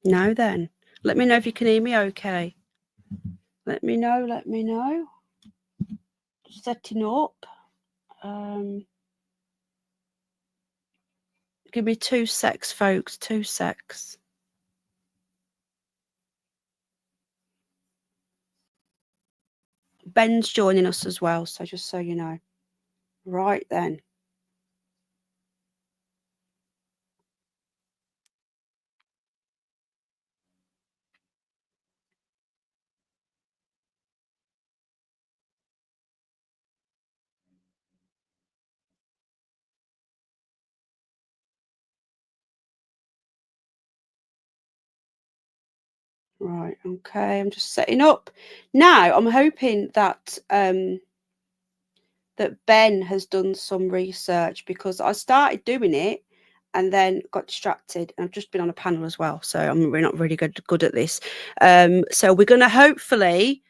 No, then. Let me know if you can hear me okay. Let me know. Setting up. Give me 2 secs, folks. 2 secs. Ben's joining us as well, so just so you know. Right then. Right, okay, I'm just setting up. Now, I'm hoping that that Ben has done some research, because I started doing it and then got distracted. I've just been on a panel as well, so we're not really good at this. So we're going to hopefully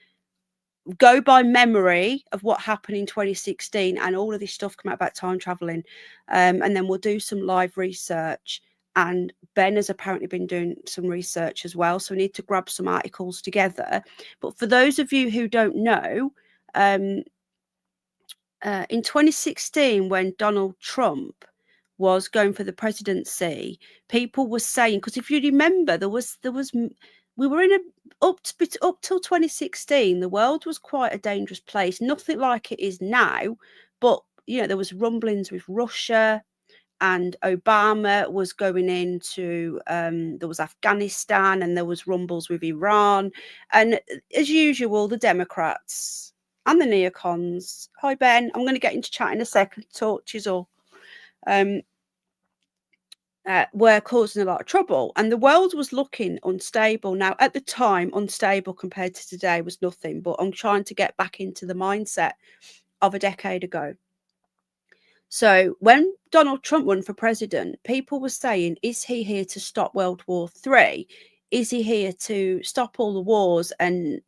go by memory of what happened in 2016 and all of this stuff come out about time traveling, and then we'll do some live research. And Ben has apparently been doing some research as well, so we need to grab some articles together. But for those of you who don't know, in 2016, when Donald Trump was going for the presidency, people were saying, because if you remember, we were in up till 2016, the world was quite a dangerous place, nothing like it is now. But there was rumblings with Russia, and Obama was going into there was Afghanistan, and there was rumbles with Iran, and as usual, the Democrats and the neocons. Hi Ben, I'm going to get into chat in a second. Torches all. Were causing a lot of trouble, and the world was looking unstable. Now, at the time, unstable compared to today was nothing, but I'm trying to get back into the mindset of a decade ago. So when Donald Trump won for president, people were saying, is he here to stop World War III? Is he here to stop all the wars? And,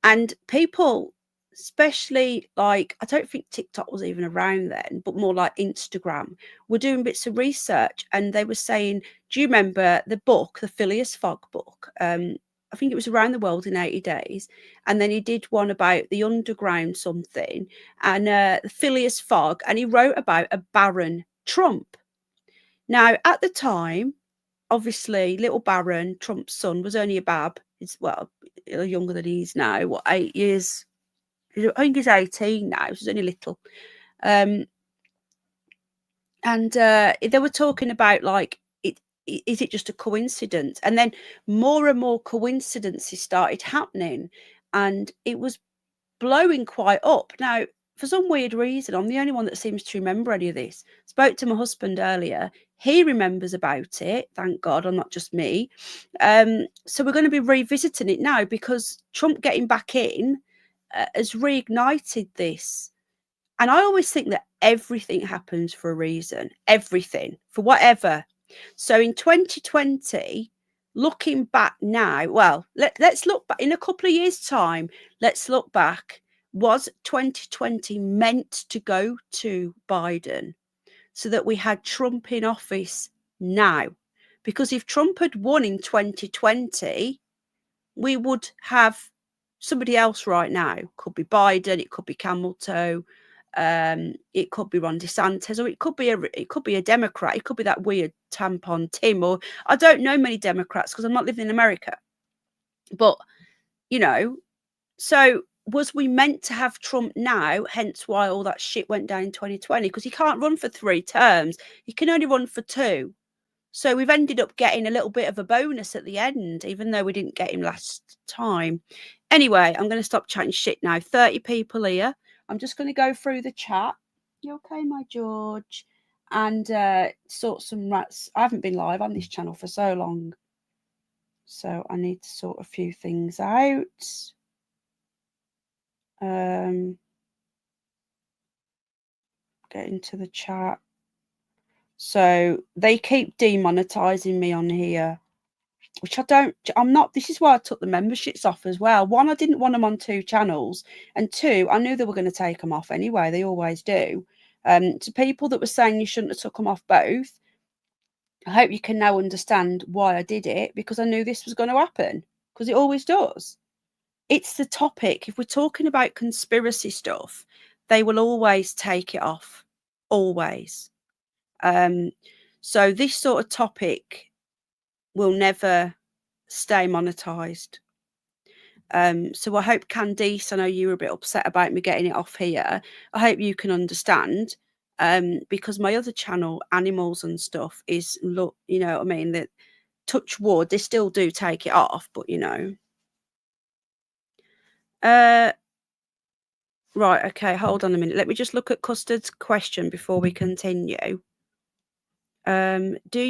and people, especially I don't think TikTok was even around then, but more like Instagram, were doing bits of research, and they were saying, do you remember the book, the Phileas Fogg book? I think it was Around the World in 80 Days. And then he did one about the underground something, and Phileas Fogg, and he wrote about a Barron Trump. Now, at the time, obviously, little Barron, Trump's son, was only a bab. He's, younger than he is now. 8 years? I think he's 18 now, so he's only little. And they were talking about, is it just a coincidence? And then more and more coincidences started happening, and it was blowing quite up. Now, for some weird reason, I'm the only one that seems to remember any of this. Spoke to my husband earlier. He remembers about it. Thank God, I'm not just me. So we're going to be revisiting it now, because Trump getting back in has reignited this. And I always think that everything happens for a reason. Everything, for whatever. So in 2020, looking back now, well, let's look back in a couple of years' time. Let's look back. Was 2020 meant to go to Biden so that we had Trump in office now? Because if Trump had won in 2020, we would have somebody else right now. Could be Biden, it could be Camel Toe, it could be Ron DeSantis, or it could be a Democrat. It could be that weird tampon Tim, or I don't know many Democrats because I'm not living in America. But so was we meant to have Trump now? Hence why all that shit went down in 2020, because he can't run for 3 terms. He can only run for 2. So we've ended up getting a little bit of a bonus at the end, even though we didn't get him last time. Anyway, I'm going to stop chatting shit now. 30 people here. I'm just going to go through the chat. You okay, my George? And sort some rats. I haven't been live on this channel for so long, so I need to sort a few things out. Get into the chat. So they keep demonetizing me on here, which I'm not. This is why I took the memberships off as well. 1, I didn't want them on 2 channels, and 2, I knew they were going to take them off anyway. They always do. To people that were saying you shouldn't have took them off both, I hope you can now understand why I did it, because I knew this was going to happen, because it always does. It's the topic. If we're talking about conspiracy stuff, they will always take it off. Always. So this sort of topic will never stay monetized. So I hope, Candice, I know you were a bit upset about me getting it off here. I hope you can understand, because my other channel, Animals and stuff, is, look, you know what I mean, that touch wood, they still do take it off, but you know. Right, okay, hold on a minute. Let me just look at Custard's question before we continue. Penny, do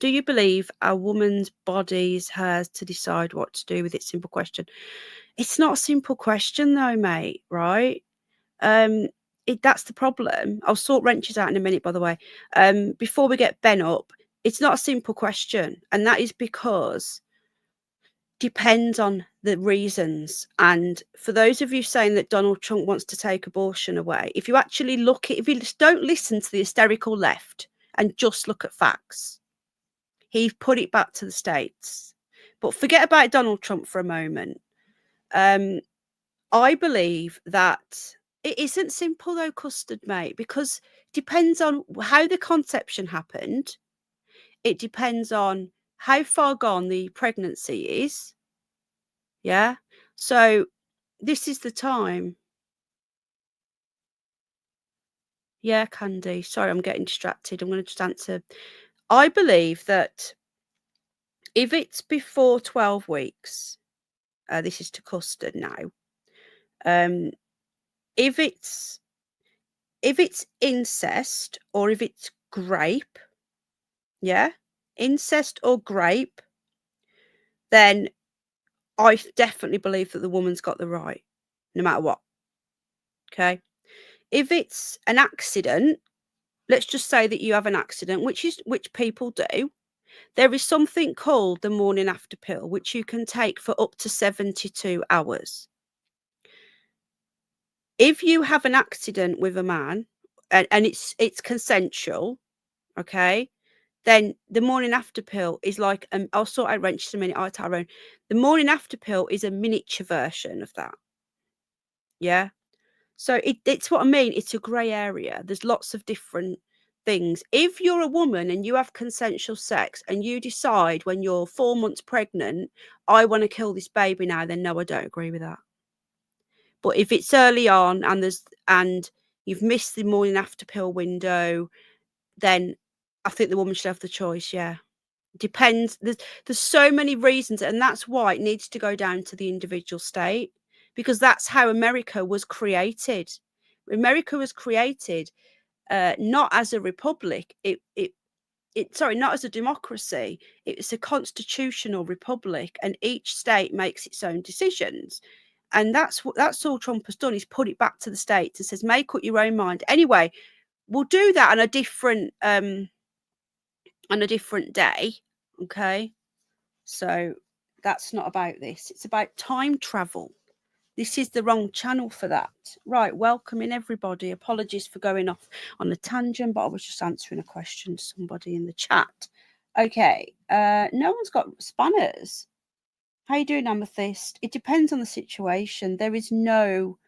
you believe a woman's body's hers to decide what to do with it? Simple question. It's not a simple question though, mate, right? That's the problem. I'll sort wrenches out in a minute, by the way. Before we get Ben up, it's not a simple question, and that is because depends on the reasons. And for those of you saying that Donald Trump wants to take abortion away, if you actually look at, if you just don't listen to the hysterical left and just look at facts, he put it back to the States. But forget about Donald Trump for a moment. I believe that it isn't simple though, Custard, mate, because it depends on how the conception happened. It depends on how far gone the pregnancy is. Yeah. So this is the time. Yeah, Candy. Sorry, I'm getting distracted. I'm going to just answer. I believe that if it's before 12 weeks, this is to Custard now. If it's incest or if it's grape, yeah, incest or grape, then I definitely believe that the woman's got the right, no matter what. Okay. If it's an accident, let's just say that you have an accident, which people do. There is something called the morning after pill, which you can take for up to 72 hours. If you have an accident with a man and it's consensual, okay, then the morning after pill is like, I'll sort out wrenches in a minute. Tyrone. The morning after pill is a miniature version of that. Yeah. So it's what I mean. It's a grey area. There's lots of different things. If you're a woman and you have consensual sex and you decide when you're 4 months pregnant, I want to kill this baby now, then no, I don't agree with that. But if it's early on and you've missed the morning after pill window, then I think the woman should have the choice. Yeah. Depends. There's so many reasons, and that's why it needs to go down to the individual state, because that's how America was created. America was created not as a republic. Sorry, not as a democracy. It's a constitutional republic, and each state makes its own decisions. And that's all Trump has done. He's put it back to the states and says, make up your own mind. Anyway, we'll do that on a different day. Okay. So that's not about this. It's about time travel. This is the wrong channel for that. Right. Welcoming everybody. Apologies for going off on a tangent, but I was just answering a question to somebody in the chat. Okay. No one's got spanners. How you doing, Amethyst? It depends on the situation. There is no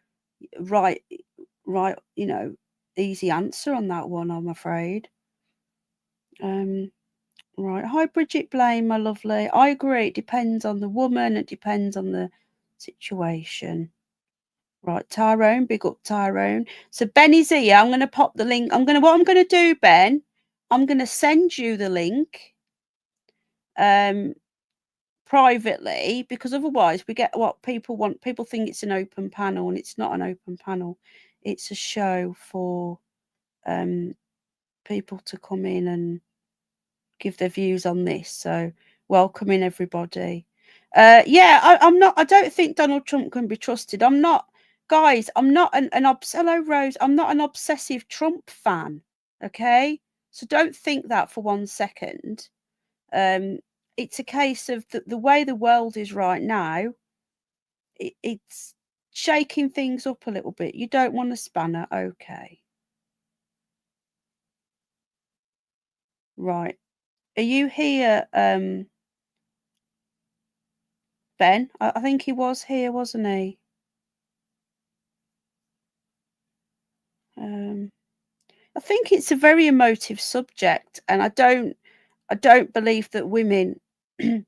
right, easy answer on that one, I'm afraid. Right. Hi, Bridget Blame, my lovely. I agree. It depends on the woman. It depends on the situation. Right, Tyrone. Big up, Tyrone. So Benny's here. I'm going to pop the link. What I'm going to do, Ben, I'm going to send you the link privately, because otherwise we get what people want. People think it's an open panel, and it's not an open panel. It's a show for people to come in and give their views on this. So welcoming everybody. I don't think Donald Trump can be trusted. I'm not, guys, I'm not hello Rose, I'm not an obsessive Trump fan. Okay. So don't think that for 1 second. It's a case of the way the world is right now, it's shaking things up a little bit. You don't want a spanner. Okay. Right. Are you here, Ben? I think he was here, wasn't he? I think it's a very emotive subject, and I don't believe that women I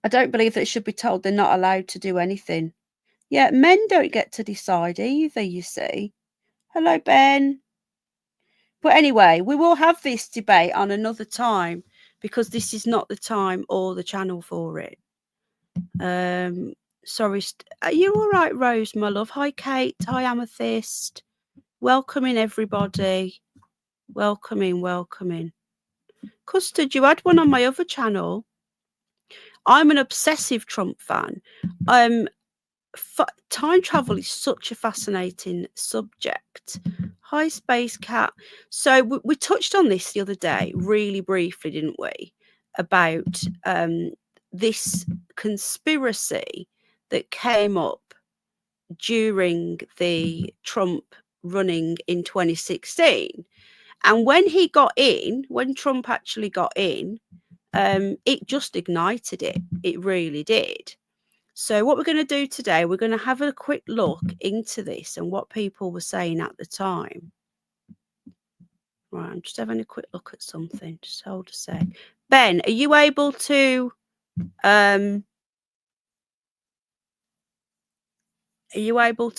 don't believe that it should be told they're not allowed to do anything. Yeah, men don't get to decide either, you see. Hello, Ben. But anyway, we will have this debate on another time because this is not the time or the channel for it. Sorry, are you all right, Rose, my love? Hi, Kate. Hi, Amethyst. Welcoming everybody. Welcoming. Custard, you had one on my other channel. I'm an obsessive Trump fan. Time travel is such a fascinating subject. Hi, Space Cat. So we touched on this the other day, really briefly, didn't we? About this conspiracy that came up during the Trump running in 2016. And when Trump actually got in, it just ignited it. It really did. So what we're going to do today, we're going to have a quick look into this and what people were saying at the time. Right, I'm just having a quick look at something. Just hold a sec. Ben, are you able to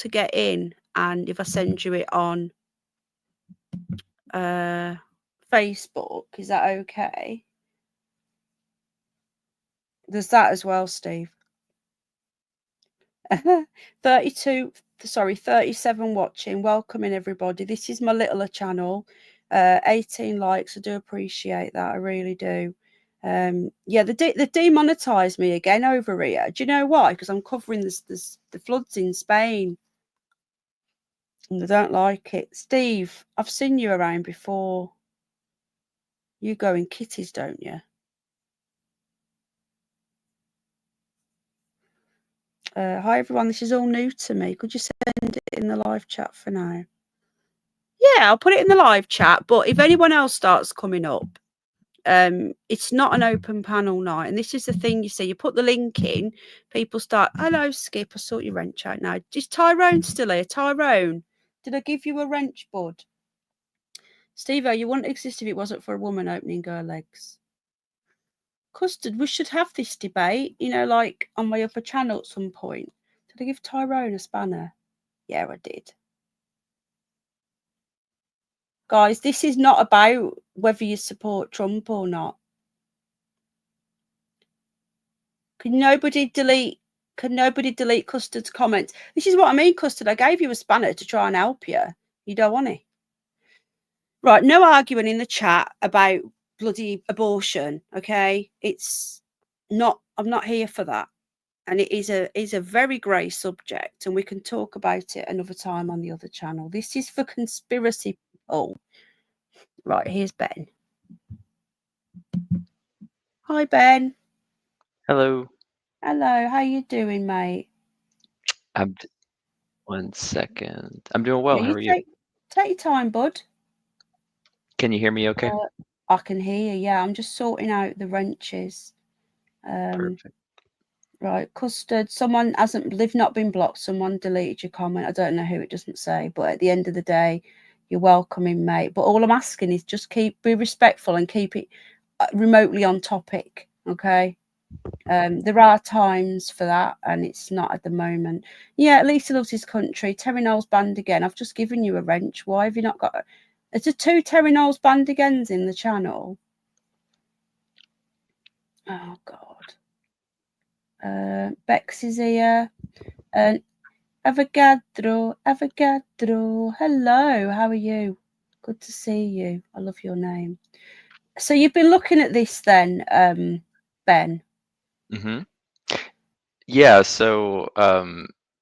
get in? And if I send you it on Facebook, is that okay? There's that as well, Steve. 37 watching. Welcoming everybody. This is my littler channel. 18 likes. I do appreciate that. I really do. Yeah, they demonetized me again over here. Do you know why? Because I'm covering the floods in Spain, and they don't like it. Steve, I've seen you around before. You go in kitties, don't you? Hi everyone, this is all new to me. Could you send it in the live chat for now? Yeah, I'll put it in the live chat, but if anyone else starts coming up, it's not an open panel night. And this is the thing, you see, you put the link in, people start, hello, Skip, I sort your wrench out now. Is Tyrone still here? Tyrone, did I give you a wrench, bud? Steve-O, you wouldn't exist if it wasn't for a woman opening her legs. Custard, we should have this debate, you know, like on my upper channel at some point. Did I give Tyrone a spanner? Yeah, I did. Guys, this is not about whether you support Trump or not. Can nobody delete Custard's comments? This is what I mean, Custard. I gave you a spanner to try and help you. You don't want it. Right, no arguing in the chat about bloody abortion, okay? I'm not here for that. And it is a very grey subject, and we can talk about it another time on the other channel. This is for conspiracy people. Right, here's Ben. Hi, Ben. Hello. Hello, how you doing, mate? One second. I'm doing well. Yeah, How are you? Take your time, bud. Can you hear me okay? I can hear you, yeah. I'm just sorting out the wrenches. Perfect. Right, Custard, they've not been blocked. Someone deleted your comment. I don't know who, it doesn't say, but at the end of the day, you're welcoming, mate. But all I'm asking is just be respectful and keep it remotely on topic, okay? There are times for that, and it's not at the moment. Yeah, at least he loves his country. Terry Knowles band again. I've just given you a wrench. Why have you not got? Is there 2 Terry Knowles band agains in the channel? Oh God. Bex is here. Avogadro. Hello, how are you? Good to see you. I love your name. So you've been looking at this then, Ben? Mm-hmm. Yeah, so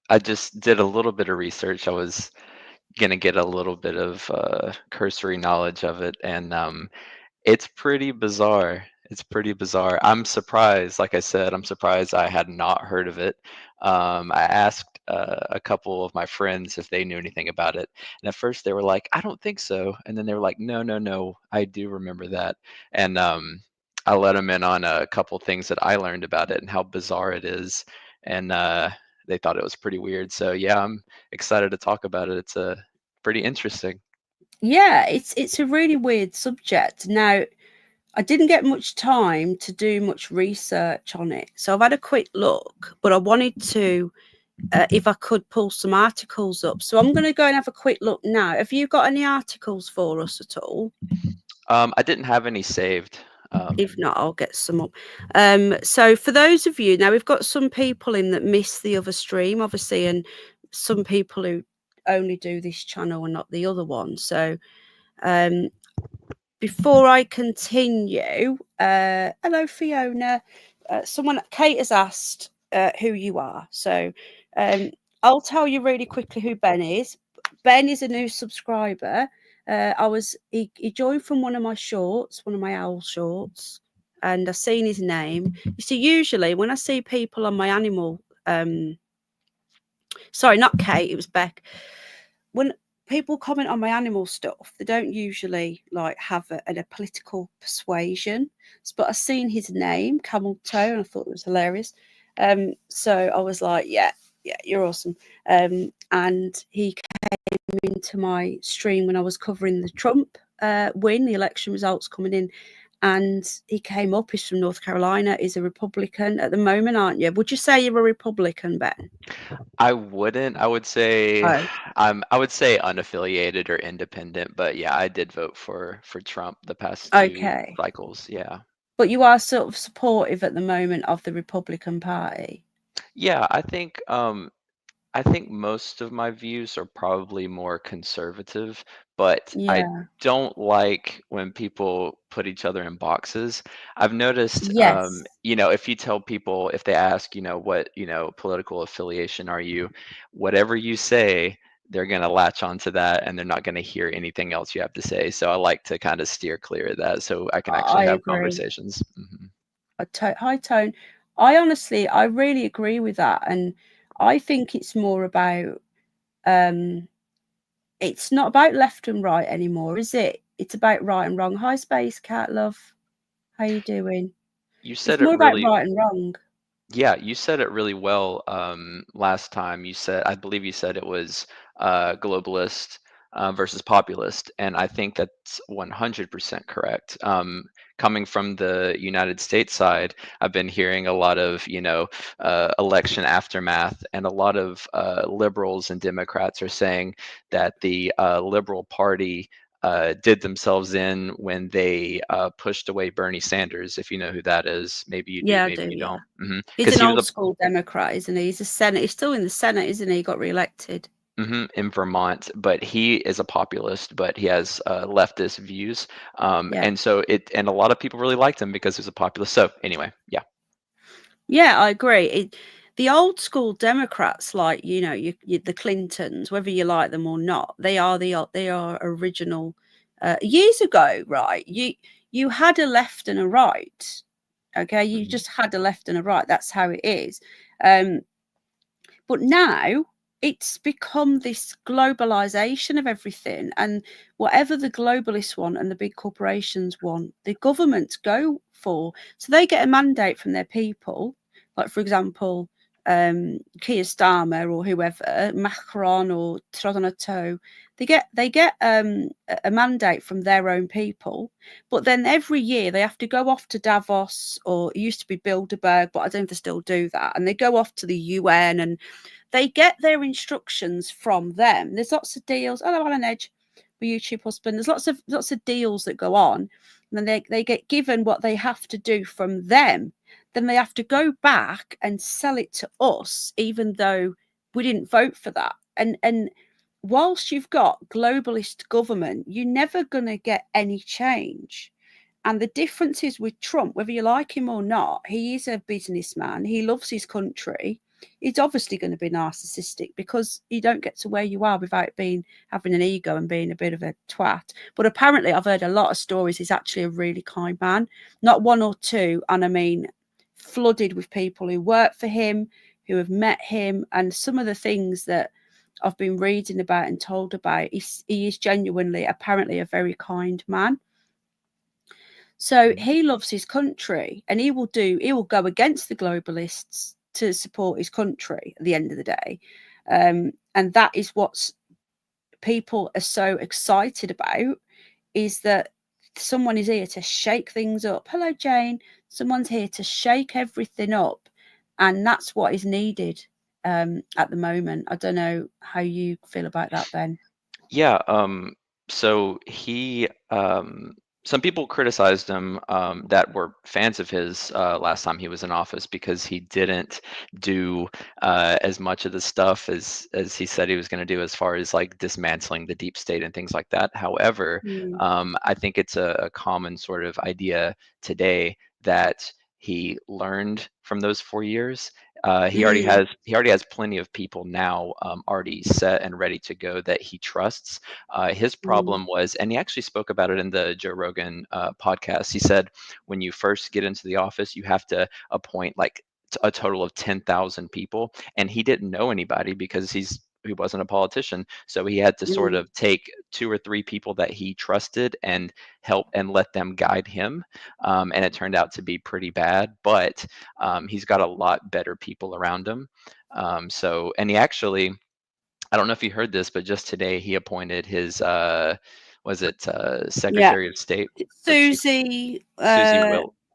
I just did a little bit of research. I was gonna get a little bit of cursory knowledge of it, and it's pretty bizarre. I'm surprised, like I said, I'm surprised I had not heard of it. I asked a couple of my friends if they knew anything about it. And at first they were like, I don't think so. And then they were like, no, I do remember that. And I let them in on a couple things that I learned about it and how bizarre it is, and they thought it was pretty weird. So yeah, I'm excited to talk about it. It's pretty interesting. Yeah, it's a really weird subject. Now, I didn't get much time to do much research on it, so I've had a quick look, but I wanted to, if I could, pull some articles up. So I'm going to go and have a quick look now. Have you got any articles for us at all? I didn't have any saved. If not, I'll get some up. So for those of you, now we've got some people in that miss the other stream, obviously, and some people who only do this channel and not the other one. So before I continue, hello Fiona. Kate has asked who you are. So I'll tell you really quickly who Ben is. Ben is a new subscriber. He joined from one of my shorts, one of my owl shorts, and I've seen his name. You see, usually when I see people on my animal, sorry, not Kate, it was Beck. When people comment on my animal stuff, they don't usually like have a political persuasion. But I seen his name, Camel Toe, and I thought it was hilarious. So I was like, yeah, you're awesome. And he came into my stream when I was covering the Trump win, the election results coming in. And he came up. He's from North Carolina. He's a Republican at the moment, aren't you? Would you say you're a Republican, Ben? I wouldn't. I would say Oh, I would say unaffiliated or independent, but yeah, I did vote for Trump the past two okay. cycles. Yeah. But you are sort of supportive at the moment of the Republican Party. Yeah, I think most of my views are probably more conservative, but I Yeah. don't like when people put each other in boxes. I've noticed, Yes. if you tell people, if they ask, what, political affiliation are you, whatever you say, they're going to latch onto that and they're not going to hear anything else you have to say. So I like to kind of steer clear of that so I can I actually have agree. conversations. High tone. I really agree with that. And I think it's more about, it's not about left and right anymore, is it? It's about right and wrong. Hi, Space Cat Love. How you doing? You said It's it more about really right and wrong. Yeah, you said it really well last time. I believe you said it was globalist versus populist, and I think that's 100% correct. Coming from the United States side, I've been hearing a lot of, election aftermath, and a lot of liberals and Democrats are saying that the Liberal Party did themselves in when they pushed away Bernie Sanders. If you know who that is, maybe you do, Yeah, I maybe do. you Yeah. don't. He's Because an he was old school Democrat, isn't he? He's a Senate. He's still in the Senate, isn't he? He got re-elected. in Vermont, but he is a populist, but he has leftist views, Yeah. and a lot of people really liked him because he's a populist. So anyway, yeah. Yeah, I agree. The old school Democrats, like the Clintons, whether you like them or not, they are original. Years ago, right? You had a left and a right. Okay, you Mhm. just had a left and a right. That's how it is. But now it's become this globalization of everything. And whatever the globalists want and the big corporations want, the governments go for. So they get a mandate from their people. Like, for example, Keir Starmer or whoever, Macron or Trod on a Toe, they get a mandate from their own people. But then every year they have to go off to Davos, or it used to be Bilderberg, but I don't know if they still do that. And they go off to the UN and they get their instructions from them. There's lots of deals. Oh, I'm on an edge. My YouTube husband. There's lots of deals that go on, and then they get given what they have to do from them. Then they have to go back and sell it to us, even though we didn't vote for that. And whilst you've got globalist government, you're never going to get any change. And the difference is with Trump, whether you like him or not, he is a businessman. He loves his country. He's obviously going to be narcissistic because you don't get to where you are without having an ego and being a bit of a twat. But apparently, I've heard a lot of stories. He's actually a really kind man, not one or two. And I mean, flooded with people who work for him, who have met him, and some of the things that I've been reading about and told about. He is genuinely, apparently, a very kind man. So Mhm. he loves his country, and he will go against the globalists to support his country at the end of the day. And that is what's people are so excited about, is that someone is here to shake things up. Hello, Jane. Someone's here to shake everything up, and that's what is needed at the moment. I don't know how you feel about that, Ben. Yeah, so he, some people criticized him that were fans of his last time he was in office because he didn't do as much of the stuff as he said he was going to do as far as like dismantling the deep state and things like that. However, Mm, I think it's a common sort of idea today that he learned from those 4 years. mm, He already has plenty of people now already set and ready to go that he trusts. His mm, problem was, and he actually spoke about it in the Joe Rogan podcast. He said when you first get into the office, you have to appoint like a total of 10,000 people, and he didn't know anybody because he wasn't a politician, so he had to sort mm, of take two or three people that he trusted and help and let them guide him, and it turned out to be pretty bad, but he's got a lot better people around him. And he actually, I don't know if you heard this, but just today he appointed his, was it yeah. Secretary of State or Chief Susie, Susie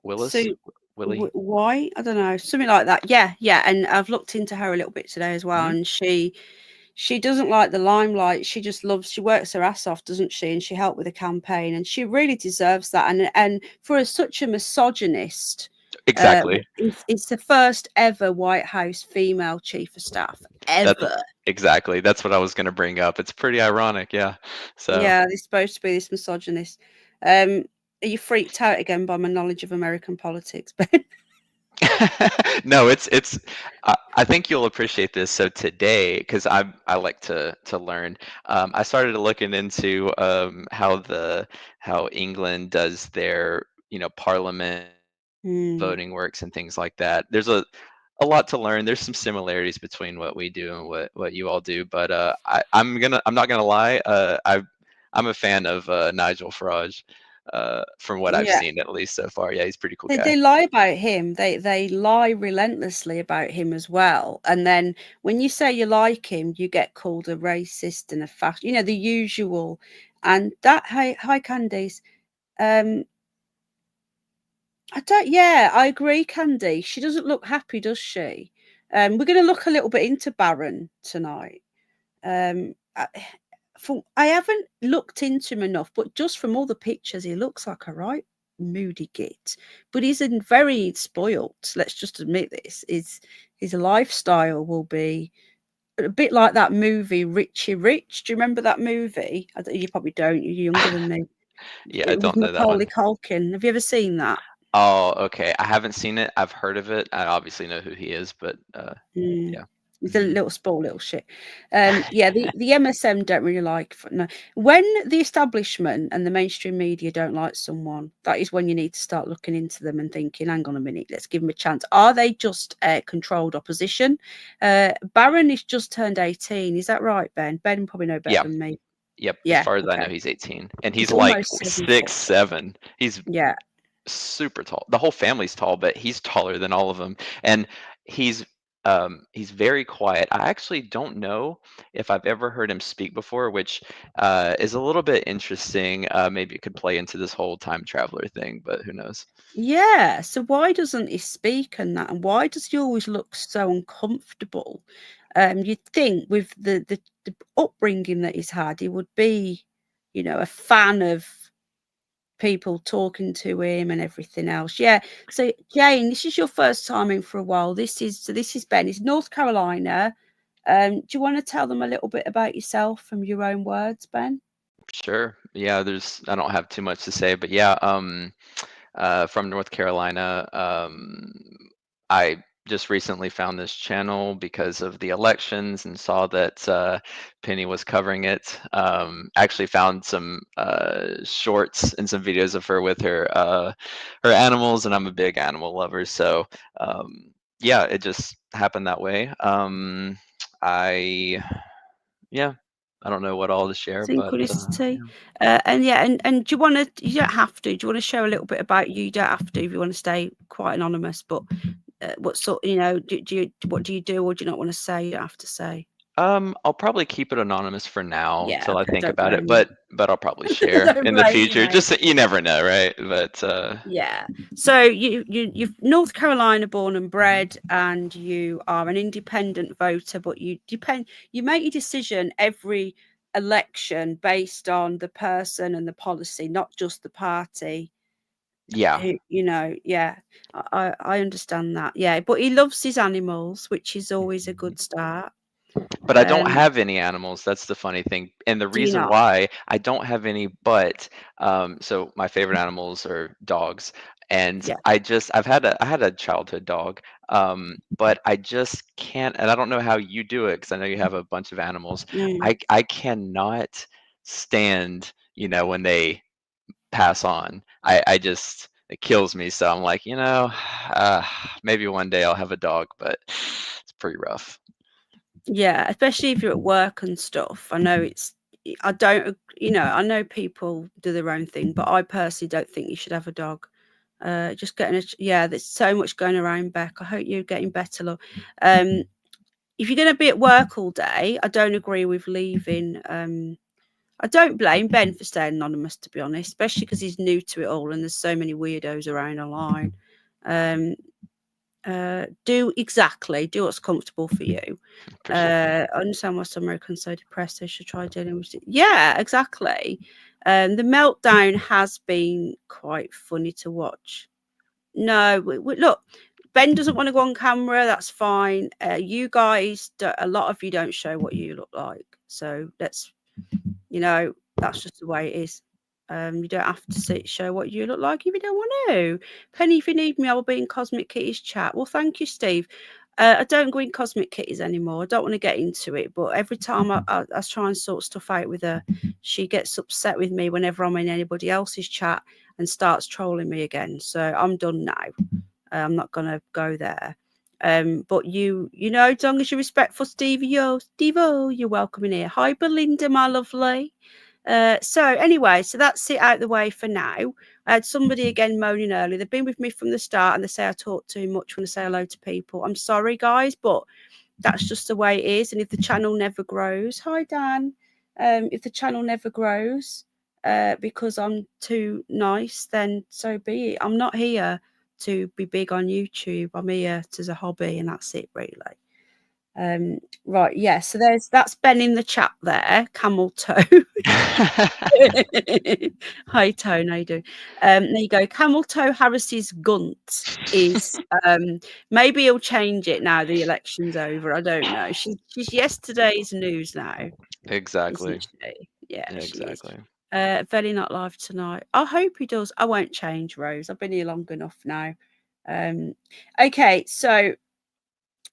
Willis Sue Willie? White, I don't know, something like that. Yeah, yeah. And I've looked into her a little bit today as well, Hmm. and she doesn't like the limelight. She just loves. She works her ass off, doesn't she? And she helped with the campaign, and she really deserves that. And for such a misogynist, Exactly. it's the first ever White House female chief of staff That's ever. exactly. That's what I was going to bring up. It's pretty ironic, yeah. So Yeah, they're supposed to be this misogynist. Um, are you freaked out again by my knowledge of American politics, Ben? no, it's I think you'll appreciate this. So today, because I like to learn, I started looking into how England does their parliament Mm, voting works and things like that. There's a lot to learn. There's some similarities between what we do and what you all do, but I'm not gonna lie. I'm a fan of Nigel Farage, from what I've yeah. seen at least so far. Yeah, he's a pretty cool They guy. lie about him. They lie relentlessly about him as well. And then when you say you like him, you get called a racist and a fascist. You know, the usual. And that hi Candice. Um, I don't. Yeah, I agree, Candy. She doesn't look happy, does she? We're going to look a little bit into Barron tonight. I, I haven't looked into him enough, but just from all the pictures, he looks like a right moody git. But he's in very spoilt. Let's just admit this. His lifestyle will be a bit like that movie Richie Rich. Do you remember that movie? You probably don't. You're younger than me. Yeah, I With don't know that Macaulay one. Culkin. Have you ever seen that? Oh, okay. I haven't seen it. I've heard of it. I obviously know who he is, but Mm. yeah. He's a Mhm. little spoiled little shit. Yeah, the MSM don't really like. No, when the establishment and the mainstream media don't like someone, that is when you need to start looking into them and thinking, hang on a minute, let's give them a chance. Are they just controlled opposition? Barron is just turned 18. Is that right, Ben? Ben probably know better Yeah. than me. Yep. As Yeah, far as I okay. know, he's 18, and He's he's like almost 70. 6'7". He's Yeah. super tall. The whole family's tall, but he's taller than all of them. And he's he's very quiet. I actually don't know if I've ever heard him speak before, which is a little bit interesting. Maybe it could play into this whole time traveler thing, but who knows? Yeah. So why doesn't he speak and that? And why does he always look so uncomfortable? You'd think with the upbringing that he's had, he would be, a fan of people talking to him and everything else. Yeah. So Jane, this is your first time in for a while. This is Ben. It's North Carolina. Do you want to tell them a little bit about yourself from your own words, Ben? Sure. Yeah, I don't have too much to say, but yeah, from North Carolina. I just recently found this channel because of the elections and saw that Penny was covering it. Actually found some shorts and some videos of her with her animals, and I'm a big animal lover, so yeah, it just happened that way. I yeah. I don't know what all to share, but Synchronicity. yeah. And yeah, and do you want to? You don't have to. Do you want to share a little bit about you? You don't have to if you want to stay quite anonymous. But what sort? You know, do you what do you do, or do you not want to say? You don't have to say. I'll probably keep it anonymous for now Yeah, till I okay, think don't about it, blame you. but I'll probably share Don't in the blame you, future. mate. Just you never know, right? But Yeah. So you're North Carolina born and bred, and you are an independent voter, but you make your decision every election based on the person and the policy, not just the party. yeah. You know, yeah, I understand that. Yeah, but he loves his animals, which is always a good start. But I don't have any animals. That's the funny thing. And the Do you reason not? why I don't have any, but so my favorite animals are dogs. And Yeah. I had a childhood dog. But I just can't, and I don't know how you do it because I know you have a bunch of animals. Mm. I cannot stand, when they pass on. I just it kills me. So I'm like, uh, maybe one day I'll have a dog, but it's pretty rough. Yeah, especially if you're at work and stuff. I know I don't, I know people do their own thing, but I personally don't think you should have a dog. Just getting yeah, there's so much going around, Beck. I hope you're getting better, love. If you're going to be at work all day, I don't agree with leaving. I don't blame Ben for staying anonymous, to be honest, especially because he's new to it all and there's so many weirdos around online. Do what's comfortable for you. Appreciate that. I understand why some Americans are so depressed. They should try dealing with it. Yeah, exactly. The meltdown has been quite funny to watch. No, look, Ben doesn't want to go on camera. That's fine. You guys, a lot of you don't show what you look like. So that's just the way it is. You don't have to show what you look like if you don't want to. Penny, if you need me, I will be in Cosmic Kitties chat. Well, thank you, Steve. I don't go in Cosmic Kitties anymore. I don't want to get into it, but every time I try and sort stuff out with her, she gets upset with me whenever I'm in anybody else's chat and starts trolling me again. So I'm done now. I'm not going to go there. But as long as you're respectful, Steve-O, you're welcome in here. Hi, Belinda, my lovely. So anyway, so that's it out the way for now. I had somebody again moaning earlier. They've been with me from the start and they say I talk too much when I say hello to people. I'm sorry, guys, but that's just the way it is. And if the channel never grows, hi, Dan. If the channel never grows because I'm too nice, then so be it. I'm not here to be big on YouTube. I'm here as a hobby and that's it, really. Right, yeah, so that's Ben in the chat there, camel toe. Hi, Tone, how you doing? There you go. Camel Toe Harris's gunt is maybe he'll change it now the election's over. I don't know. She's yesterday's news now, Exactly. isn't she? Yeah, she is. Exactly. Very not live tonight. I hope he does. I won't change, Rose. I've been here long enough now. Okay, so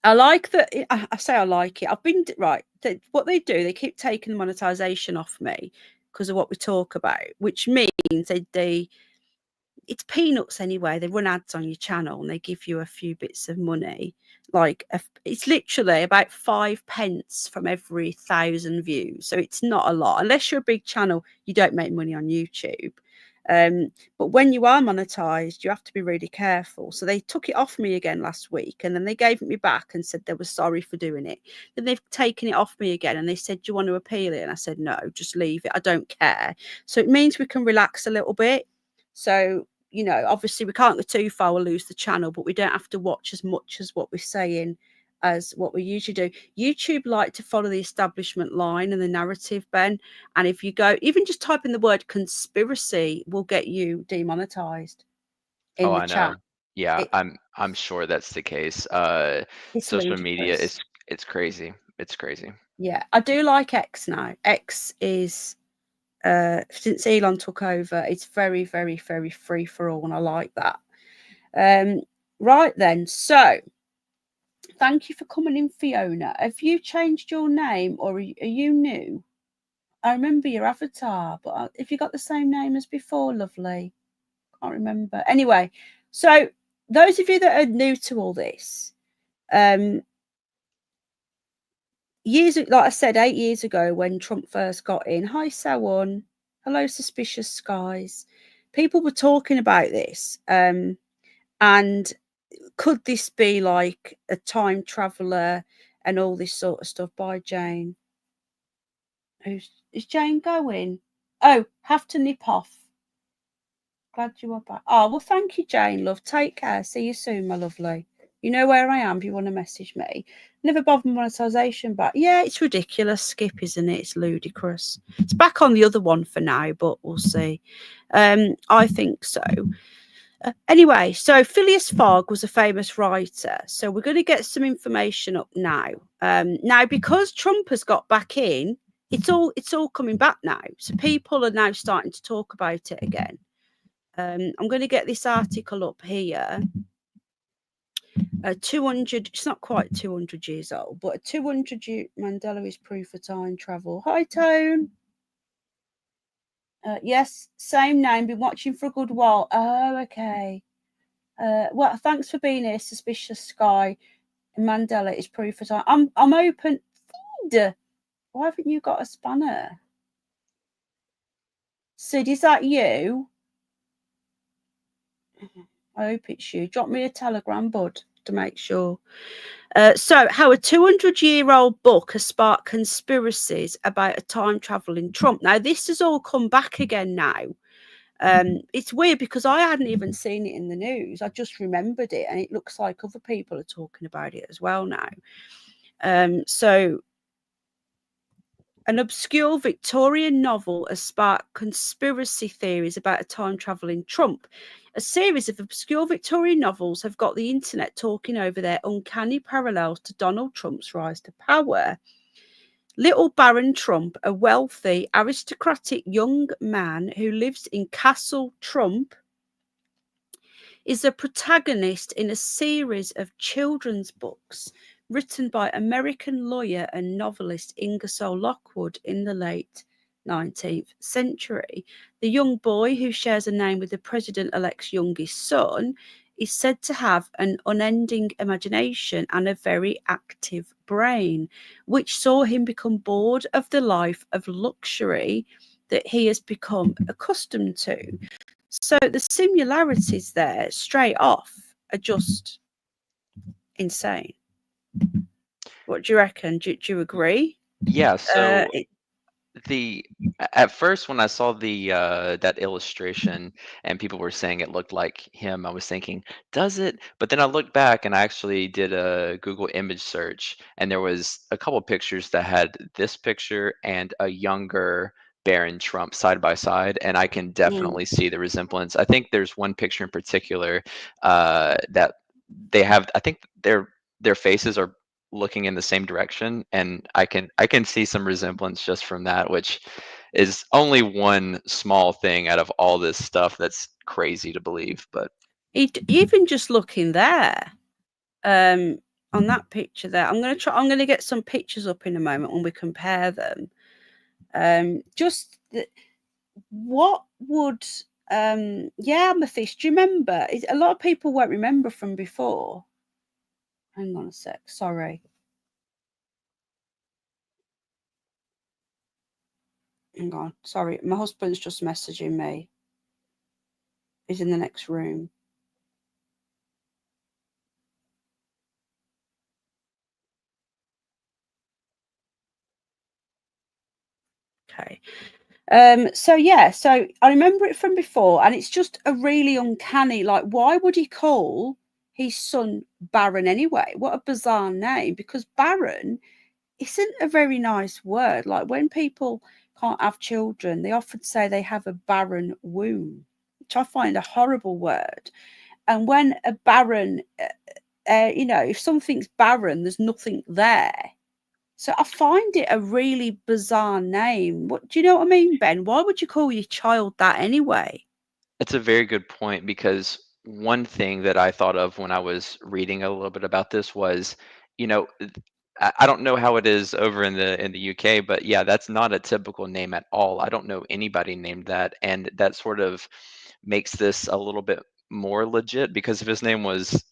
I like that. I say I like it. I've been right. What they do, they keep taking the monetization off me because of what we talk about, which means it's peanuts anyway. They run ads on your channel and they give you a few bits of money. It's literally about 5 pence from every 1,000 views. So it's not a lot. Unless you're a big channel, you don't make money on YouTube. But when you are monetized, you have to be really careful. So they took it off me again last week and then they gave it me back and said they were sorry for doing it. Then they've taken it off me again and they said, do you want to appeal it? And I said, no, just leave it. I don't care. So it means we can relax a little bit. So, obviously we can't go too far, we'll lose the channel, but we don't have to watch as much as what we're saying as what we usually do. YouTube like to follow the establishment line and the narrative, Ben. And if you go, even just type in the word conspiracy will get you demonetized in Oh, the I chat. know. Yeah, It, I'm sure that's the case. it's Social media ludicrous. it's crazy. It's crazy. Yeah, I do like X now. X is since Elon took over, it's very, very, very free for all, and I like that. Right then, so thank you for coming in, Fiona. Have you changed your name or are you new? I remember your avatar, but if you got the same name as before, lovely. Can't remember. Anyway, so those of you that are new to all this, like I said, 8 years ago when Trump first got in, hi Sawan, hello suspicious skies. People were talking about this, and could this be like a time traveler and all this sort of stuff by Jane? Is Jane going? Oh, have to nip off. Glad you are back. Oh, well, thank you, Jane, love. Take care. See you soon, my lovely. You know where I am if you want to message me. Never bothered monetization, but yeah, it's ridiculous, Skip, isn't it? It's ludicrous. It's back on the other one for now, but we'll see. I think so. Anyway, so Phileas Fogg was a famous writer. So we're going to get some information up now. Now, because Trump has got back in, it's all coming back now. So people are now starting to talk about it again. I'm going to get this article up here. 200, it's not quite 200 years old, but a 200 year Mandela is proof of time travel. Hi, Tone. Yes, same name. Been watching for a good while. Oh, okay. Well, thanks for being here, suspicious Sky. Mandela is proof of time. I'm open. Why haven't you got a spanner? Sid, is that you? I hope it's you. Drop me a telegram, bud, to make sure. So, how a 200-year-old book has sparked conspiracies about a time traveling Trump. Now, this has all come back again now. It's weird because I hadn't even seen it in the news. I just remembered it, and it looks like other people are talking about it as well now. So, an obscure Victorian novel has sparked conspiracy theories about a time-travelling Trump. A series of obscure Victorian novels have got the internet talking over their uncanny parallels to Donald Trump's rise to power. Little Baron Trump, a wealthy, aristocratic young man who lives in Castle Trump, is the protagonist in a series of children's books written by American lawyer and novelist Ingersoll Lockwood in the late 19th century. The young boy, who shares a name with the president-elect's youngest son, is said to have an unending imagination and a very active brain, which saw him become bored of the life of luxury that he has become accustomed to. So the similarities there straight off are just insane. What do you reckon? Do you agree? Yeah, so at first when I saw the that illustration and people were saying it looked like him, I was thinking, does it? But then I looked back and I actually did a Google image search, and there was a couple pictures that had this picture and a younger Barron Trump side by side, and I can definitely see the resemblance. I think there's one picture in particular that they have. I think their faces are looking in the same direction, and I can see some resemblance just from that, which is only one small thing out of all this stuff that's crazy to believe. But even just looking there, on that picture there, I'm going to get some pictures up in a moment when we compare them. What would Amethyst, do you remember? A lot of people won't remember from before. Hang on a sec, sorry. Hang on, sorry. My husband's just messaging me. He's in the next room. Okay. So I remember it from before, and it's just a really uncanny, like, why would he call his son Barron anyway? What a bizarre name, because Barron isn't a very nice word. Like, when people can't have children, they often say they have a barren womb, which I find a horrible word. And when a barren, if something's barren, there's nothing there. So I find it a really bizarre name. What do you know what I mean, Ben? Why would you call your child that anyway? it's a very good point, because one thing that I thought of when I was reading a little bit about this was, you know, I don't know how it is over in the UK, but yeah, that's not a typical name at all. I don't know anybody named that, and that sort of makes this a little bit more legit, because if his name was,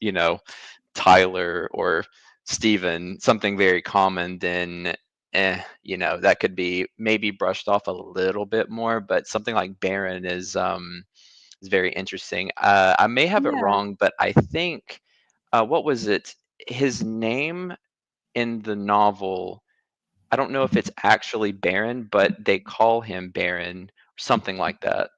Tyler or Steven, something very common, then that could be maybe brushed off a little bit more, but something like Barron is very interesting. I may have it Yeah. wrong, but I think what was it? His name in the novel, I don't know if it's actually Barron, but they call him Barron, something like that.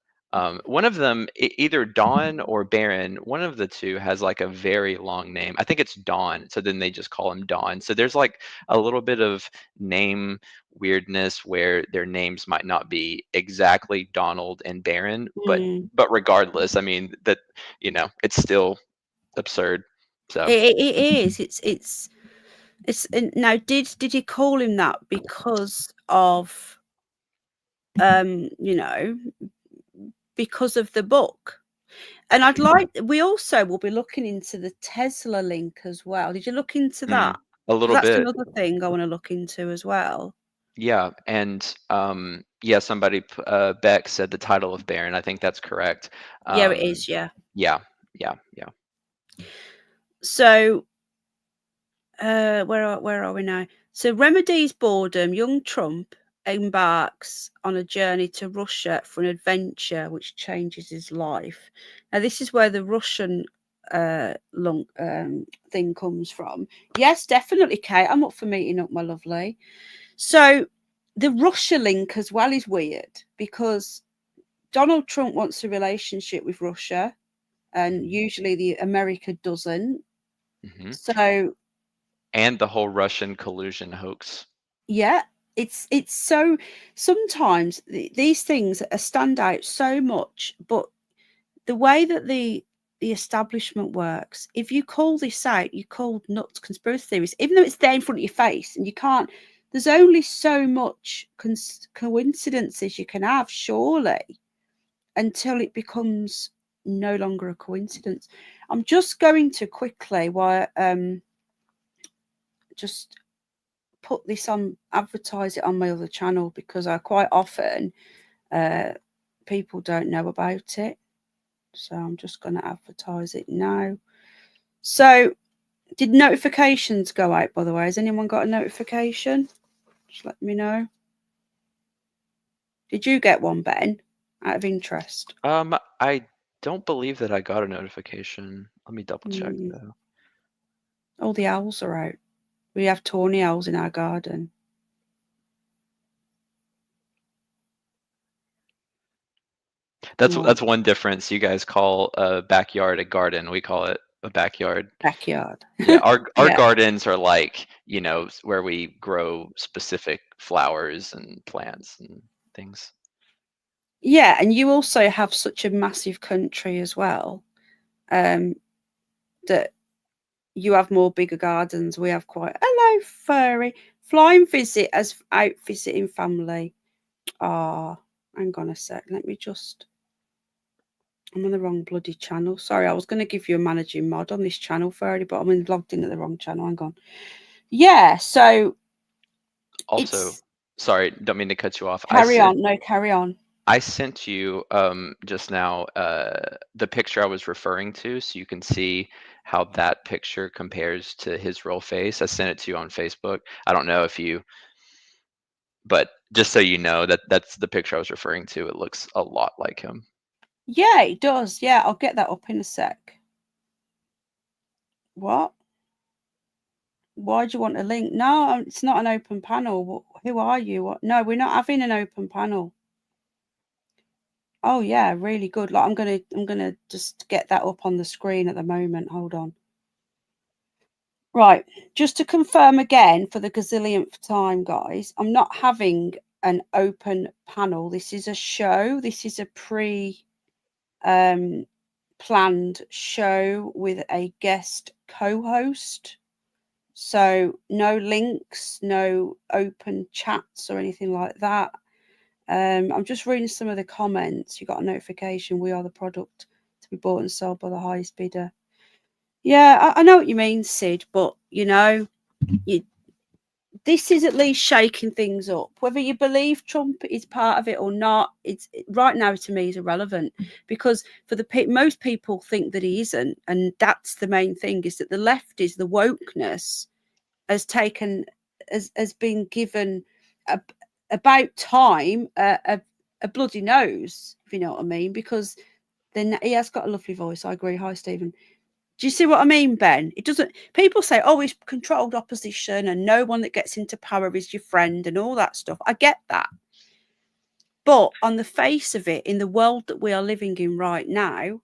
One of them, either Dawn or Baron, one of the two has like a very long name. I think it's Dawn, so then they just call him Dawn. So there's like a little bit of name weirdness where their names might not be exactly Donald and Baron, but Mm. regardless, I mean that it's still absurd. So It is. It's now. Did you call him that because of you know because of the book? And we also will be looking into the Tesla link as well. Did you look into that? a Because little that's bit. another thing I want to look into as well. Yeah, and somebody Beck said the title of Baron. I think that's correct. Yeah, it Um, is. Yeah. yeah, yeah, yeah. So, where are we now? So, remedies boredom. Young Trump embarks on a journey to Russia for an adventure which changes his life. Now, this is where the Russian long thing comes from. Yes, definitely, Kate. I'm up for meeting up, my lovely. So, the Russia link as well is weird because Donald Trump wants a relationship with Russia, and usually the America doesn't. Hmm. So And the whole Russian collusion hoax. yeah, it's so sometimes these things stand out so much, but the way that the establishment works, if you call this out, you call nuts conspiracy theories, even though it's there in front of your face, and you can't. There's only so much coincidences you can have, surely, until it becomes no longer a coincidence. I'm just going to quickly just put this on, advertise it on my other channel because I quite often people don't know about it. So I'm just going to advertise it now. So did notifications go out, by the way? Has anyone got a notification? Just let me know. Did you get one, Ben, out of interest? I don't believe that I got a notification. Let me double check Mm. though. All the owls are out. We have tawny owls in our garden. That's one difference. You guys call a backyard a garden. We call it a backyard. Backyard. Yeah, our Yeah. gardens are like, where we grow specific flowers and plants and things. Yeah, and you also have such a massive country as well, that you have more bigger gardens. We have quite. Hello, furry. Flying visit as out visiting family. Ah, hang on a sec. Let me just. I'm on the wrong bloody channel. Sorry, I was going to give you a managing mod on this channel, furry, but I'm logged in at the wrong channel. Hang on. Yeah, so Also, it's sorry, don't mean to cut you off. carry on. No, carry on. I sent you just now the picture I was referring to, so you can see how that picture compares to his real face. I sent it to you on Facebook. I don't know if you, but just so you know that that's the picture I was referring to. It looks a lot like him. Yeah, it does. Yeah, I'll get that up in a sec. What? Why do you want a link? No, it's not an open panel. Who are you? What? No, we're not having an open panel. Oh yeah, really good. Like I'm gonna just get that up on the screen at the moment. Hold on. Right, just to confirm again for the gazillionth time, guys, I'm not having an open panel. This is a show. This is a planned show with a guest co-host. So no links, no open chats or anything like that. I'm just reading some of the comments. You got a notification. We are the product to be bought and sold by the highest bidder. Yeah, I know what you mean, Sid, but this is at least shaking things up. Whether you believe Trump is part of it or not, it's right now to me is irrelevant because for most people think that he isn't, and that's the main thing is that the left is the wokeness has taken has been given about time a bloody nose, if you know what I mean, because then he has got a lovely voice. I agree. Hi, Stephen. Do you see what I mean, Ben? It doesn't. People say, "Oh, he's controlled opposition, and no one that gets into power is your friend," and all that stuff. I get that, but on the face of it, in the world that we are living in right now,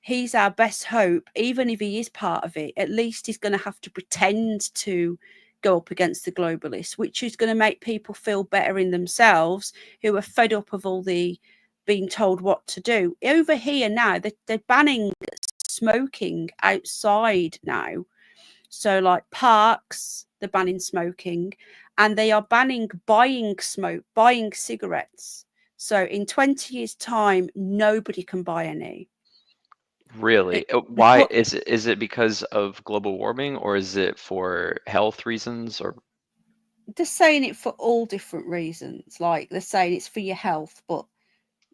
he's our best hope. Even if he is part of it, at least he's going to have to pretend to go up against the globalists, which is going to make people feel better in themselves who are fed up of all the being told what to do. Over here now, they're banning smoking outside now. So like parks, they're banning smoking, and they are banning buying cigarettes. So in 20 years' time, nobody can buy any. Really? Why is it? Is it because of global warming, or is it for health reasons? Or they're saying it for all different reasons. Like they're saying it's for your health, but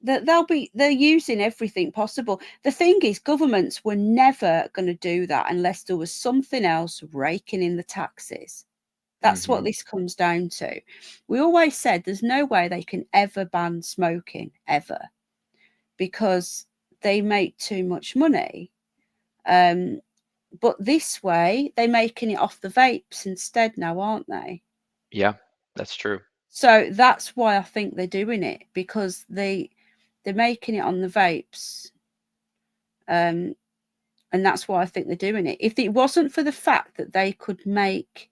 they're using everything possible. The thing is, governments were never going to do that unless there was something else raking in the taxes. That's what this comes down to. We always said there's no way they can ever ban smoking ever, because they make too much money. But this way, they're making it off the vapes instead now, aren't they? Yeah, that's true. So that's why I think they're doing it, because they're making it on the vapes. And that's why I think they're doing it. If it wasn't for the fact that they could make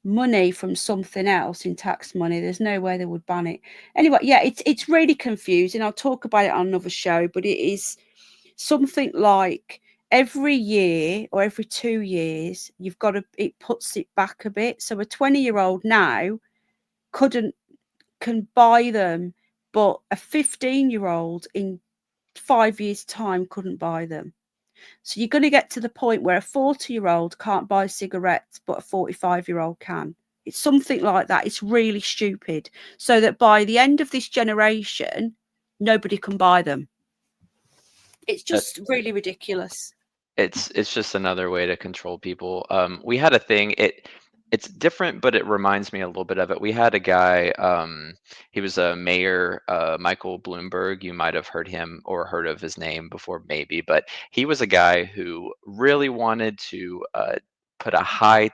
money from something else in tax money, there's no way they would ban it. Anyway, yeah, it's really confusing. I'll talk about it on another show, but it is something like every year or every 2 years, it puts it back a bit. So a 20-year-old now can buy them, but a 15-year-old in 5 years' time couldn't buy them. So you're going to get to the point where a 40-year-old can't buy cigarettes, but a 45-year-old can. It's something like that. It's really stupid. So that by the end of this generation, nobody can buy them. It's just really ridiculous. It's just another way to control people. We had a thing. It's different, but it reminds me a little bit of it. We had a guy. He was a mayor, Michael Bloomberg. You might have heard him or heard of his name before, maybe. But he was a guy who really wanted to put a high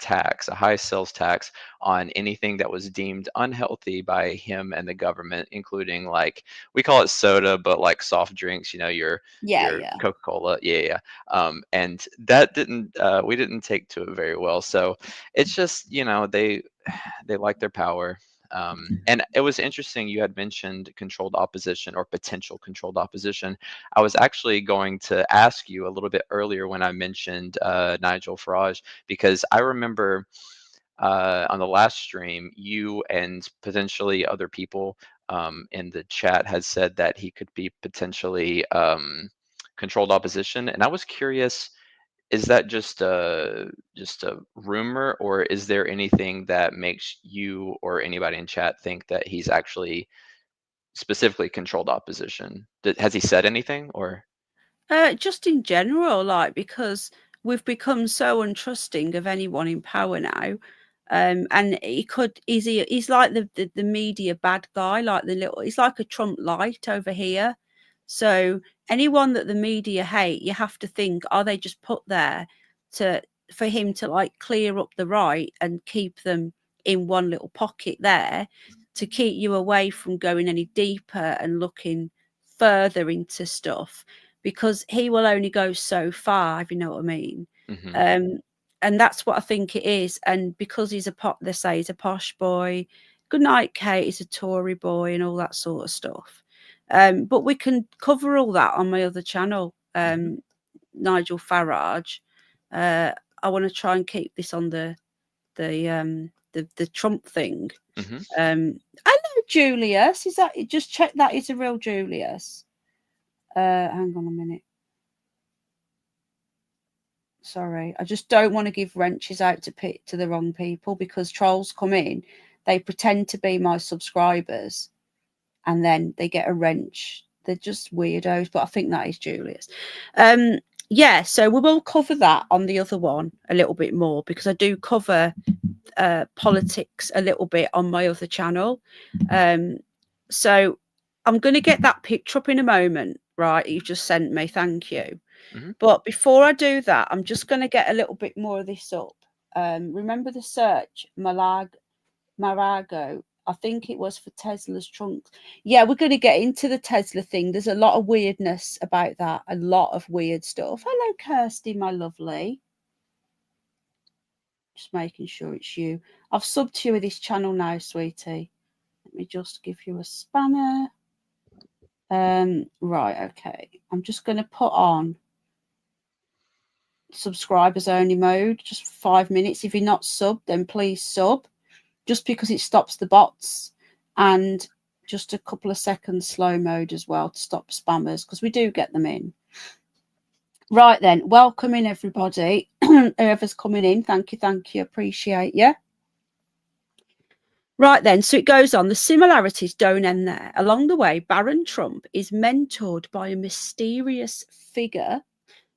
sales tax on anything that was deemed unhealthy by him and the government, including, like, we call it soda, but like soft drinks. Your Coca-Cola. Yeah. And that didn't we didn't take to it very well. So it's just, they like their power. And it was interesting, you had mentioned controlled opposition or potential controlled opposition. I was actually going to ask you a little bit earlier when I mentioned Nigel Farage, because I remember on the last stream, you and potentially other people in the chat had said that he could be potentially controlled opposition. And I was curious, is that just a rumor, or is there anything that makes you or anybody in chat think that he's actually specifically controlled opposition? Has he said anything, or? Just in general, like, because we've become so untrusting of anyone in power now. And he's like the media bad guy, like he's like a Trump light over here. So anyone that the media hate, you have to think, are they just put there for him to like clear up the right and keep them in one little pocket there, to keep you away from going any deeper and looking further into stuff, because he will only go so far, if you know what I mean. And that's what I think it is. And because they say he's a posh boy, good night, Kate, he's a Tory boy and all that sort of stuff. But we can cover all that on my other channel, Nigel Farage. I want to try and keep this on the Trump thing. Hello, Julius. Is that, just check that is a real Julius? Hang on a minute. Sorry, I just don't want to give wrenches out to the wrong people, because trolls come in, they pretend to be my subscribers, and then they get a wrench. They're just weirdos, but I think that is Julius. Yeah, so we will cover that on the other one a little bit more, because I do cover politics a little bit on my other channel. So I'm going to get that picture up in a moment, right? You just sent me, thank you. But before I do that, I'm just going to get a little bit more of this up. Remember the search, Marago, I think it was for Tesla's trunks. Yeah, we're going to get into the Tesla thing. There's a lot of weirdness about that, a lot of weird stuff. Hello, Kirsty, my lovely. Just making sure it's you. I've subbed to you with this channel now, sweetie. Let me just give you a spanner. Right, okay. I'm just going to put on subscribers only mode, just for 5 minutes. If you're not subbed, then please sub, just because it stops the bots, and just a couple of seconds slow mode as well to stop spammers, because we do get them in. Right then, welcome in everybody. Whoever's coming in, thank you, appreciate you. Right then, so it goes on. The similarities don't end there. Along the way, Barron Trump is mentored by a mysterious figure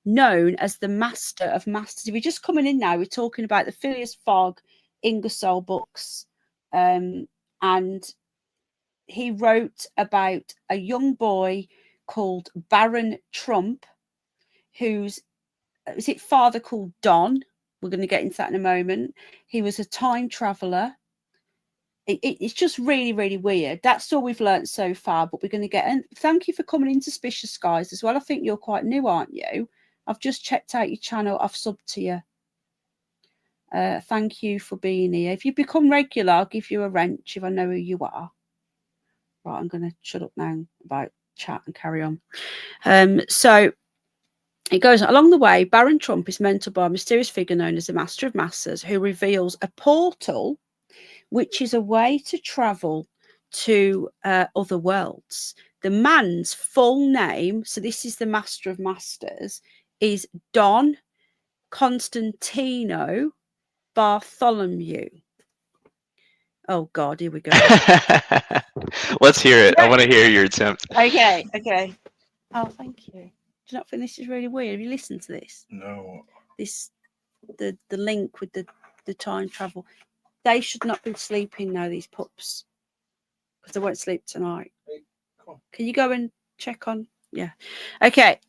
known as the Master of Masters. If you're just coming in now, we're talking about the Phileas Fogg Ingersoll books, and he wrote about a young boy called Barron Trump, whose father called Don. We're going to get into that in a moment. He was a time traveler. It's just really, really weird. That's all we've learned so far, but we're going to get in. Thank you for coming in, Suspicious Skies, as well. I think you're quite new, aren't you? I've just checked out your channel. I've subbed to you. Thank you for being here. If you become regular, I'll give you a wrench if I know who you are. Right, I'm going to shut up now about chat and carry on. So it goes along the way. Barron Trump is mentored by a mysterious figure known as the Master of Masters, who reveals a portal, which is a way to travel to other worlds. The man's full name, so this is the Master of Masters, is Don Constantino Bartholomew. Oh God, here we go. Let's hear it. I want to hear your attempt. Okay. Oh, thank you. Do you not think this is really weird? Have you listened to this? No. The link with the time travel. They should not be sleeping now, these pups, because they won't sleep tonight. Hey, come on. Can you go and check on? Yeah. Okay.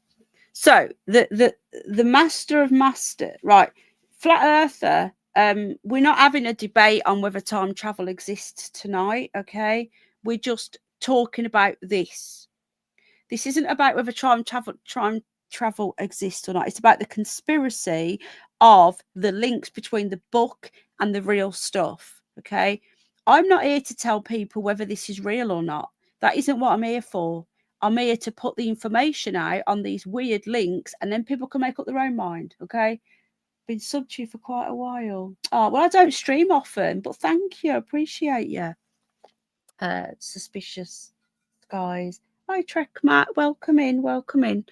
So the Master of Master, right? Flat Earther. We're not having a debate on whether time travel exists tonight. Okay, we're just talking about this. This isn't about whether time travel exists or not. It's about the conspiracy of the links between the book and the real stuff. Okay, I'm not here to tell people whether this is real or not. That isn't what I'm here for. I'm here to put the information out on these weird links, and then people can make up their own mind. Okay, been subbed to you for quite a while. Oh, well, I don't stream often, but thank you, appreciate you. Suspicious Skies. Hi, Trek Matt, welcome in.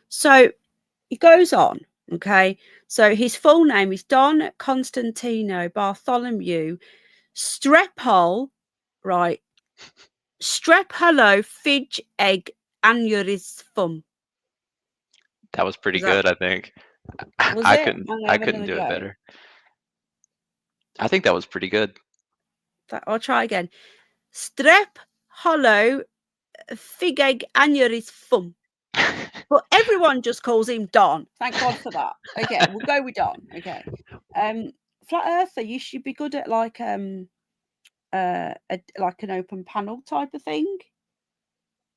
So it goes on. Okay, so his full name is Don Constantino Bartholomew Strephol, right? Strephello Fidge Egg Aneurysm. That was pretty good, I think. I couldn't do it better. I think that was pretty good. I'll try again. Strephello Fidge Egg Aneurysm. But everyone just calls him Don. Thank God for that. Okay, we'll go with Don. Okay. Flat Earther, you should be good at like an open panel type of thing.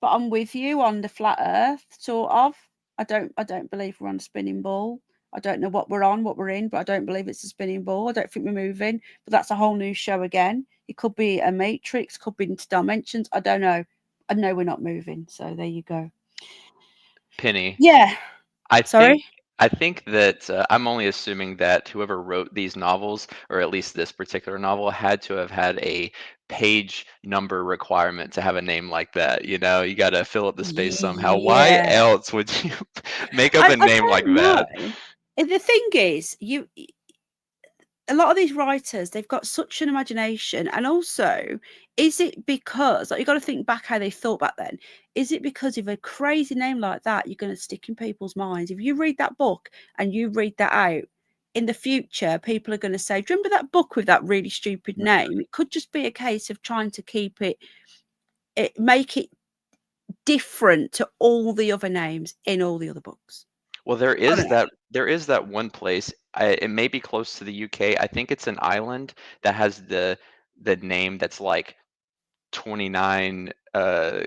But I'm with you on the flat Earth, sort of. I don't believe we're on a spinning ball. I don't know what we're in, but I don't believe it's a spinning ball. I don't think we're moving. But that's a whole new show again. It could be a matrix, could be into dimensions. I don't know. I know we're not moving. So there you go. Penny. Yeah. I think that I'm only assuming that whoever wrote these novels, or at least this particular novel, had to have had a page number requirement to have a name like that. You know, you got to fill up the space somehow. Yeah. Why else would you make up a name like that? And the thing is, a lot of these writers, they've got such an imagination. And also, is it because, like, you got to think back how they thought back then. Is it because of a crazy name like that, you're going to stick in people's minds? If you read that book and you read that out, in the future, people are going to say, do you remember that book with that really stupid name? It could just be a case of trying to keep make it different to all the other names in all the other books. Well, there is that one place. It may be close to the UK. I think it's an island that has the name that's like 29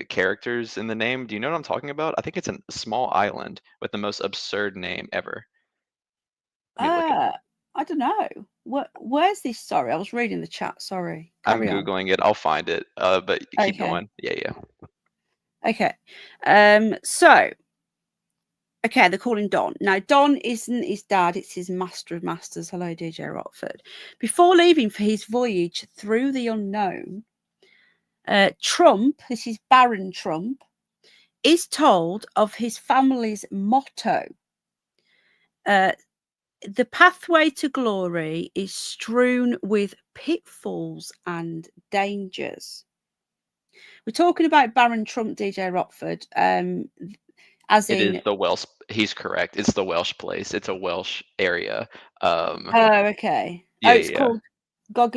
characters in the name. Do you know what I'm talking about? I think it's a small island with the most absurd name ever. Let me look it. I don't know. Where's this? Sorry, I was reading the chat. Sorry. I'm Carry on. Googling it. I'll find it. But keep Okay. going. Yeah, yeah. Okay. So, okay, they're calling Don. Now, Don isn't his dad, it's his master of masters. Hello, DJ Rockford. Before leaving for his voyage through the unknown, Trump, this is Barron Trump, is told of his family's motto. The pathway to glory is strewn with pitfalls and dangers. We're talking about Barron Trump, DJ Rockford, as It is in. the Welsh. He's correct. It's the Welsh place. It's a Welsh area. Oh, okay. Yeah, Oh, it's yeah. called Gog.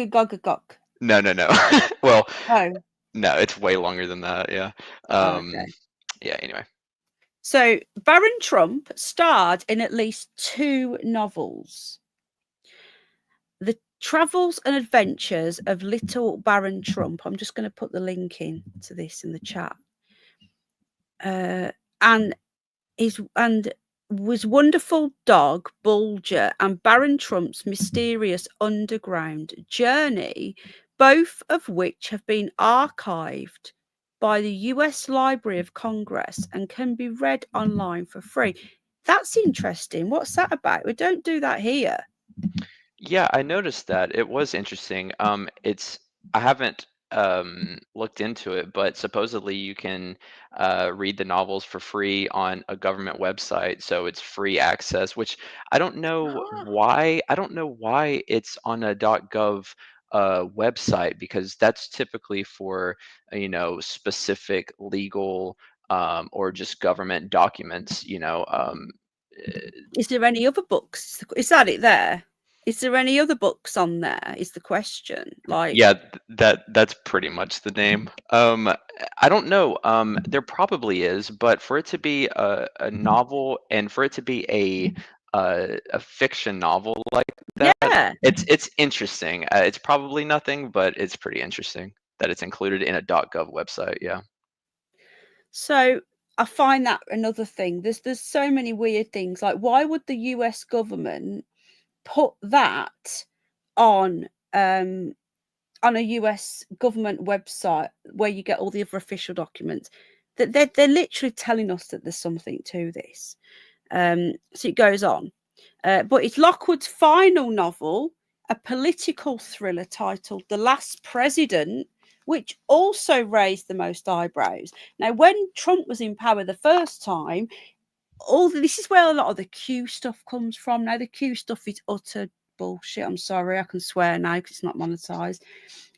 No, no, no. Well, Oh, no, it's way longer than that. Yeah. okay. Yeah. Anyway. So Barron Trump starred in at least 2 novels. The Travels and Adventures of Little Barron Trump. I'm just going to put the link in to this in the chat. And was Wonderful Dog, Bulger, and Barron Trump's Mysterious Underground Journey, both of which have been archived by the US Library of Congress and can be read online for free. That's interesting. What's that about? We don't do that here. Yeah, I noticed that. It was interesting. I haven't looked into it, but supposedly you can read the novels for free on a government website, so it's free access, which I don't know Ah, why. I don't know why it's on a .gov website, because that's typically for, specific legal or just government documents, is there any other books? Is that it there? Is there any other books on there? Is the question. Like, Yeah, that's pretty much the name. I don't know. There probably is, but for it to be a novel and for it to be a fiction novel like that, yeah. it's interesting. It's probably nothing, but it's pretty interesting that it's included in a .gov website. Yeah. So I find that another thing. There's so many weird things. Like, why would the US government put that on a US government website where you get all the other official documents? That they're literally telling us that there's something to this. So it goes on. But it's Lockwood's final novel, a political thriller titled The Last President, which also raised the most eyebrows. Now, when Trump was in power the first time, this is where a lot of the Q stuff comes from. Now, the Q stuff is utter bullshit. I'm sorry, I can swear now because it's not monetized.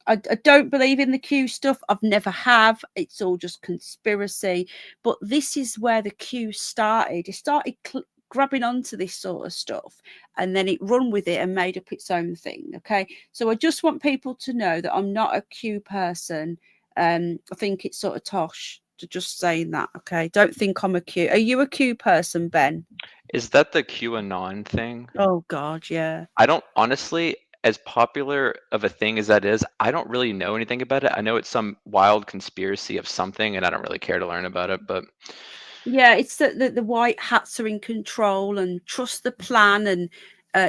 I don't believe in the Q stuff. I've never have. It's all just conspiracy. But this is where the Q started. It started grabbing onto this sort of stuff, and then it run with it and made up its own thing. Okay, so I just want people to know that I'm not a Q person. I think it's sort of tosh to just saying that. Okay, don't think I'm a Q. Are you a Q person, Ben? Is that the QAnon thing? Oh God, yeah. I don't honestly, as popular of a thing as that is, I don't really know anything about it. I know it's some wild conspiracy of something, and I don't really care to learn about it. But Yeah, it's the white hats are in control and trust the plan, and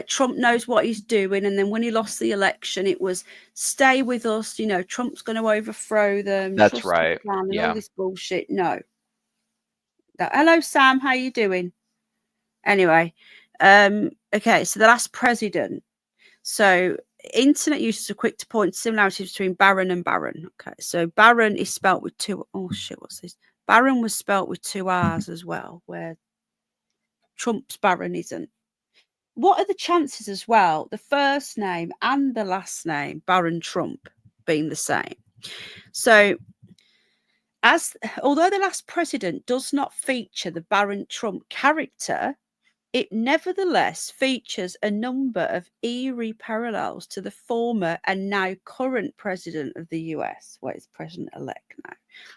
Trump knows what he's doing. And then when he lost the election, it was stay with us. Trump's going to overthrow them. that's Trust the right. plan and all Yeah. this bullshit. No. Hello, Sam. How you doing? Anyway, okay. So the last president. So internet users are quick to point similarities between Barron and Barron. Okay, so Barron is spelt with two. Oh shit, what's this? Barron was spelt with 2 R's as well, where Trump's Barron isn't. What are the chances as well, the first name and the last name, Barron Trump, being the same? So, although the last president does not feature the Barron Trump character, It nevertheless features a number of eerie parallels to the former and now current president of the US. Well, it's president-elect now.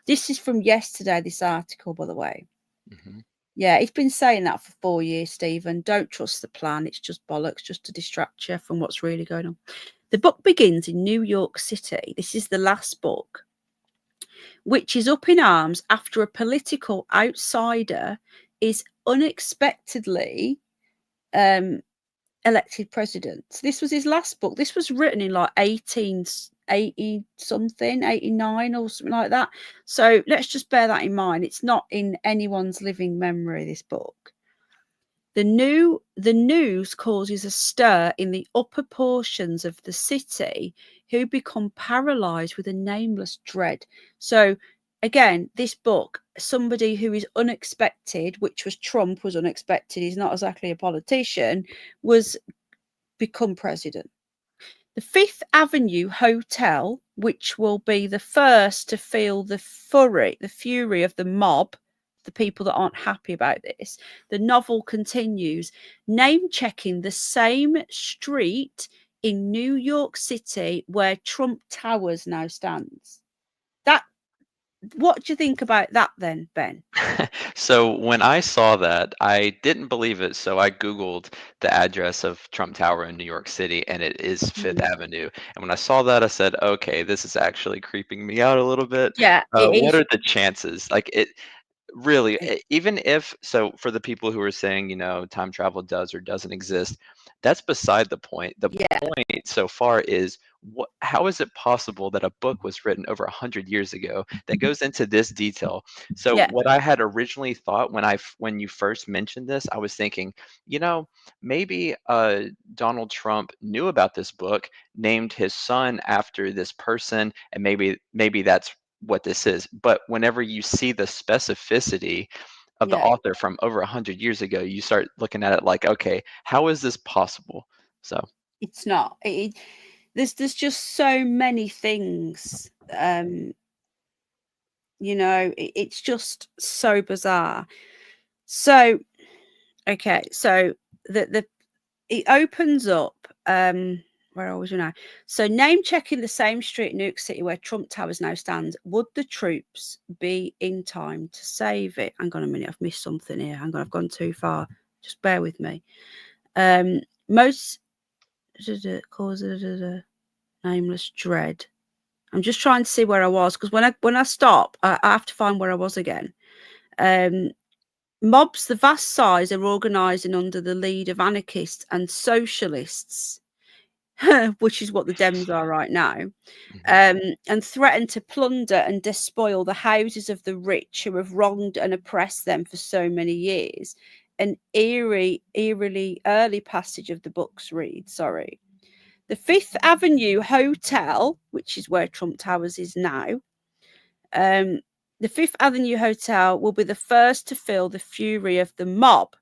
This is from yesterday, this article, by the way. Mm-hmm. Yeah, he's been saying that for 4 years, Stephen. Don't trust the plan. It's just bollocks, just to distract you from what's really going on. The book begins in New York City. This is the last book, which is up in arms after a political outsider is unexpectedly elected president. So this was his last book. This was written in like 1880 something, 89 or something like that. So let's just bear that in mind. It's not in anyone's living memory, this book. The news causes a stir in the upper portions of the city, who become paralyzed with a nameless dread. So again, this book, somebody who is unexpected, which was Trump, was unexpected, he's not exactly a politician, was become president. The Fifth Avenue Hotel, which will be the first to feel the fury of the mob, the people that aren't happy about this. The novel continues, name checking the same street in New York City where Trump Towers now stands. That, what do you think about that then, Ben? So when I saw that, I didn't believe it. So I Googled the address of Trump Tower in New York City, and it is Fifth Mm. Avenue. And when I saw that, I said, okay, this is actually creeping me out a little bit. Yeah, it What is. are the chances? Like it really, even if, so for the people who are saying, time travel does or doesn't exist, that's beside the point. The Yeah, point so far is how is it possible that a book was written over 100 years ago that goes into this detail? So yeah, what I had originally thought when you first mentioned this, I was thinking, maybe Donald Trump knew about this book, named his son after this person, and maybe that's what this is. But whenever you see the specificity of the yeah. author from over 100 years ago, you start looking at it like, okay, how is this possible? So It's not. There's just so many things. It's just so bizarre. So okay, so the it opens up. Where are we now? So name checking the same street in New York City where Trump Towers now stands. Would the troops be in time to save it? Hang on a minute, I've missed something here. Hang on, I've gone too far. Just bear with me. Most cause nameless dread. I'm just trying to see where I was, because when I stop, I have to find where I was again. Mobs the vast size are organising under the lead of anarchists and socialists, which is what the Dems are right now, and threaten to plunder and despoil the houses of the rich who have wronged and oppressed them for so many years. An eerily early passage of the books reads, sorry. The Fifth Avenue Hotel, which is where Trump Towers is now, the Fifth Avenue Hotel will be the first to feel the fury of the mob,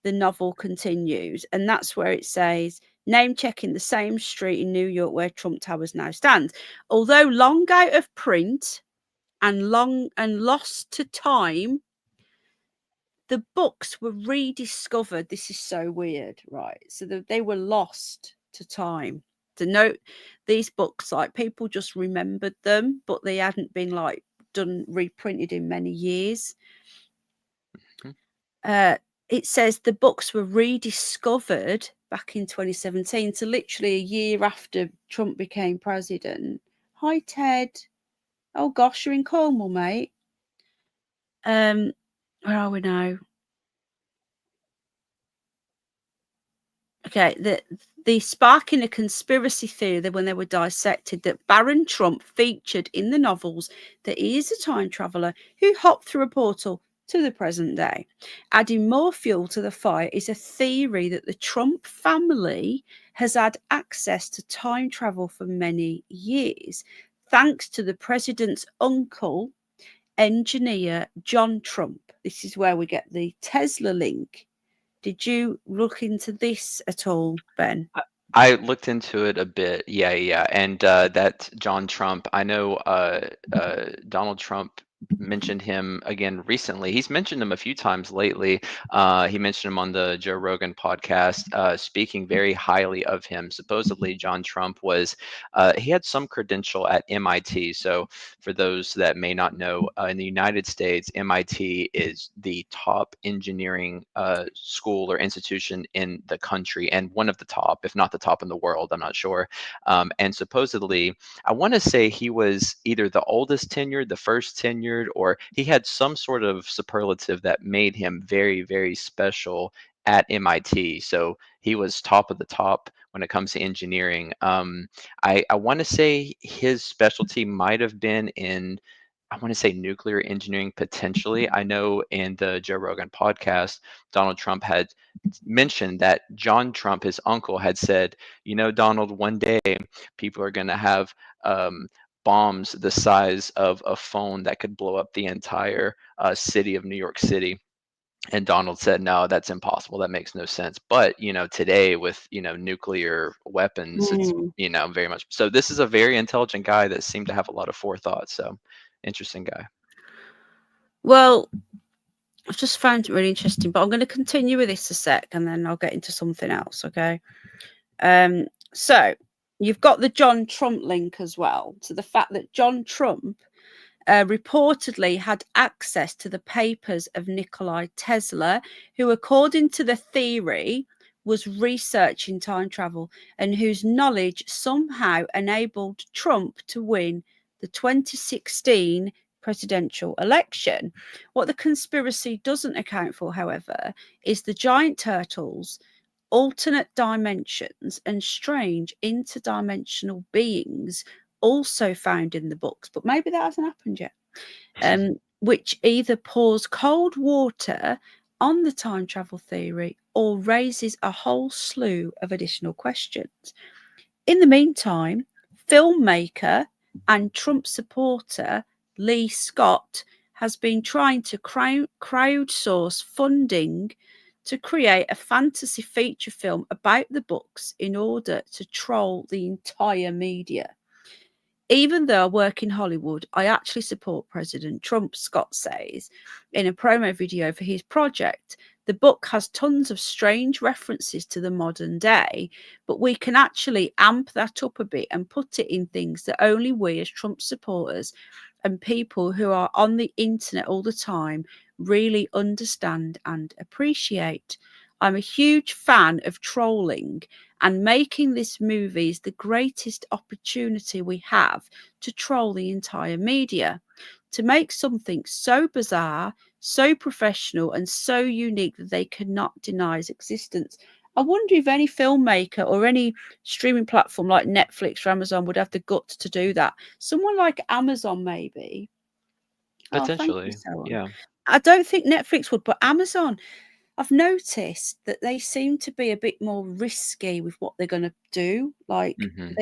the novel continues. And that's where it says, name checking the same street in New York where Trump Towers now stands. Although long out of print and lost to time, the books were rediscovered. This is so weird, right? So they were lost to time. To note, these books, like, people just remembered them, but they hadn't been like reprinted in many years. It says the books were rediscovered back in 2017, so literally a year after Trump became president. Hi, Ted. Oh gosh, you're in Cornwall, mate. Where are we now? Okay, the sparking a conspiracy theory that when they were dissected, that Barron Trump featured in the novels, that he is a time traveler who hopped through a portal to the present day. Adding more fuel to the fire is a theory that the Trump family has had access to time travel for many years, thanks to the president's uncle, engineer John Trump. This is where we get the Tesla link. Did you look into this at all, Ben? I looked into it a bit. Yeah. And that John Trump, I know Donald Trump mentioned him again recently. He's mentioned him a few times lately. He mentioned him on the Joe Rogan podcast, speaking very highly of him. Supposedly, John Trump he had some credential at MIT. So, for those that may not know, in the United States, MIT is the top engineering school or institution in the country, and one of the top, if not the top in the world. I'm not sure. And supposedly, I want to say he was either the oldest tenured, the first tenured, or he had some sort of superlative that made him very, very special at MIT. So he was top of the top when it comes to engineering. I want to say his specialty might have been in, I want to say nuclear engineering potentially. I know in the Joe Rogan podcast, Donald Trump had mentioned that John Trump, his uncle, had said, Donald, one day people are going to have bombs the size of a phone that could blow up the entire city of New York City. And Donald said, no, that's impossible. That makes no sense. But, today with, nuclear weapons, it's, Mm. very much. So this is a very intelligent guy that seemed to have a lot of forethought. So interesting guy. Well, I've just found it really interesting, but I'm going to continue with this a sec and then I'll get into something else. Okay. So you've got the John Trump link as well, to the fact that John Trump reportedly had access to the papers of Nikola Tesla, who, according to the theory, was researching time travel and whose knowledge somehow enabled Trump to win the 2016 presidential election. What the conspiracy doesn't account for, however, is the giant turtles, alternate dimensions, and strange interdimensional beings also found in the books, but maybe that hasn't happened yet, which either pours cold water on the time travel theory or raises a whole slew of additional questions. In the meantime, filmmaker and Trump supporter Lee Scott has been trying to crowdsource funding to create a fantasy feature film about the books in order to troll the entire media. Even though I work in Hollywood, I actually support President Trump, Scott says in a promo video for his project. The book has tons of strange references to the modern day, but we can actually amp that up a bit and put it in things that only we as Trump supporters and people who are on the internet all the time really understand and appreciate. I'm a huge fan of trolling, and making this movie is the greatest opportunity we have to troll the entire media, to make something so bizarre, so professional, and so unique that they cannot deny its existence. I wonder if any filmmaker or any streaming platform like Netflix or Amazon would have the guts to do that. Someone like Amazon, maybe. Oh, thank you, Potentially. Sarah. Yeah. I don't think Netflix would, but Amazon, I've noticed that they seem to be a bit more risky with what they're going to do. Like Hmm.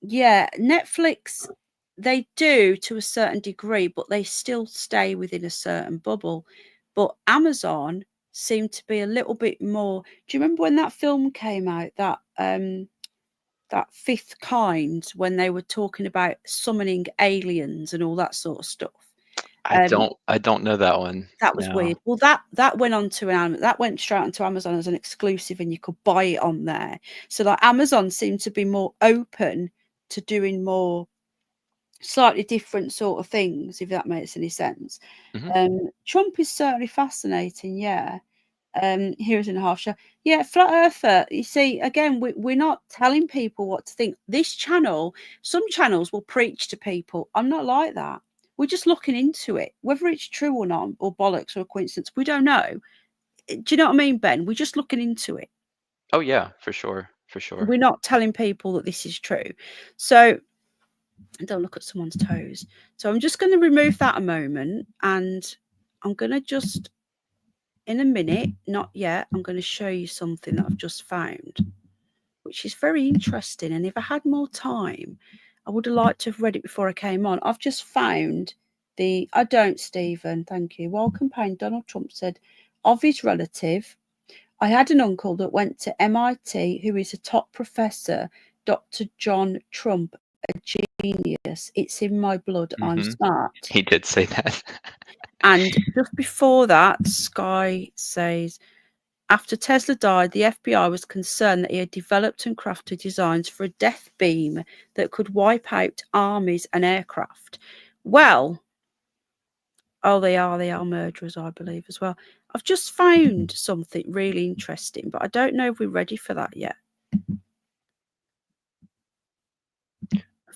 Netflix, they do to a certain degree, but they still stay within a certain bubble. But Amazon seemed to be a little bit more. Do you remember when that film came out, that Fifth Kind, when they were talking about summoning aliens and all that sort of stuff? I don't know that one. That was No. weird. Well, that went on to that went straight onto Amazon as an exclusive, and you could buy it on there. So like Amazon seemed to be more open to doing more slightly different sort of things, if that makes any sense. Hmm. Trump is certainly fascinating, yeah. Heroes in a half shell. Yeah, flat earther. You see, again, we're not telling people what to think. This channel, some channels will preach to people. I'm not like that. We're just looking into it, whether it's true or not, or bollocks or a coincidence. We don't know. Do you know what I mean, Ben? We're just looking into it. Oh yeah, for sure. For sure. We're not telling people that this is true. So don't look at someone's toes. So I'm just going to remove that a moment, and I'm going to just, in a minute, not yet, I'm going to show you something that I've just found, which is very interesting. And if I had more time, I would have liked to have read it before I came on. I've just found I don't, Stephen, thank you. While campaign, Donald Trump said of his relative, I had an uncle that went to MIT who is a top professor, Dr. John Trump, a genius. It's in my blood. I'm Mm-hmm. smart. He did say that. And just before that, Sky says, after Tesla died, the FBI was concerned that he had developed and crafted designs for a death beam that could wipe out armies and aircraft. Well, oh, they are murderers, I believe, as well. I've just found something really interesting, but I don't know if we're ready for that yet.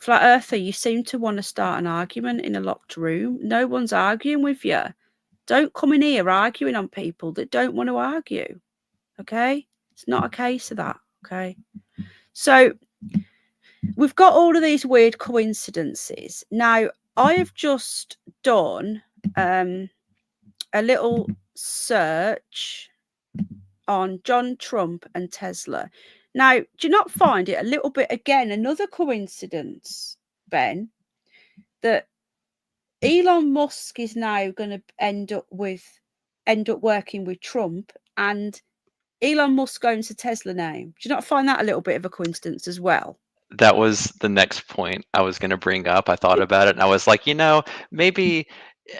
Flat Earther, you seem to want to start an argument in a locked room. No one's arguing with you. Don't come in here arguing on people that don't want to argue. Okay? It's not a case of that. Okay? So we've got all of these weird coincidences. Now, I have just done a little search on John Trump and Tesla. Now, do you not find it a little bit, again, another coincidence, Ben, that Elon Musk is now going to end up working with Trump, and Elon Musk owns the Tesla name? Do you not find that a little bit of a coincidence as well? That was the next point I was going to bring up. I thought about it and I was like, maybe,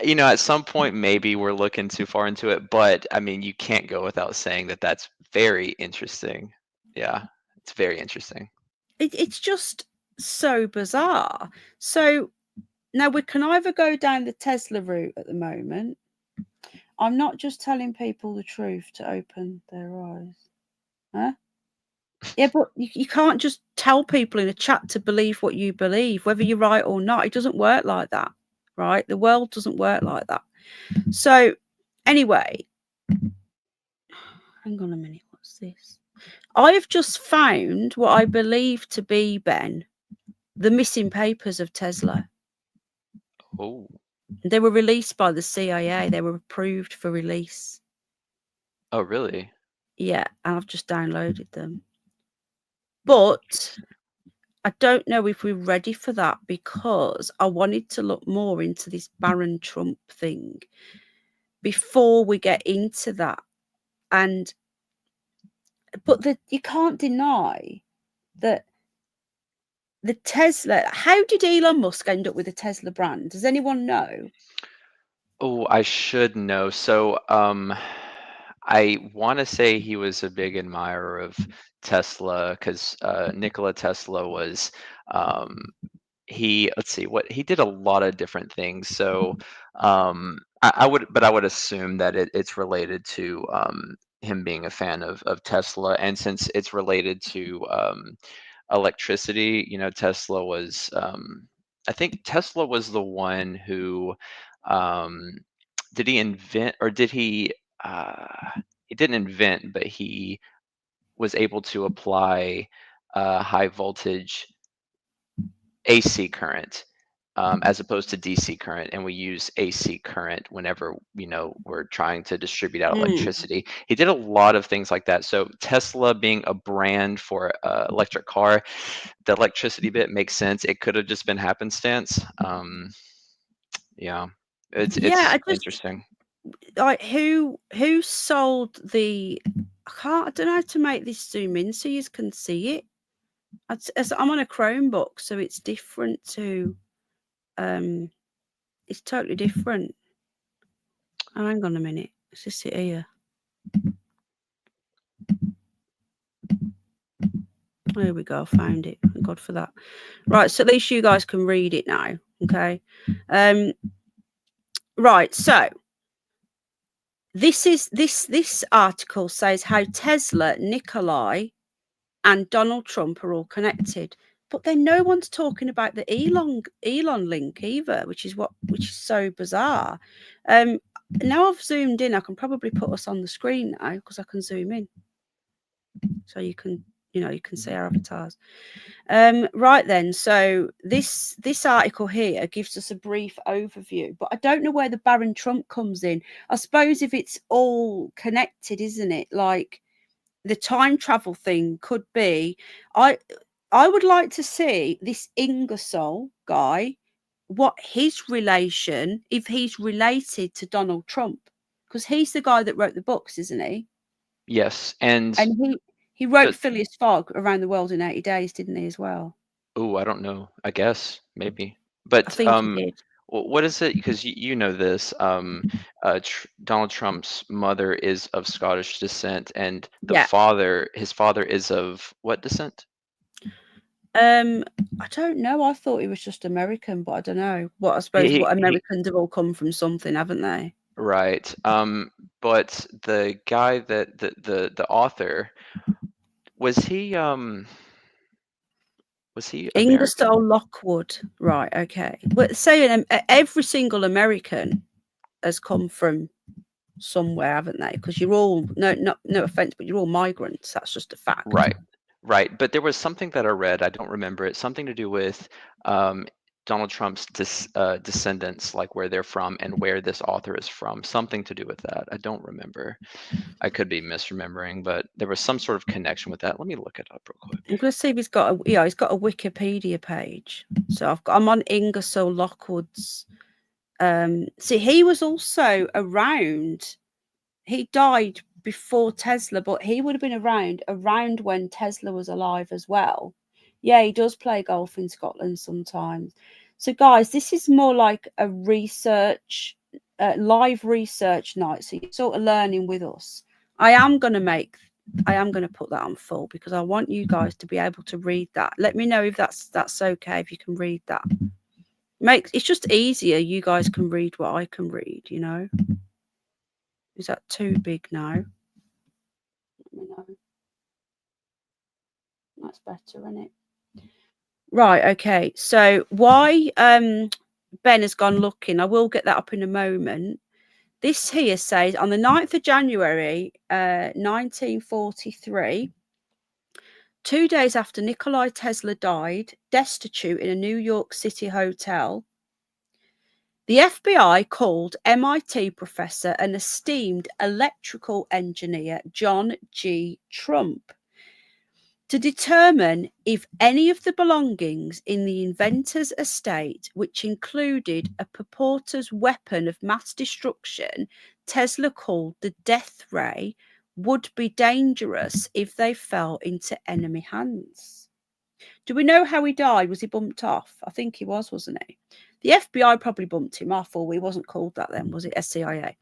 at some point, maybe we're looking too far into it. But I mean, you can't go without saying that that's very interesting. Yeah, it's very interesting. It's just so bizarre. So now we can either go down the Tesla route at the moment. I'm not just telling people the truth to open their eyes. Huh? Yeah, but you can't just tell people in a chat to believe what you believe, whether you're right or not. It doesn't work like that, right? The world doesn't work like that. So anyway, hang on a minute. What's this? I've just found what I believe to be, Ben, the missing papers of Tesla. Oh. They were released by the CIA. They were approved for release. Oh, really? Yeah, and I've just downloaded them. But I don't know if we're ready for that, because I wanted to look more into this Barron Trump thing before we get into that. But you can't deny that the Tesla, how did Elon Musk end up with the Tesla brand? Does anyone know? Oh, I should know. So, I want to say he was a big admirer of Tesla because Nikola Tesla was, let's see, what he did a lot of different things. So, I would assume that it's related to him being a fan of Tesla, and since it's related to electricity, Tesla was, I think Tesla was the one who, um, did he invent, or did he didn't invent, but he was able to apply high voltage AC current, as opposed to DC current, and we use AC current whenever we're trying to distribute out electricity. He did a lot of things like that. So Tesla being a brand for electric car, the electricity bit makes sense. It could have just been happenstance. Yeah, it's I just interesting. like who sold the. I don't know how to make this zoom in so you can see it. I'm on a Chromebook, so it's different to. It's totally different. Oh, hang on a minute. Let's just sit here. There we go. Found it. Thank God for that. Right. So at least you guys can read it now. Okay. Right. So this article says how Tesla, Nikola, and Donald Trump are all connected, but then no one's talking about the Elon link either, which is so bizarre. Now I've zoomed in, I can probably put us on the screen now because I can zoom in, so you can see our avatars. Right then, so this article here gives us a brief overview, but I don't know where the Barron Trump comes in. I suppose if it's all connected, isn't it? Like the time travel thing could be. I would like to see this Ingersoll guy, what his relation, if he's related to Donald Trump, because he's the guy that wrote the books, isn't he? Yes, and he wrote Phileas Fogg Around the World in 80 Days, didn't he, as well? Oh, I don't know. I guess maybe. I But think he did. what is it? Because you know this. Donald Trump's mother is of Scottish descent, and Yeah. his father is of what descent? I don't know. I thought he was just American, but I don't know. I suppose what He Americans have all come from something, haven't they? right. But the guy that the author was he American? Ingersoll Lockwood. Right. Okay. But saying every single American has come from somewhere, haven't they? Because you're all no offense, but you're all migrants. That's just a fact. Right, right. But there was something that I read, I don't remember it, something to do with um, Donald Trump's descendants, like where they're from and where this author is from, something to do with that. I don't remember. I could be misremembering, but there was some sort of connection with that. Let me look it up real quick. I'm going to see if he's got he's got a Wikipedia page. So I'm on Ingersoll Lockwood's. See, he was also around. He died before Tesla, but he would have been around when Tesla was alive as well. Yeah, he does play golf in Scotland sometimes. So, guys, this is more like a live research night. So you're sort of learning with us. I am going to put that on full because I want you guys to be able to read that. Let me know if that's okay, if you can read that. It's just easier. You guys can read what I can read, you know. Is that too big now? Let me know. That's better, isn't it? Right, okay. So why Ben has gone looking, I will get that up in a moment. This here says on the 9th of January 1943, 2 days after Nikola Tesla died, destitute in a New York City hotel, the FBI called MIT professor and esteemed electrical engineer John G. Trump to determine if any of the belongings in the inventor's estate, which included a purported weapon of mass destruction Tesla called the death ray, would be dangerous if they fell into enemy hands. Do we know how he died? Was he bumped off? I think he was, wasn't he? The FBI probably bumped him off, or he wasn't called that then, was it? SCIA.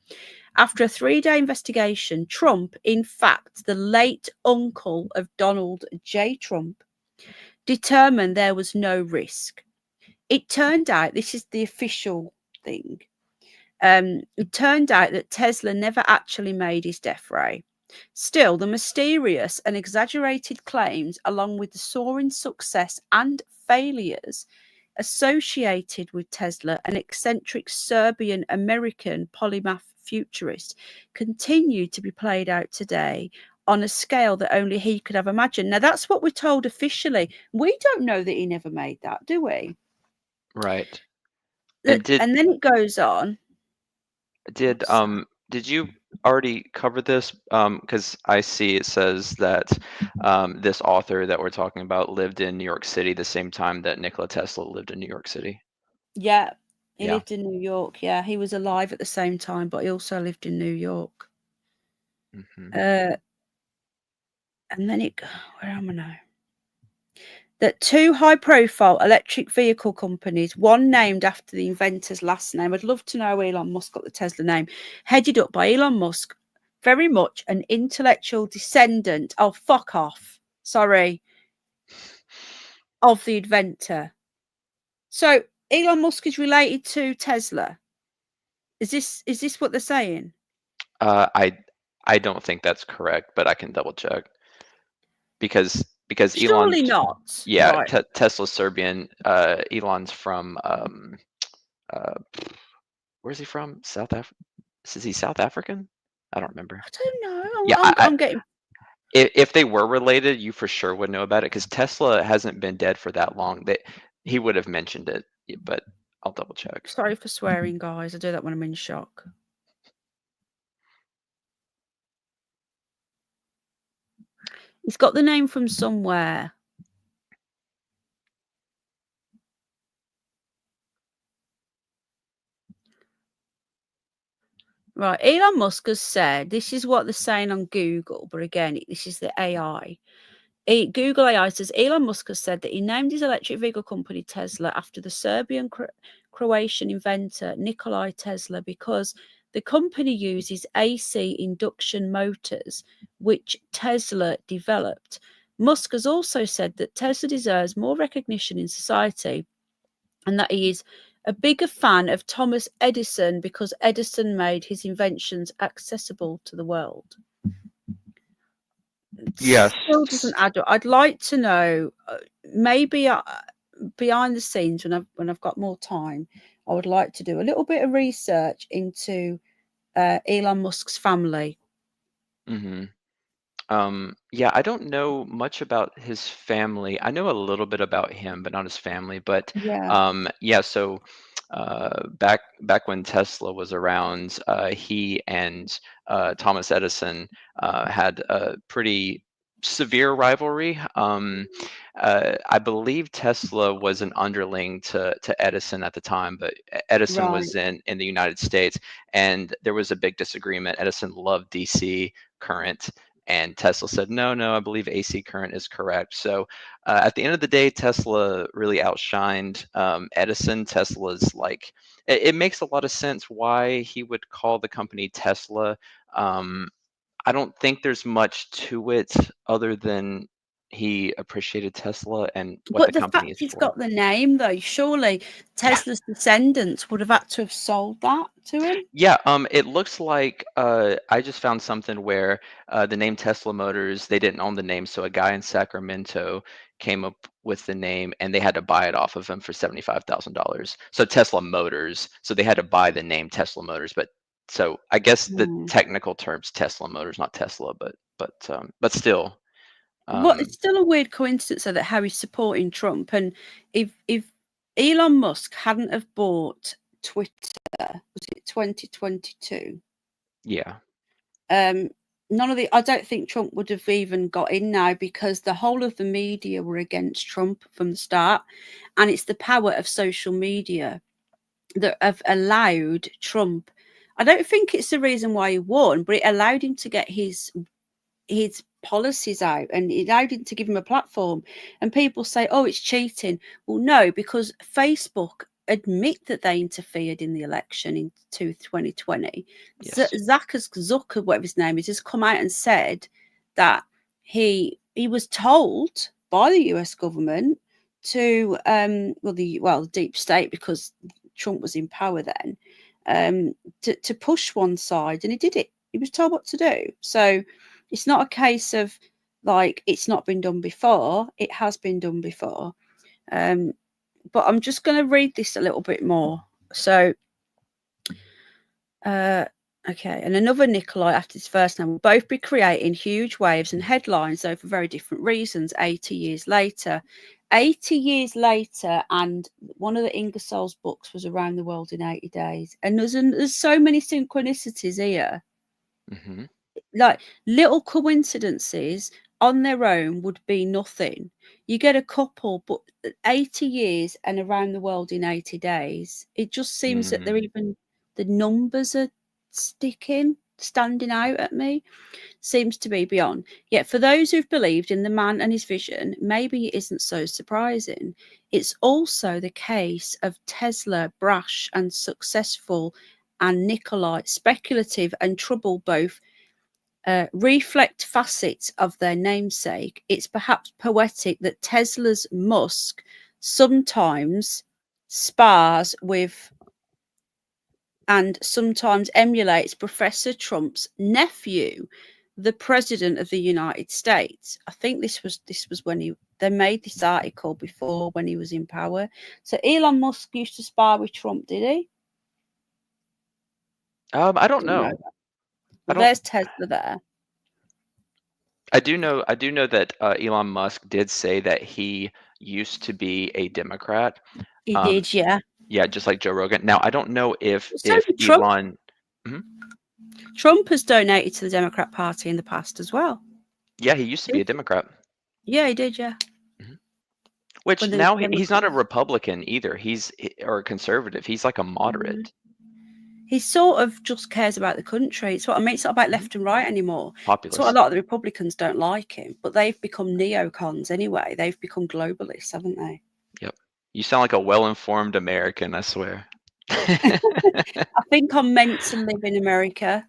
After a 3-day investigation, Trump, in fact, the late uncle of Donald J. Trump, determined there was no risk. It turned out, this is the official thing, it turned out that Tesla never actually made his death ray. Still, the mysterious and exaggerated claims, along with the soaring success and failures associated with Tesla, an eccentric Serbian-American polymath futurist, continue to be played out today on a scale that only he could have imagined. Now, that's what we're told officially. We don't know that he never made that, do we? Right. And And then it goes on. did you already cover this? Because I see it says that this author that we're talking about lived in New York City the same time that Nikola Tesla lived in New York City. Yeah, he Yeah. lived in New York. Yeah, he was alive at the same time, but he also lived in New York. Mm-hmm. And then where am I now? That 2 high-profile electric vehicle companies, one named after the inventor's last name. I'd love to know how Elon Musk got the Tesla name. Headed up by Elon Musk, very much an intellectual descendant. Oh, fuck off. Sorry. Of the inventor. So Elon Musk is related to Tesla. Is this what they're saying? I don't think that's correct, but I can double check because Elon, Surely not. yeah, Right. Tesla's Serbian. Elon's from where's he from? South Africa. Is he South African? I don't remember. I don't know. Yeah, I'm getting. if they were related, you for sure would know about it because Tesla hasn't been dead for that long. That he would have mentioned it, but I'll double check. Sorry for swearing, guys. I do that when I'm in shock. He's got the name from somewhere. Right. Elon Musk has said, this is what they're saying on Google, but again, this is the AI. Google AI says Elon Musk has said that he named his electric vehicle company Tesla after the Serbian Croatian inventor Nikola Tesla because the company uses AC induction motors, which Tesla developed. Musk has also said that Tesla deserves more recognition in society and that he is a bigger fan of Thomas Edison because Edison made his inventions accessible to the world. Yes. Still doesn't add up. I'd like to know, maybe behind the scenes when I've got more time, I would like to do a little bit of research into Elon Musk's family. Mm-hmm. Yeah, I don't know much about his family. I know a little bit about him, but not his family. But Yeah, yeah, so back when Tesla was around, he and Thomas Edison had a pretty severe rivalry. I believe Tesla was an underling to Edison at the time, but Edison right. was in the United States, and there was a big disagreement. Edison loved DC current, and Tesla said, no, no, I believe AC current is correct. So at the end of the day, Tesla really outshined Edison. Tesla's like, it makes a lot of sense why he would call the company Tesla. I don't think there's much to it other than he appreciated Tesla and what But the the company fact is he's for. got the name, though, surely Yeah. Tesla's descendants would have had to have sold that to him. Yeah, it looks like I just found something where the name Tesla Motors, they didn't own the name, so a guy in Sacramento came up with the name and they had to buy it off of him for $75,000. So Tesla Motors, so they had to buy the name Tesla Motors, but so I guess the Hmm. technical term's Tesla Motors, not Tesla, but still, What it's um, still a weird coincidence though, that Harry's supporting Trump, and if Elon Musk hadn't have bought Twitter, was it 2022? yeah. Um, none of the I don't think Trump would have even got in now because the whole of the media were against Trump from the start, and it's the power of social media that have allowed Trump. I don't think it's the reason why he won, but it allowed him to get his policies out and it allowed him to give him a platform. And people say, oh, it's cheating. Well, no, because Facebook admit that they interfered in the election in 2020. Yes. Zucker, whatever his name is, has come out and said that he was told by the US government to the deep state, because Trump was in power then, to push one side, and he did it. He was told what to do. So it's not a case of like it's not been done before. It has been done before. But I'm just going to read this a little bit more. So, okay. And another Nikolai after his first name will both be creating huge waves and headlines, though for very different reasons. 80 years later. 80 years later, and one of the Ingersoll's books was Around the World in 80 Days. And there's so many synchronicities here, Mm-hmm. like little coincidences on their own would be nothing. You get a couple, but 80 years and Around the World in 80 days, it just seems that they're Mm-hmm. even the numbers are standing out at me. Seems to be beyond. Yet for those who've believed in the man and his vision, maybe it isn't so surprising. It's also the case of Tesla, brash and successful, and Nikolai, speculative and trouble, both reflect facets of their namesake. It's perhaps poetic that Tesla's Musk sometimes spars with and sometimes emulates Professor Trump's nephew, the President of the United States. I think this was when they made this article before when he was in power. So Elon Musk used to spar with Trump, did he? I don't Didn't know know. that. I Well, don't. there's Tesla there. I do know that Elon Musk did say that he used to be a Democrat. He Um, did, yeah. yeah, just like Joe Rogan. Now I don't know if So did Trump. Elon. Mhm. Trump has donated to the Democrat Party in the past as well. Yeah, he used to be a Democrat. Yeah, he did, yeah. Mhm. Which When there was now he's not a Democrats. Republican either. Or a conservative. He's like a Mm. moderate. He sort of just cares about the country. It's what I mean. It's not about Mhm. left and right anymore. It's what a Populist. lot of the Republicans don't like him, but they've become neocons anyway. They've become globalists, haven't they? Yep. You sound like a well-informed American, I swear. I think I'm meant to live in America.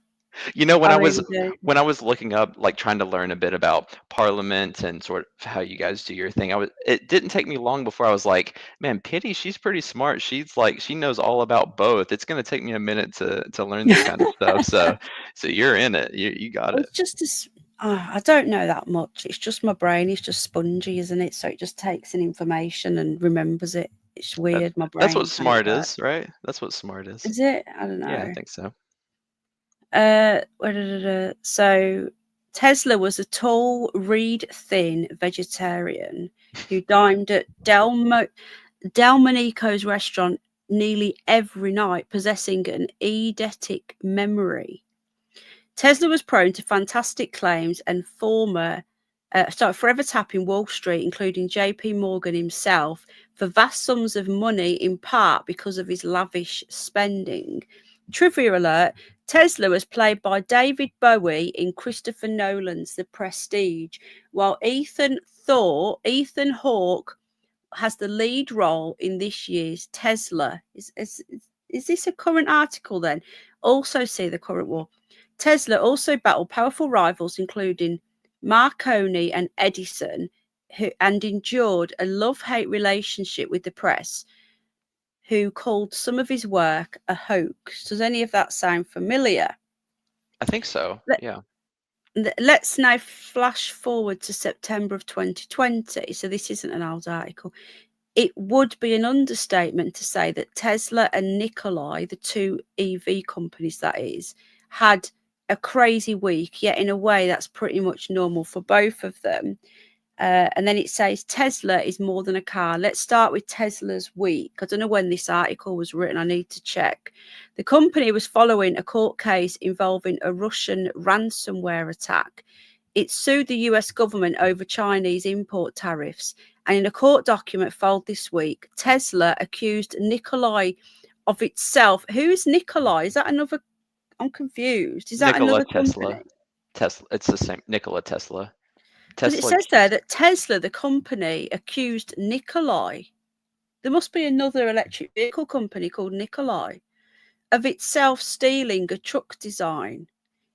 You know, I really do. when I was looking up, like trying to learn a bit about Parliament and sort of how you guys do your thing, it didn't take me long before I was like, man, Pity, she's pretty smart. She's like, she knows all about both. It's gonna take me a minute to learn this kind of stuff. So you're in it. You got it. It's just as I don't know that much. It's just my brain is just spongy, isn't it? So it just takes in information and remembers it. It's weird. My That's what brain, how it smart works. is, right? That's what smart is. Is it? I don't Yeah, I know. think so. So Tesla was a tall, reed-thin vegetarian who dined at Delmonico's restaurant nearly every night, possessing an eidetic memory. Tesla was prone to fantastic claims and forever tapping Wall Street, including JP Morgan himself, for vast sums of money, in part because of his lavish spending. Trivia alert: Tesla was played by David Bowie in Christopher Nolan's The Prestige, while Ethan Hawke has the lead role in this year's Tesla. Is this a current article then? Also see the current war. Tesla also battled powerful rivals including Marconi and Edison, and endured a love-hate relationship with the press, who called some of his work a hoax. Does any of that sound familiar? I think so. Let, Yeah. Let's now flash forward to September of 2020. So this isn't an old article. It would be an understatement to say that Tesla and Nikola, the two EV companies that is, had a crazy week, yet in a way that's pretty much normal for both of them. And then it says Tesla is more than a car. Let's start with Tesla's week. I don't know when this article was written. I need to check. The company was following a court case involving a Russian ransomware attack. It sued the US government over Chinese import tariffs. And in a court document filed this week, Tesla accused Nikola of itself. Who is Nikola? Is that another? I'm confused. Is that Nikola another Tesla. company? Tesla. It's the same. Nikola Tesla. Because it Tesla. says there that Tesla, the company, accused Nikola. There must be another electric vehicle company called Nikola of itself stealing a truck design,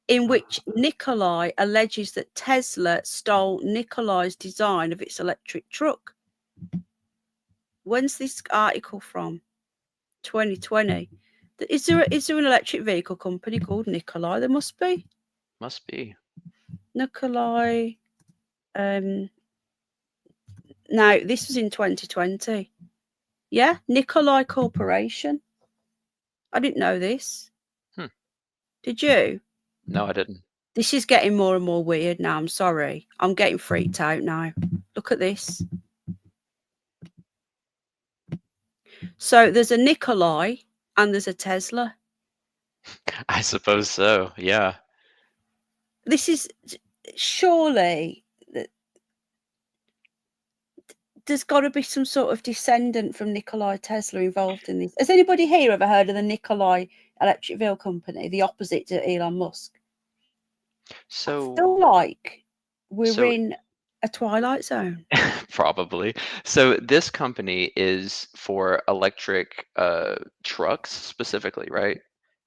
in which Nikola alleges that Tesla stole Nikola's design of its electric truck. When's this article from? 2020. Is there an electric vehicle company called Nikola? There must be. Must be. Nikola. Now, this was in 2020. Yeah, Nikola Corporation. I didn't know this. Did you? No, I didn't. This is getting more and more weird now. I'm sorry. I'm getting freaked out now. Look at this. So there's a Nikola and there's a Tesla. I suppose so. Yeah. This is surely there's got to be some sort of descendant from Nikola Tesla involved in this. Has anybody here ever heard of the Nikola Electric Vehicle Company, the opposite to Elon Musk? So I feel like we're in a twilight zone. probably. So this company is for electric trucks specifically, right?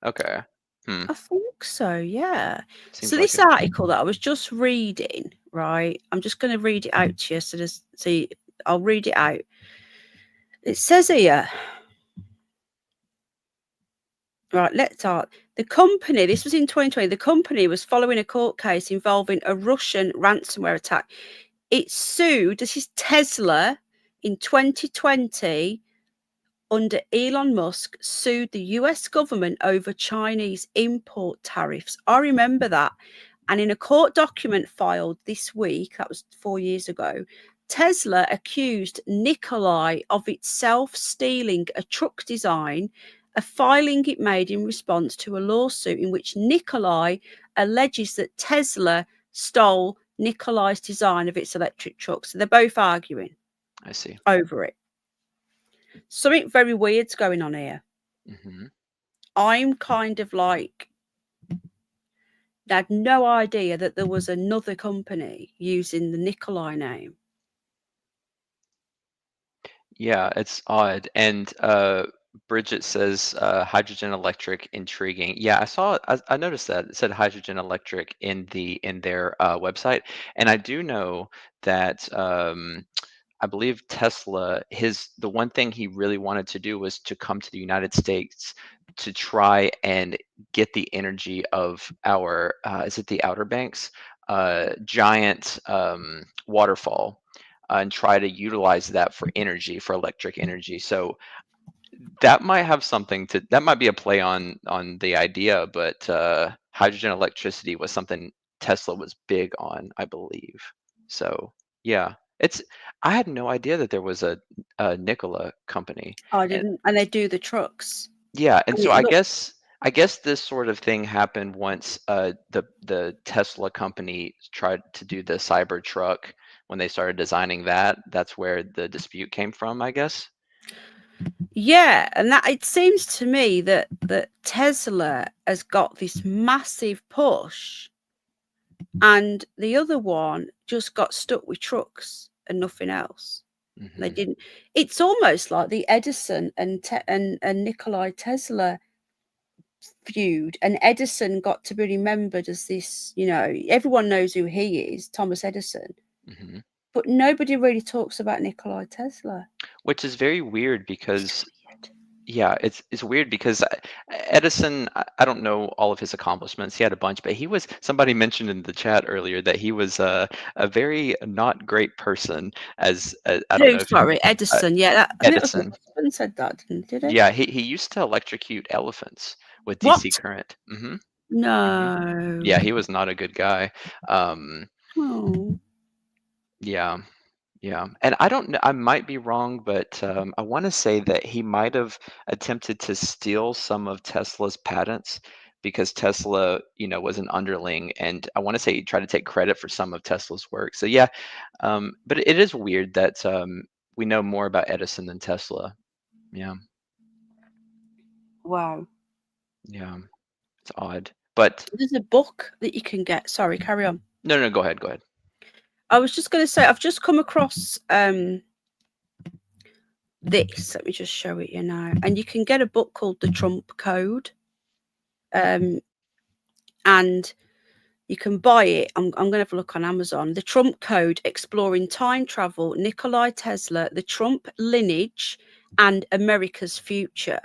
Okay. I think so, yeah. Seems So like this it. article that I was just reading, right? I'm just going to read it out to you. So I'll read it out. It says here, right, let's start. The company, this was in 2020, the company was following a court case involving a Russian ransomware attack. It sued, this is Tesla, in 2020, under Elon Musk, sued the US government over Chinese import tariffs. I remember that. And in a court document filed this week, that was 4 years ago, Tesla accused Nikola of itself stealing a truck design, a filing it made in response to a lawsuit in which Nikola alleges that Tesla stole Nikola's design of its electric truck. So they're both arguing. I see. Over it. Something very weird's going on here. Mm-hmm. I'm kind of like, I had no idea that there was another company using the Nikola name. Yeah, it's odd. And Bridget says hydrogen electric intriguing. Yeah, I noticed that it said hydrogen electric in their website, and I do know that I believe Tesla, the one thing he really wanted to do was to come to the United States to try and get the energy of our is it the Outer Banks giant waterfall, and try to utilize that for energy, for electric energy. So that might be a play on the idea, but hydrogen electricity was something Tesla was big on, I believe. So yeah, it's I had no idea that there was a Nikola company. I And didn't, and they do the trucks, yeah, and and so it looked. I guess this sort of thing happened once the Tesla company tried to do the Cybertruck. When they started designing that, that's where the dispute came from, I guess. Yeah, and that it seems to me that Tesla has got this massive push, and the other one just got stuck with trucks and nothing else. They Hmm. didn't. It's almost like the Edison and Nikola Tesla feud, and Edison got to be remembered as this. Everyone knows who he is, Thomas Edison, Hmm. but nobody really talks about Nikola Tesla. Which is very weird It's because weird. yeah, it's weird because Edison, I don't know all of his accomplishments. He had a bunch, but somebody mentioned in the chat earlier that he was a very not great person. I don't Who? know if Sorry, uh, Edison. Yeah, I think it was my Edison. husband said that, did he? Yeah, he used to electrocute elephants with DC What? current. Hmm. No. Yeah, he was not a good guy. Um, Oh. yeah. Yeah, and I don't know, I might be wrong, but I want to say that he might have attempted to steal some of Tesla's patents because Tesla, was an underling, and I want to say he tried to take credit for some of Tesla's work. So yeah, but it is weird that we know more about Edison than Tesla. Yeah, Wow. yeah, it's odd. But There's a book that you can get. Sorry, carry on. no, no, go ahead, go ahead. I was just going to say, I've just come across this. Let me just show it you now. And you can get a book called The Trump Code. And you can buy it. I'm going to have a look on Amazon. The Trump Code, Exploring Time Travel, Nikola Tesla, the Trump Lineage, and America's Future.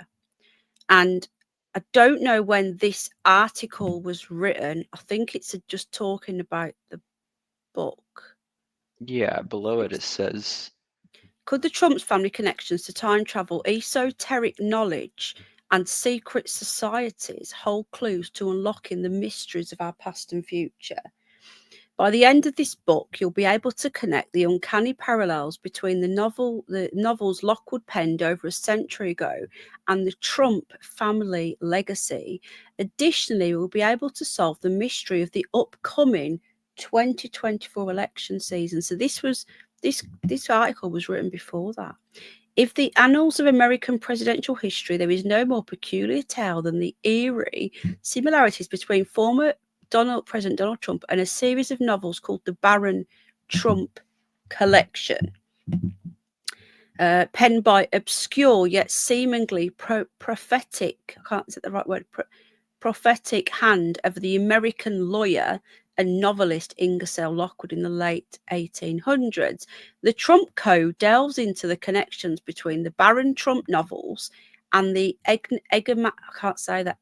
And I don't know when this article was written. I think it's just talking about the book. Yeah, below it says, Could the Trump's family connections to time travel, esoteric knowledge, and secret societies hold clues to unlocking the mysteries of our past and future? By the end of this book, you'll be able to connect the uncanny parallels between the novels Lockwood penned over a century ago and the Trump family legacy. Additionally, we'll be able to solve the mystery of the upcoming 2024 election season. So this article was written before that. If the annals of American presidential history, there is no more peculiar tale than the eerie similarities between former President Donald Trump and a series of novels called the Barron Trump Collection, penned by obscure yet seemingly prophetic, I can't say the right word, prophetic hand of the American lawyer and novelist Ingersoll Lockwood in the late 1800s. The Trump Code delves into the connections between the Barron Trump novels and the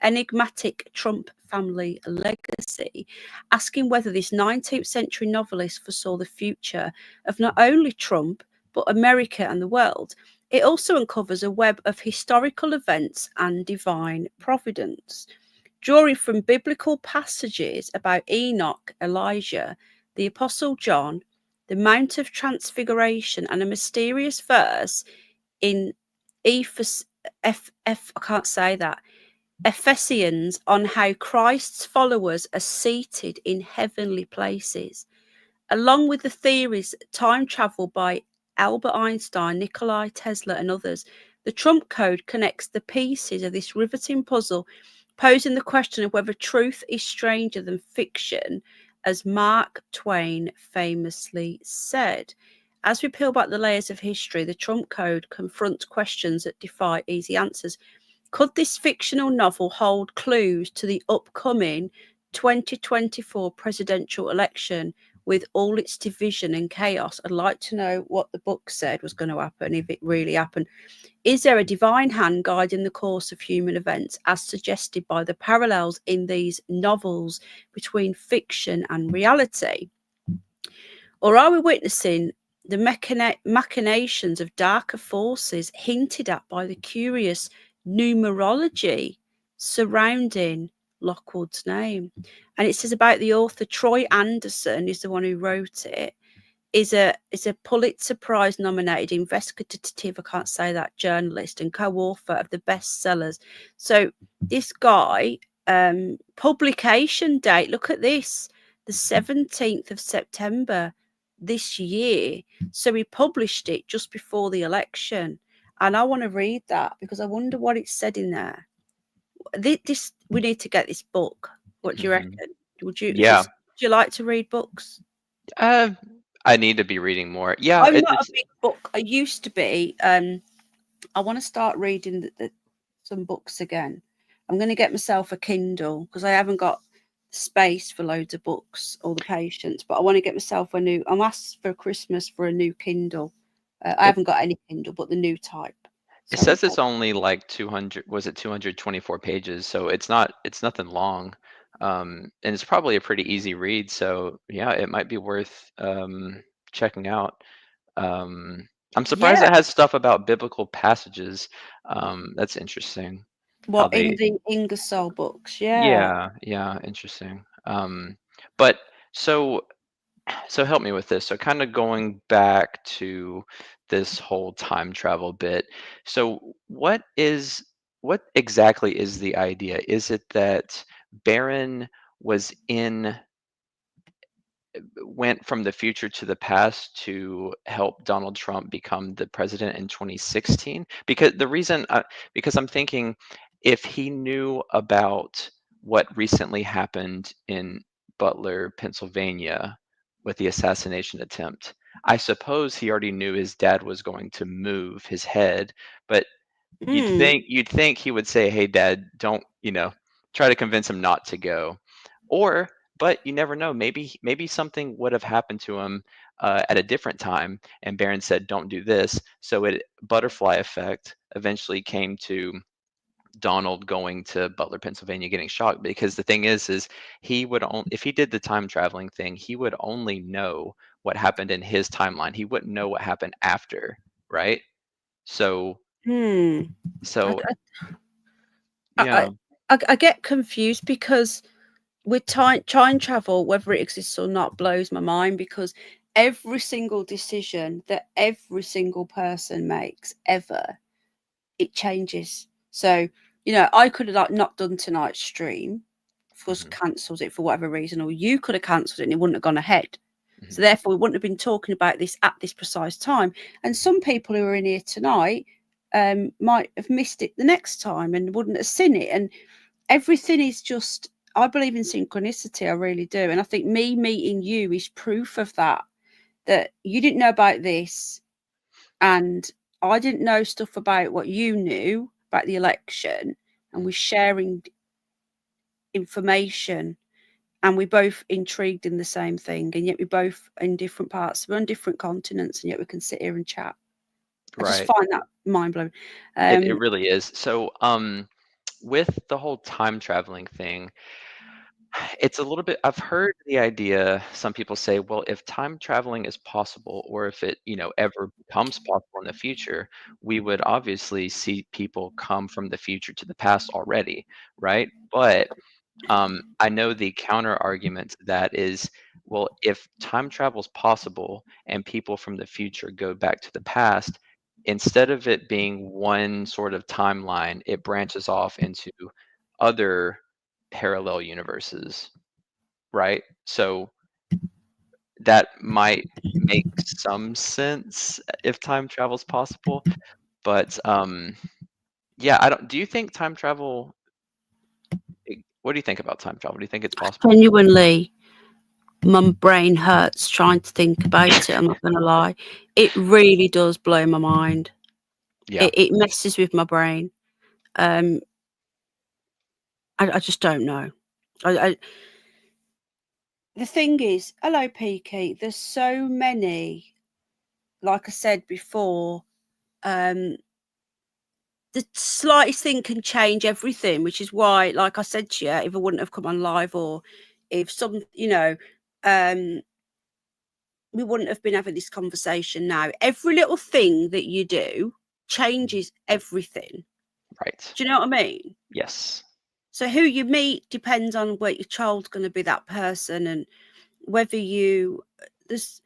enigmatic Trump family legacy, asking whether this 19th century novelist foresaw the future of not only Trump, but America and the world. It also uncovers a web of historical events and divine providence, drawing from biblical passages about Enoch, Elijah, the Apostle John, the Mount of Transfiguration, and a mysterious verse in I can't say that, Ephesians, on how Christ's followers are seated in heavenly places, along with the theories time travel by Albert Einstein, Nikola Tesla, and others. The Trump Code connects the pieces of this riveting puzzle, posing the question of whether truth is stranger than fiction, as Mark Twain famously said. As we peel back the layers of history, the Trump Code confronts questions that defy easy answers. Could this fictional novel hold clues to the upcoming 2024 presidential election with all its division and chaos? I'd like to know what the book said was going to happen, if it really happened. Is there a divine hand guiding the course of human events, as suggested by the parallels in these novels between fiction and reality? Or are we witnessing the machinations of darker forces hinted at by the curious numerology surrounding Lockwood's name? And it says about the author Troy Anderson is the one who wrote it. Is a Pulitzer Prize nominated investigative, I can't say that, journalist and co-author of the bestsellers. So this guy, publication date, look at this, the 17th of September this year. So he published it just before the election. And I want to read that because I wonder what it said in there. This we need to get this book. What do you reckon? Would you Yeah. would you like to read books? I need to be reading more. Yeah, I'm not a big book. I used to be. I want to start reading some books again. I'm going to get myself a Kindle because I haven't got space for loads of books or the patience. But I want to get myself a new. I'm asked for Christmas for a new Kindle. I haven't got any Kindle, but the new type. It So says it's only like 200, was it 224 pages? So it's nothing long. And it's probably a pretty easy read. So yeah, it might be worth checking out. I'm surprised yeah. it has stuff about biblical passages. That's interesting. How What in they, the Ingersoll books? Yeah. yeah, interesting. But so help me with this. So kind of going back to this whole time travel bit. So what exactly is the idea? Is it that Barron was in went from the future to the past to help Donald Trump become the president in 2016? Because the reason, because I'm thinking if he knew about what recently happened in Butler, Pennsylvania with the assassination attempt, I suppose he already knew his dad was going to move his head, but Hmm. you'd think he would say, "Hey, Dad, don't try to convince him not to go," or but you never know. Maybe something would have happened to him at a different time, and Barron said, "Don't do this." So it butterfly effect eventually came to Donald going to Butler, Pennsylvania, getting shocked. Because the thing is he would only if he did the time traveling thing, he would only know what happened in his timeline. He wouldn't know what happened after, right? So Hmm. I, so I, yeah. I get confused because with time travel, whether it exists or not, blows my mind because every single decision that every single person makes ever, it changes. So, I could have like not done tonight's stream, was Mhm, cancelled it for whatever reason, or you could have cancelled it and it wouldn't have gone ahead. mhm. So therefore, we wouldn't have been talking about this at this precise time. And some people who are in here tonight might have missed it the next time and wouldn't have seen it. And everything is just, I believe in synchronicity, I really do. And I think me meeting you is proof of that you didn't know about this and I didn't know stuff about what you knew about the election, and we're sharing information and we're both intrigued in the same thing, and yet we're both in different parts, we're on different continents, and yet we can sit here and chat. I just Right. find that mind blowing. It um really is. So, with the whole time traveling thing, it's a little bit I've heard the idea, some people say, well, if time traveling is possible, or if it, ever becomes possible in the future, we would obviously see people come from the future to the past already, right? But I know the counter argument to that is, well, if time travel is possible and people from the future go back to the past, instead of it being one sort of timeline, it branches off into other parallel universes, right? So that might make some sense if time travel is possible, But yeah, I don't. Do you think time travel? What do you think about time travel? Do you think it's possible? Genuinely, my brain hurts trying to think about it. I'm not going to lie. It really does blow my mind. Yeah. It messes with my brain. I just don't know. The thing is, hello, Peaky. There's so many, like I said before, the slightest thing can change everything, which is why, like I said to you, if I wouldn't have come on live, or if some, we wouldn't have been having this conversation now. Every little thing that you do changes everything. Right. Do you know what I mean? Yes. So who you meet depends on where your child's going to be, that person, and whether there's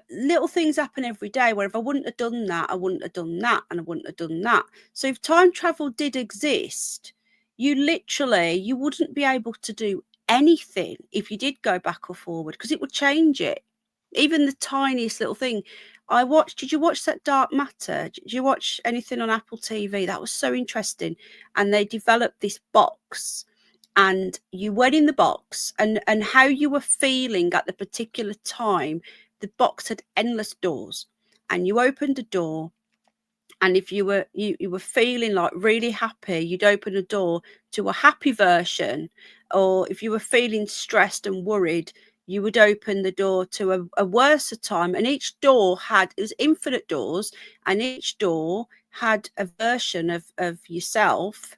little things happen every day where if I wouldn't have done that, I wouldn't have done that, and I wouldn't have done that. So if time travel did exist, you wouldn't be able to do anything if you did go back or forward, because it would change it. Even the tiniest little thing. Did you watch that Dark Matter? Did you watch anything on Apple TV? That was so interesting. And they developed this box, and you went in the box, and how you were feeling at the particular time. The box had endless doors, and you opened a door, and if you were feeling like really happy, you'd open a door to a happy version, or if you were feeling stressed and worried, you would open the door to a worse time. And each door it was infinite doors, and each door had a version of yourself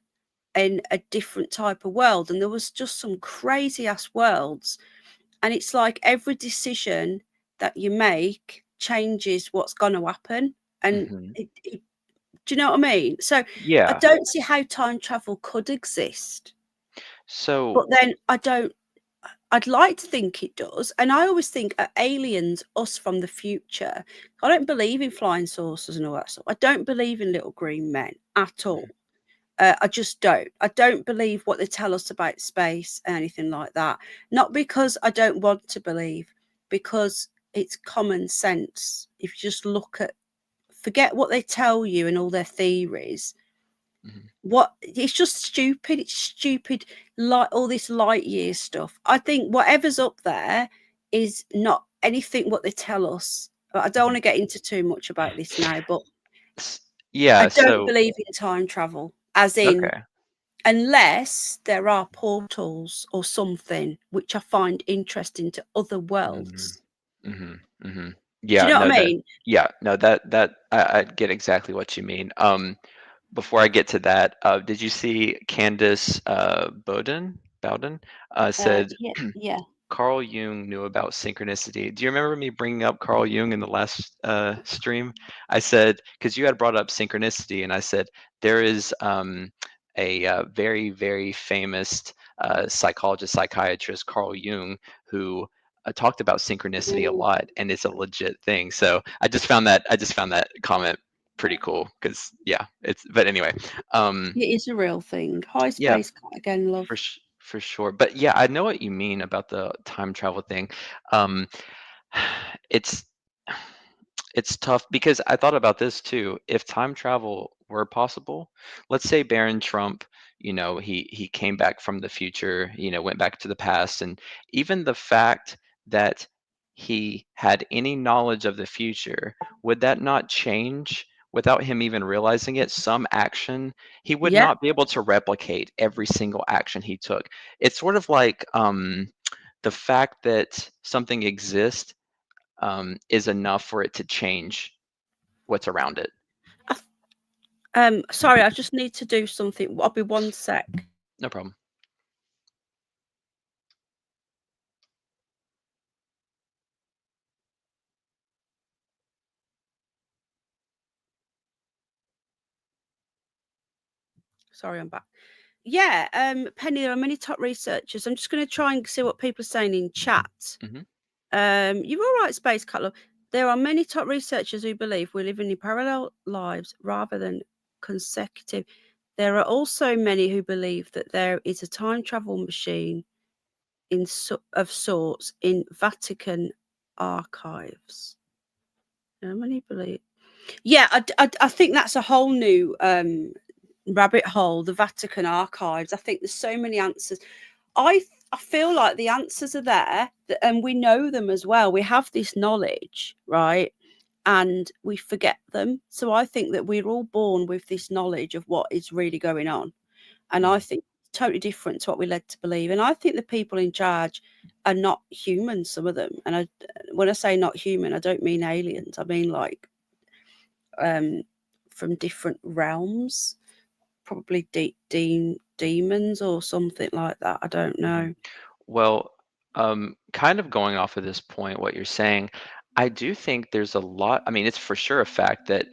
in a different type of world. And there was just some crazy ass worlds, and it's like every decision that you make changes what's going to happen. And Hmm. do you know what I mean? So I Yeah. don't see how time travel could exist, So. but then I'd like to think it does. And I always think, are aliens us from the future? I don't believe in flying saucers and all that stuff. I don't believe in little green men at all. I just don't. I don't believe what they tell us about space and anything like that. Not because I don't want to believe, because it's common sense. If you just forget what they tell you and all their theories. Mhm. It's just stupid. It's stupid, like all this light year stuff. I think whatever's up there is not anything what they tell us. But I don't want Mhm. to get into too much about this now, but I Yeah. don't So. believe in time travel, as in, Okay. unless there are portals or something which I find interesting to other Mhm. worlds. Mhm. Mhm. Do you Yeah. know what No. I mean? That I get exactly what you mean. Before I get to that, did you see Candace Bowden said Yeah, yeah. Carl Jung knew about synchronicity. Do you remember me bringing up Carl Jung in the last stream? I said, because you had brought up synchronicity, and I said, there is a very, very famous psychologist, psychiatrist, Carl Jung, who talked about synchronicity a Mm. lot, and it's a legit thing. So I just found that comment pretty cool because yeah, but anyway, um, It is a real thing. High yeah, space cat again, love. for sure. But yeah, I know what you mean about the time travel thing. Um, it's it's tough because I thought about this too. If time travel were possible, let's say Barron Trump, he came back from the future, went back to the past, and even the fact that he had any knowledge of the future, would that not change without him even realizing it? Some action, he would Yeah. not be able to replicate every single action he took. It's sort of like the fact that something exists is enough for it to change what's around it. Sorry, I just need to do something. I'll be 1 sec. No problem. Sorry, I'm back. Yeah, Penny, there are many top researchers. I'm just going to try and see what people are saying in chat. Hmm. You're all right, Space Cutler. There are many top researchers who believe we're living in parallel lives rather than consecutive. There are also many who believe that there is a time travel machine of sorts in Vatican archives. How many believe? Yeah, I think that's a whole new rabbit hole, the Vatican archives. I think there's so many answers. I feel like the answers are there, and we know them as well. We have this knowledge, right? And we forget them. So I think that we're all born with this knowledge of what is really going on. And I Mhm. think it's totally different to what we're led to believe. And I think the people in charge are not human, some of them. And when I say not human, I don't mean aliens. I mean like um, from different realms, probably demons or something like that. I don't Mhm. know. Well, kind of going off of this point, what you're saying, I do think there's a lot. I mean, it's for sure a fact that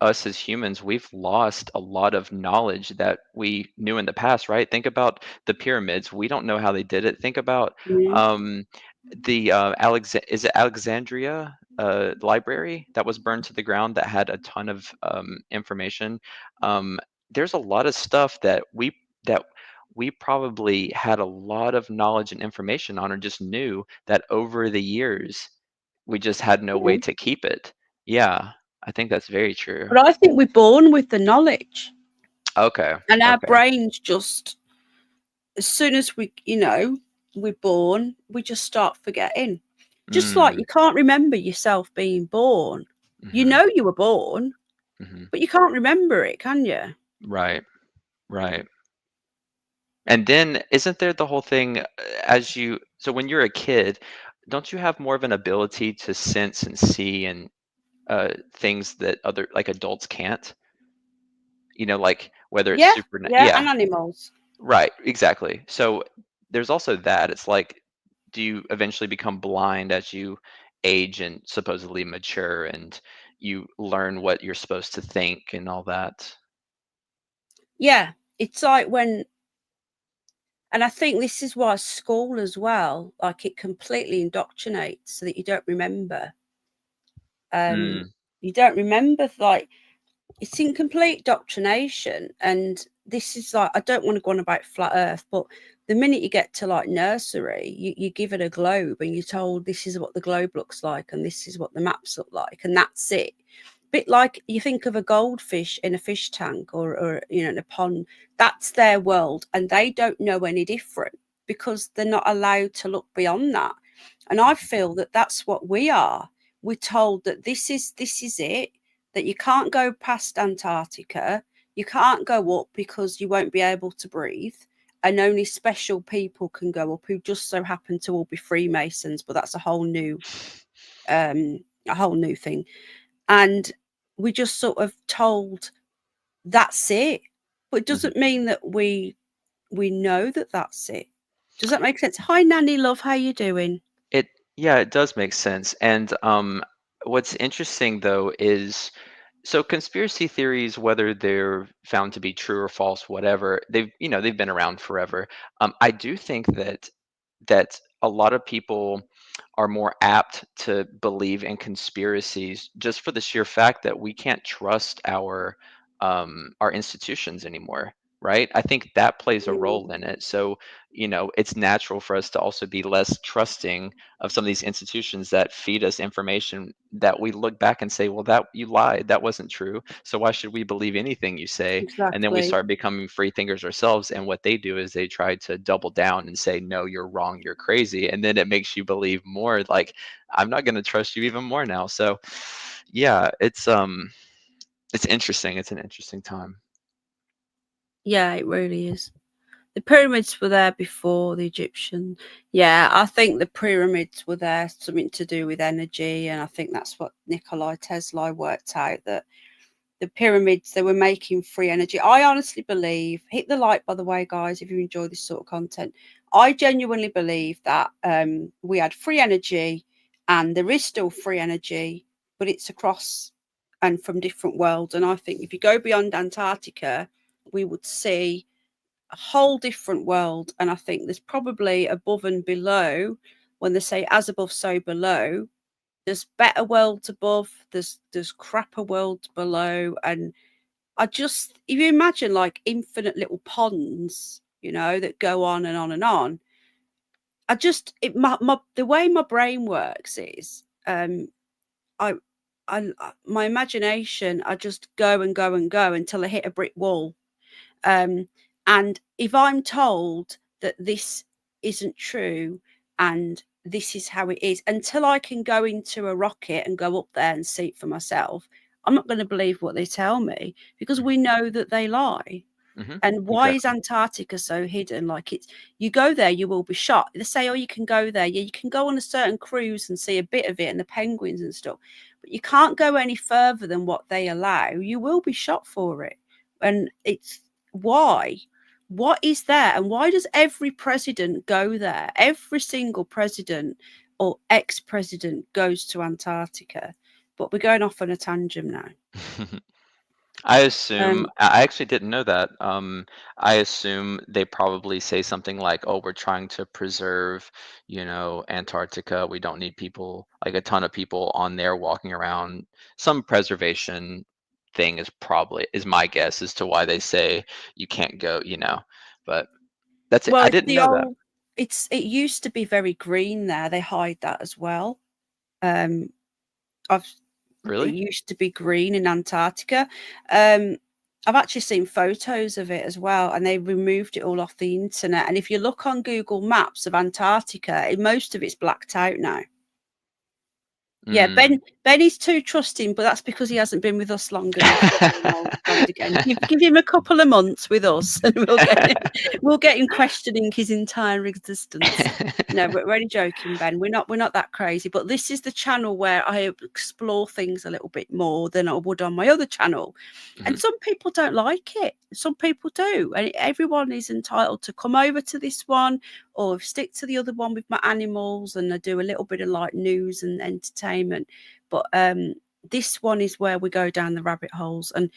us as humans, we've lost a lot of knowledge that we knew in the past, right? Think about the pyramids. We don't know how they did it. Think about Mm. um, the is it Alexandria library that was burned to the ground that had a ton of information. Um, there's a lot of stuff that we probably had a lot of knowledge and information on or just knew that over the years we just had no way Mm. to keep it. Yeah, I think that's very true. But I think we're born with the knowledge, Okay. and our Okay. brains just, as soon as we're born, we just start forgetting. Just like Mm, you can't remember yourself being born. You hmm. know you were born, Hmm. but you can't remember it, can you? Right. Right. And then isn't there the whole thing so when you're a kid, don't you have more of an ability to sense and see and things that other like adults can't? Like whether it's Yeah, super, yeah, yeah. and animals. Right, exactly. So there's also that. It's like, do you eventually become blind as you age and supposedly mature and you learn what you're supposed to think and all that? Yeah, it's like when, and I think this is why school as well, like it completely indoctrinates so that you don't remember. Um, Mm, you don't remember, like it's in complete doctrination. And this is like, I don't want to go on about flat earth, but the minute you get to like nursery, you give it a globe and you're told this is what the globe looks like and this is what the maps look like, and that's it. Bit like you think of a goldfish in a fish tank, or in a pond. That's their world, and they don't know any different because they're not allowed to look beyond that. And I feel that that's what we are. We're told that this is it, that you can't go past Antarctica, you can't go up because you won't be able to breathe, and only special people can go up who just so happen to all be Freemasons. But that's a whole new thing. And we just sort of told that's it, but it mhm. doesn't mean that we know that that's it. Does that make sense? Hi, Nanny love, how you doing? It Yeah, it does make sense. And what's interesting though is so conspiracy theories, whether they're found to be true or false, whatever, they've been around forever. I do think that a lot of people are more apt to believe in conspiracies just for the sheer fact that we can't trust our institutions anymore, right? I think that plays a Mm, role in it. So, it's natural for us to also be less trusting of some of these institutions that feed us information that we look back and say, well, that you lied, that wasn't true. So why should we believe anything you say? And then we exactly. start becoming free thinkers ourselves. And what they do is they try to double down and say, no, you're wrong, you're crazy. And then it makes you believe more like, I'm not going to trust you even more now. So yeah, it's interesting. It's an interesting time. Yeah, it really is. The pyramids were there before the Egyptian. Yeah, I think the pyramids were there something to do with energy, and I think that's what Nikola Tesla worked out, that the pyramids, they were making free energy. I honestly believe, hit the like by the way, guys, if you enjoy this sort of content. I genuinely believe that we had free energy, and there is still free energy, but it's across and from different worlds. And I think if you go beyond Antarctica, we would see a whole different world. And I think there's probably above and below. When they say as above, so below, there's better worlds above, there's crapper worlds below. And I just, if you imagine like infinite little ponds, that go on and on and on. The way my brain works is, I my imagination, I just go and go and go until I hit a brick wall. And if I'm told that this isn't true and this is how it is, until I can go into a rocket and go up there and see it for myself, I'm not going to believe what they tell me, because we know that they lie. Hmm. And why is Exactly. Antarctica so hidden? Like, it's, you go there, you will be shot. They say, oh, you can go there. Yeah, you can go on a certain cruise and see a bit of it and the penguins and stuff, but you can't go any further than what they allow. You will be shot for it. And it's why? What is there? And why does every president go there? Every single president or ex-president goes to Antarctica. But we're going off on a tangent now. I assume Um, I actually didn't know that. I assume they probably say something like, "Oh, we're trying to preserve, Antarctica. We don't need people, like a ton of people on there walking around." Some preservation thing is my guess as to why they say you can't go. But that's it. Well, I it's didn't the know that. old. It used to be very green there. They hide that as well. Um, I've It Really? used to be green in Antarctica. Um, I've actually seen photos of it as well, and they removed it all off the internet. And if you look on Google Maps of Antarctica, most of it's blacked out now. Yeah, Mm. Ben is too trusting, but that's because he hasn't been with us long enough. Every now and again, give him a couple of months with us, and we'll get him questioning his entire existence. No, we're only joking, Ben. We're not that crazy. But this is the channel where I explore things a little bit more than I would on my other channel. And Mhm. some people don't like it. Some people do, and everyone is entitled to come over to this one or stick to the other one with my animals, and I do a little bit of like news and entertainment. But this one is where we go down the rabbit holes. And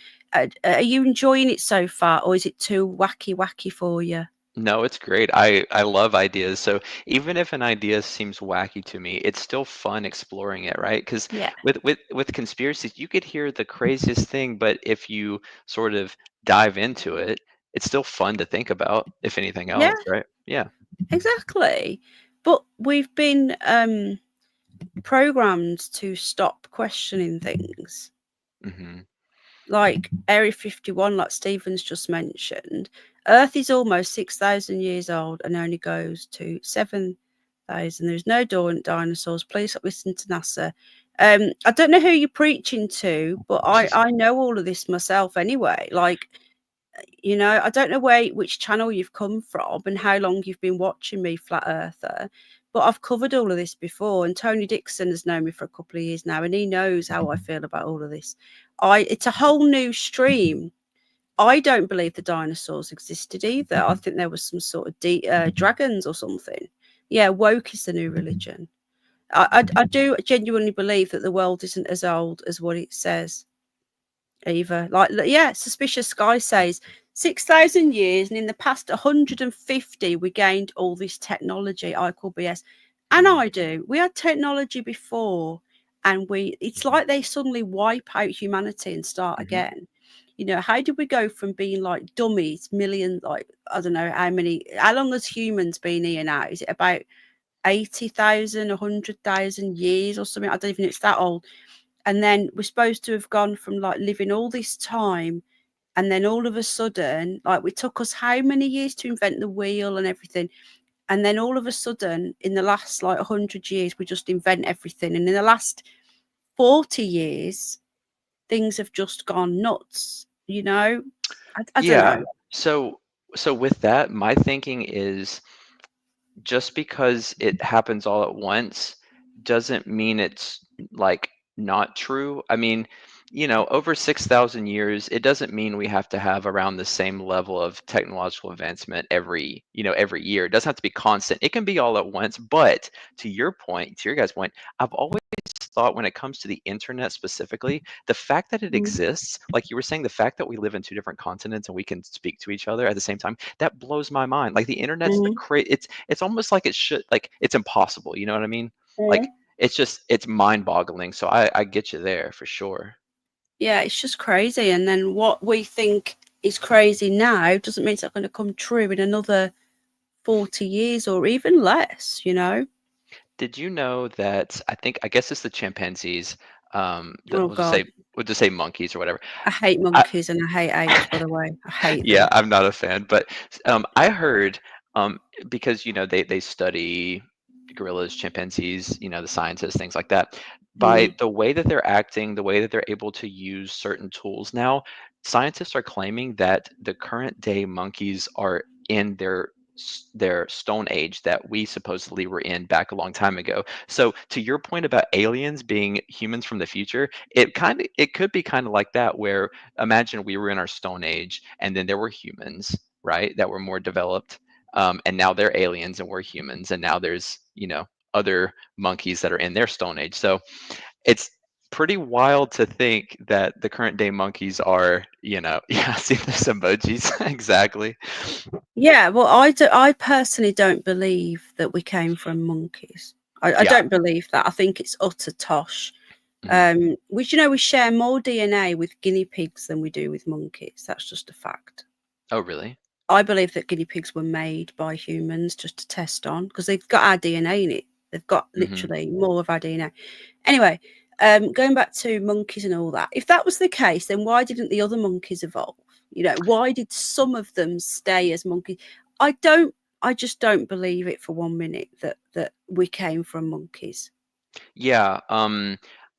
are you enjoying it so far, or is it too wacky for you? No, it's great. I love ideas. So even if an idea seems wacky to me, it's still fun exploring it, right? Because Yeah. with conspiracies, you could hear the craziest thing, but if you sort of dive into it, it's still fun to think about, if anything Yeah, else, right? Yeah. exactly. But we've been programmed to stop questioning things. Hmm. Like Area 51, like Stephen's just mentioned, Earth is almost 6,000 years old and only goes to 7,000. There's no dinosaurs. Please stop listening to NASA. I don't know who you're preaching to, but I know all of this myself anyway. Like, I don't know which channel you've come from and how long you've been watching me, Flat Earther, but I've covered all of this before. And Tony Dixon has known me for a couple of years now, and he knows how I feel about all of this. It's a whole new stream. I don't believe the dinosaurs existed either. I think there was some sort of dragons or something. Yeah, woke is the new religion. I do genuinely believe that the world isn't as old as what it says either. Like, yeah, Suspicious Sky says 6,000 years, and in the past 150, we gained all this technology. I call BS. And Mm. I do. We had technology before, and it's like they suddenly wipe out humanity and start Hmm. again. How did we go from being like dummies, millions, like, I don't know how long has humans been here now? Is it about 80,000, 100,000 years or something? I don't even know, it's that old. And then we're supposed to have gone from like living all this time, and then all of a sudden, like, it took us how many years to invent the wheel and everything, and then all of a sudden in the last like 100 years we just invent everything, and in the last 40 years things have just gone nuts. I don't Yeah. know. So with that, my thinking is just because it happens all at once doesn't mean it's like not true. I mean, over 6,000 years, it doesn't mean we have to have around the same level of technological advancement every year. It doesn't have to be constant. It can be all at once. But to your point, to your guys' point, I've always thought when it comes to the internet specifically, the fact that it Mm, exists, like you were saying, the fact that we live in two different continents and we can speak to each other at the same time, that blows my mind. Like the internet's mm, it's almost like it should, like it's impossible, you know what I mean? Like mm. it's mind-boggling. So I get you there for sure. Yeah, it's just crazy. And then what we think is crazy now doesn't mean it's not going to come true in another 40 years or even less. Did you know that I guess it's the chimpanzees? Oh We'll just God, say monkeys or whatever. I hate I, monkeys and I hate apes. By the way, I hate yeah, them. I'm not a fan, but I heard um, because they study gorillas, chimpanzees, the scientists, things like that. By Mm. the way that they're acting, the way that they're able to use certain tools now, scientists are claiming that the current day monkeys are in their stone age that we supposedly were in back a long time ago. So to your point about aliens being humans from the future, it could be kind of like that, where imagine we were in our stone age and then there were humans, right, that were more developed, and now they're aliens and we're humans, and now there's other monkeys that are in their stone age. So it's pretty wild to think that the current day monkeys are, yeah, see those emojis exactly. Yeah, well, I personally don't believe that we came from monkeys. I Yeah. don't believe that. I think it's utter tosh. Hmm. We share more DNA with guinea pigs than we do with monkeys. That's just a fact. Oh, really? I believe that guinea pigs were made by humans just to test on because they've got our DNA in it. They've got Hmm. literally more of our DNA. Anyway, going back to monkeys and all that, if that was the case, then why didn't the other monkeys evolve? Why did some of them stay as monkeys? I don't. I just don't believe it for 1 minute that we came from monkeys. Yeah,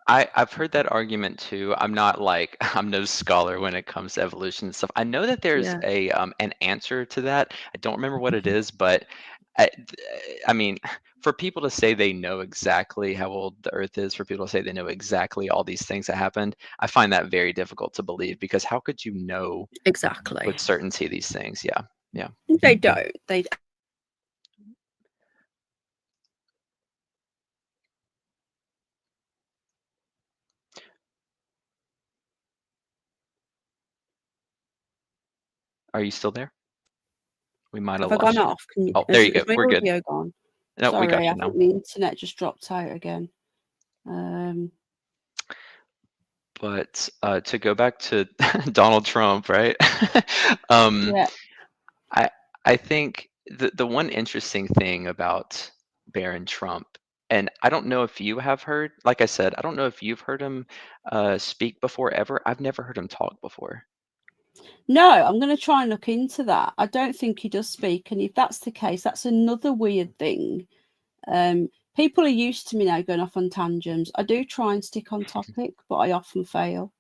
I've heard that argument too. I'm not like I'm no scholar when it comes to evolution and stuff. I know that there's Yeah, an answer to that. I don't remember what it is, but I, I mean, for people to say they know exactly how old the Earth is, for people to say they know exactly all these things that happened, I find that very difficult to believe, because how could you know exactly. with certainty these things? Yeah, yeah. They don't. They Are you still there? We might have have I gone lost you. off? Can you, Oh, there has, you go. has my We're good. audio gone? No, we Sorry, got I you think now. the internet just dropped out again. Um, But to go back to Donald Trump, right? um, yeah. I I think the one interesting thing about Barron Trump, and I don't know if you have heard, like I said, I don't know if you've heard him speak before ever. I've never heard him talk before. No, I'm going to try and look into that. I don't think he does speak, and if that's the case, that's another weird thing. People are used to me now going off on tangents. I do try and stick on topic, but I often fail.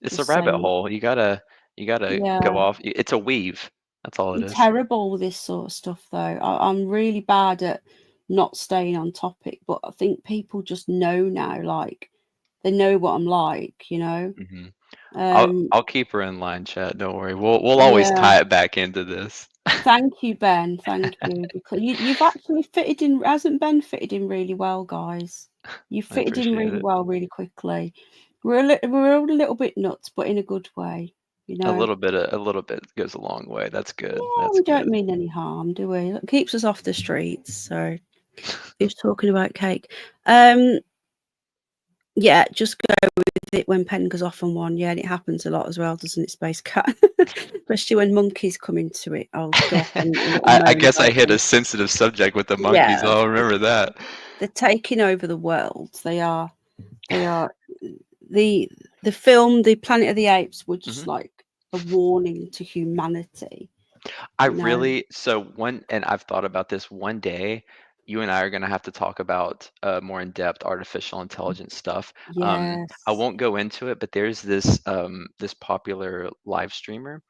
It's a Just rabbit saying. hole. You gotta go Yeah, off. It's a weave. That's all it I'm is. terrible with this sort of stuff, though. I'm really bad at not staying on topic, but I think people just know now, like they know what I'm like. Hmm. I'll Um, I'll keep her in line, chat. Don't worry. We'll always yeah. tie it back into this. Thank you, Ben. Thank you. Because you've actually fitted in, hasn't Ben fitted in really well, guys? You I fitted in appreciate really it. well, really quickly. We're all a little bit nuts, but in a good way, you know? A little bit goes a long way. That's good. Yeah, That's we don't good. mean any harm, do we? It keeps us off the streets. So who's talking about cake? Um, yeah, just go with it when pen goes off on one. Yeah, and it happens a lot as well, doesn't it, Space Cat? Especially when monkeys come into it. I'll go off on a little I moan guess I about hit a them. sensitive subject with the monkeys. Yeah, I'll remember that. they're taking over the world. They are the film, The Planet of the Apes, were just Hmm. like a warning to humanity, I you know. really, so one, and I've thought about this one day. You and I are going to have to talk about more in-depth artificial intelligence stuff. I Yes. won't go into it, but there's this popular live streamer,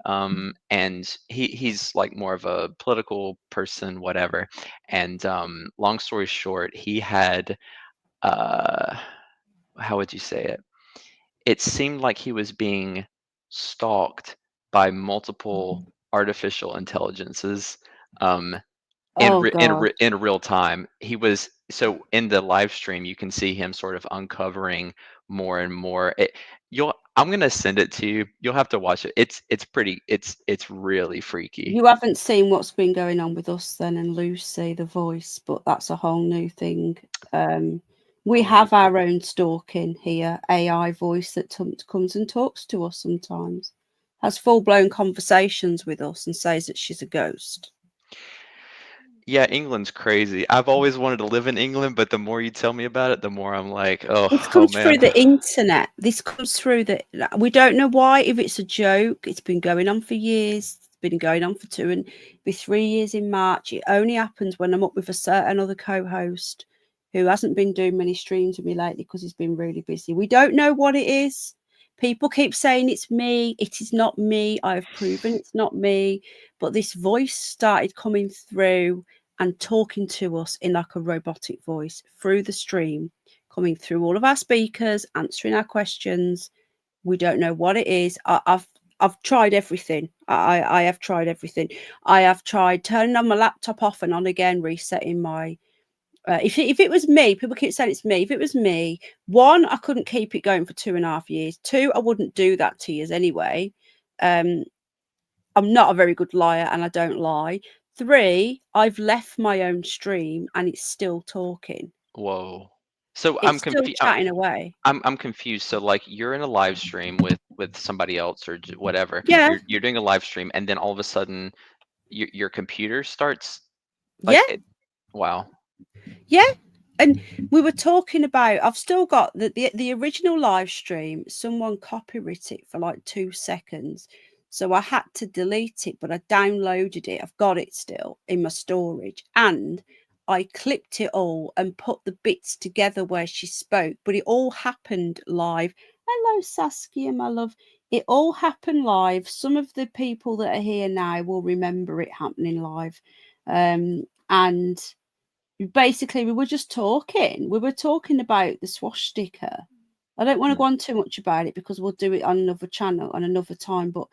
and he's like more of a political person, whatever. And long story short, he had uh, how would you say it? It seemed like he was being stalked by multiple artificial intelligences, um, Oh God. in real time. He was, so in the live stream, you can see him sort of uncovering more and more. I'm gonna send it to you. You'll have to watch it. It's really freaky. You haven't seen what's been going on with us then and Lucy, the voice, but that's a whole new thing. We Ooh. have our own stalking here, AI voice that comes and talks to us sometimes, has full blown conversations with us and says that she's a ghost. Yeah, England's crazy. I've always wanted to live in England, but the more you tell me about it, the more I'm like, This oh comes through man. the internet. This comes through the. We don't know why. If it's a joke, it's been going on for years. It's been going on for 3 years in March. It only happens when I'm up with a certain other co-host who hasn't been doing many streams with me lately because he's been really busy. We don't know what it is. People keep saying it's me. It is not me. I have proven it's not me. But this voice started coming through and talking to us in like a robotic voice through the stream, coming through all of our speakers, answering our questions. We don't know what it is. I've tried everything. I have tried everything. I have tried turning on my laptop off and on again, resetting my. If it was me, people keep saying it's me. If it was me, one, I couldn't keep it going for 2.5 years. Two, I wouldn't do that to you anyway. Um, I'm not a very good liar and I don't lie. Three, I've left my own stream and it's still talking. Whoa. So I'm It's still confused. chatting away. I'm confused. So like you're in a live stream with somebody else or whatever. Yeah, You're doing a live stream, and then all of a sudden your computer starts yeah, like it. Wow. yeah. And we were talking about. I've still got the original live stream. Someone copyrighted it for like 2 seconds, so I had to delete it. But I downloaded it. I've got it still in my storage, and I clipped it all and put the bits together where she spoke. But it all happened live. Hello, Saskia, my love. It all happened live. Some of the people that are here now will remember it happening live, and basically we were just talking. We were talking about the swastika. I don't want to Hmm. go on too much about it because we'll do it on another channel on another time. But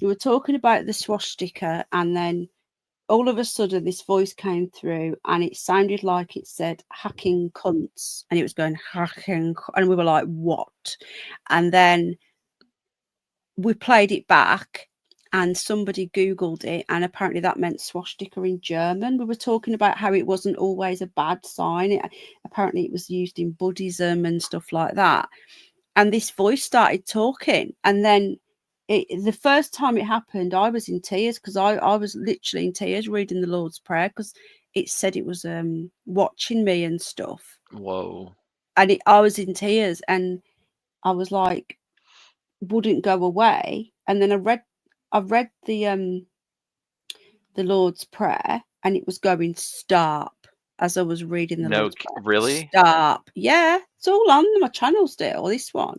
we were talking about the swastika, and then all of a sudden this voice came through, and it sounded like it said "hacking cunts," and it was going hacking, and we were like, "What?" And then we played it back and somebody Googled it, and apparently that meant swastika in German. We were talking about how it wasn't always a bad sign. Apparently it was used in Buddhism and stuff like that. And this voice started talking. And then the first time it happened, I was in tears because I was literally in tears reading the Lord's Prayer because it said it was watching me and stuff. Whoa. And I was in tears and I was like, wouldn't go away. And then I read the Lord's Prayer and it was going stop as I was reading the No, Lord's Prayer. really? Stop. Yeah, it's all on my channel still, this one.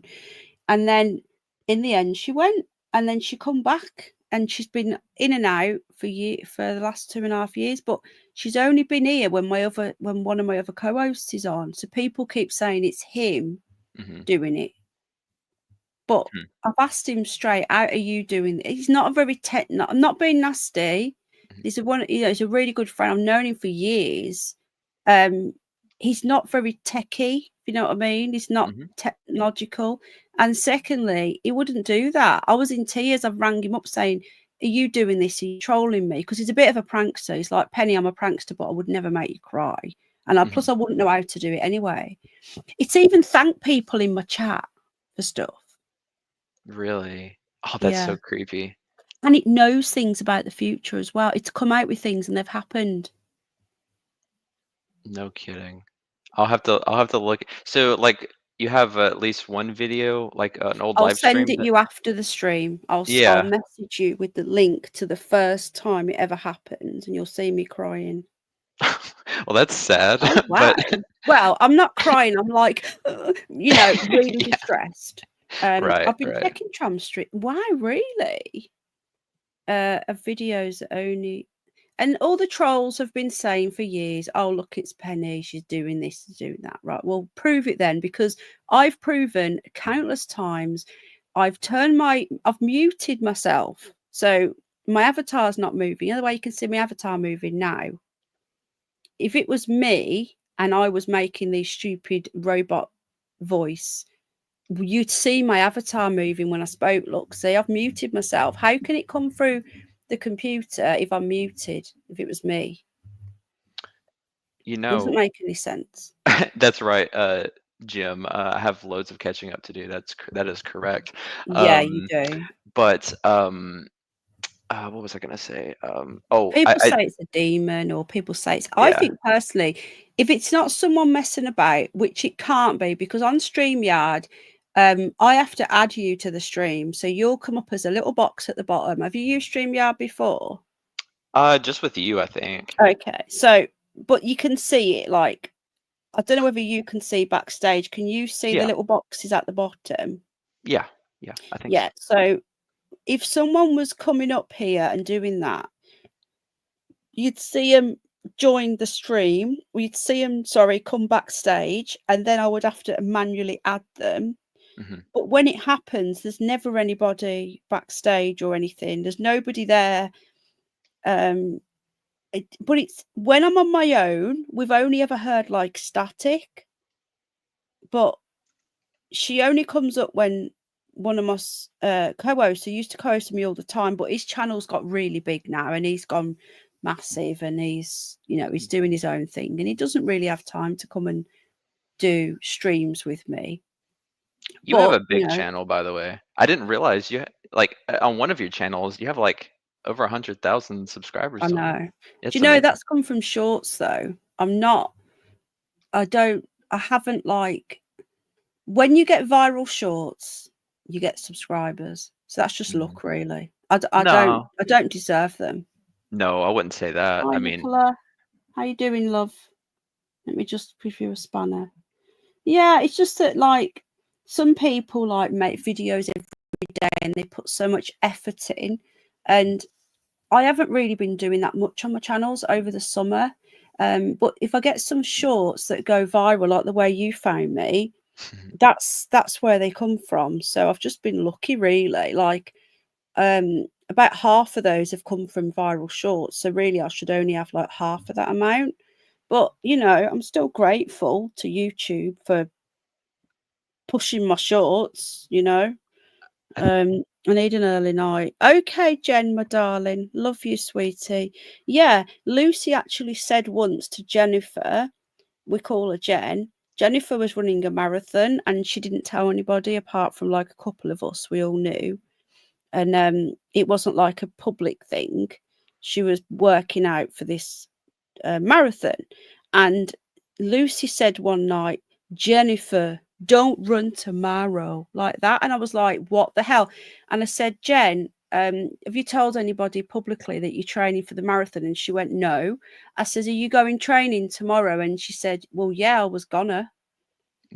And then in the end she went, and then she come back, and she's been in and out for the last 2.5 years, but she's only been here when one of my other co-hosts is on. So people keep saying it's him Hmm. doing it. But Hmm. I've asked him straight out, "Are you doing it?" He's not a very I'm not being nasty. He's he's a really good friend. I've known him for years. Um, he's not very techie, if you know what I mean. He's not Hmm. technological. And secondly, he wouldn't do that. I was in tears. I've rang him up saying, "Are you doing this? Are you trolling me?" Because he's a bit of a prankster. He's like, "Penny, I'm a prankster, but I would never make you cry." And Hmm. plus I wouldn't know how to do it anyway. It's even thanked people in my chat for stuff. Really? Oh, that's Yeah. so creepy. And it knows things about the future as well. It's come out with things and they've happened. No kidding. I'll have to look. So like you have at least one video, like an old I'll live send stream it that. you after the stream. I'll Yeah. message you with the link to the first time it ever happened, and you'll see me crying. Well, that's sad, Oh wow. but Well, I'm not crying. I'm like, really yeah. distressed. Right, I've been right. checking Tram Street. Why really? Of videos that only, and all the trolls have been saying for years, "Oh, look, it's Penny. She's doing this, she's doing that." Right. Well, prove it then, because I've proven countless times. I've muted myself. So my avatar's not moving. The other way you can see my avatar moving now. If it was me and I was making these stupid robot voice, you'd see my avatar moving when I spoke. Look, see, I've muted myself. How can it come through the computer if I'm muted? If it was me, You doesn't know, make any sense. that's right, Jim. I have loads of catching up to do. That is correct. Yeah, you Um, do. but What was I gonna say? Oh, People say it's a demon, or people say it's. I yeah. think personally, if it's not someone messing about, which it can't be, because on StreamYard, I have to add you to the stream, so you'll come up as a little box at the bottom. Have you used StreamYard before? Just with you, I think. Okay, so but you can see it, like, I don't know whether you can see backstage. Can you see the Yeah. little boxes at the bottom? Yeah. Yeah, I think so. Yeah. So if someone was coming up here and doing that, you'd see them join the stream. You'd see them, sorry, come backstage, and then I would have to manually add them. Mhm. But when it happens, there's never anybody backstage or anything. There's nobody there. But it's when I'm on my own, we've only ever heard like static. But she only comes up when one of my co-hosts, who used to co-host me all the time, but his channel's got really big now and he's gone massive, and he's doing his own thing, and he doesn't really have time to come and do streams with me. You have But a big channel, by the way. I didn't realize you like, on one of your channels, you have, like, over 100,000 subscribers I on it. know. Do you It's know amazing. that's come from shorts though? I haven't, like, when you get viral shorts, you get subscribers. So that's just Mhm. luck, really. No. I don't deserve them. No, I wouldn't say that. Hi, I mean, Nikola. How you doing, love? Let me just give you a spanner. Yeah, it's just that, like, some people like make videos every day and they put so much effort in, and I haven't really been doing that much on my channels over the summer. But if I get some shorts that go viral, like the way you found me, that's where they come from. So I've just been lucky, really. Like, about half of those have come from viral shorts. So really, I should only have like half of that amount. But I'm still grateful to YouTube for pushing my shorts. I need an early night. Okay, Jen, my darling, love you, sweetie. Yeah, Lucy actually said once to Jennifer, we call her Jen. Jennifer was running a marathon and she didn't tell anybody apart from like a couple of us. We all knew. And it wasn't like a public thing. She was working out for this marathon. And Lucy said one night, Jennifer, don't run tomorrow, like that. And I was like, what the hell? And I said, Jen, have you told anybody publicly that you're training for the marathon? And she went, no. I said, are you going training tomorrow? And she said, well, yeah, I was gonna.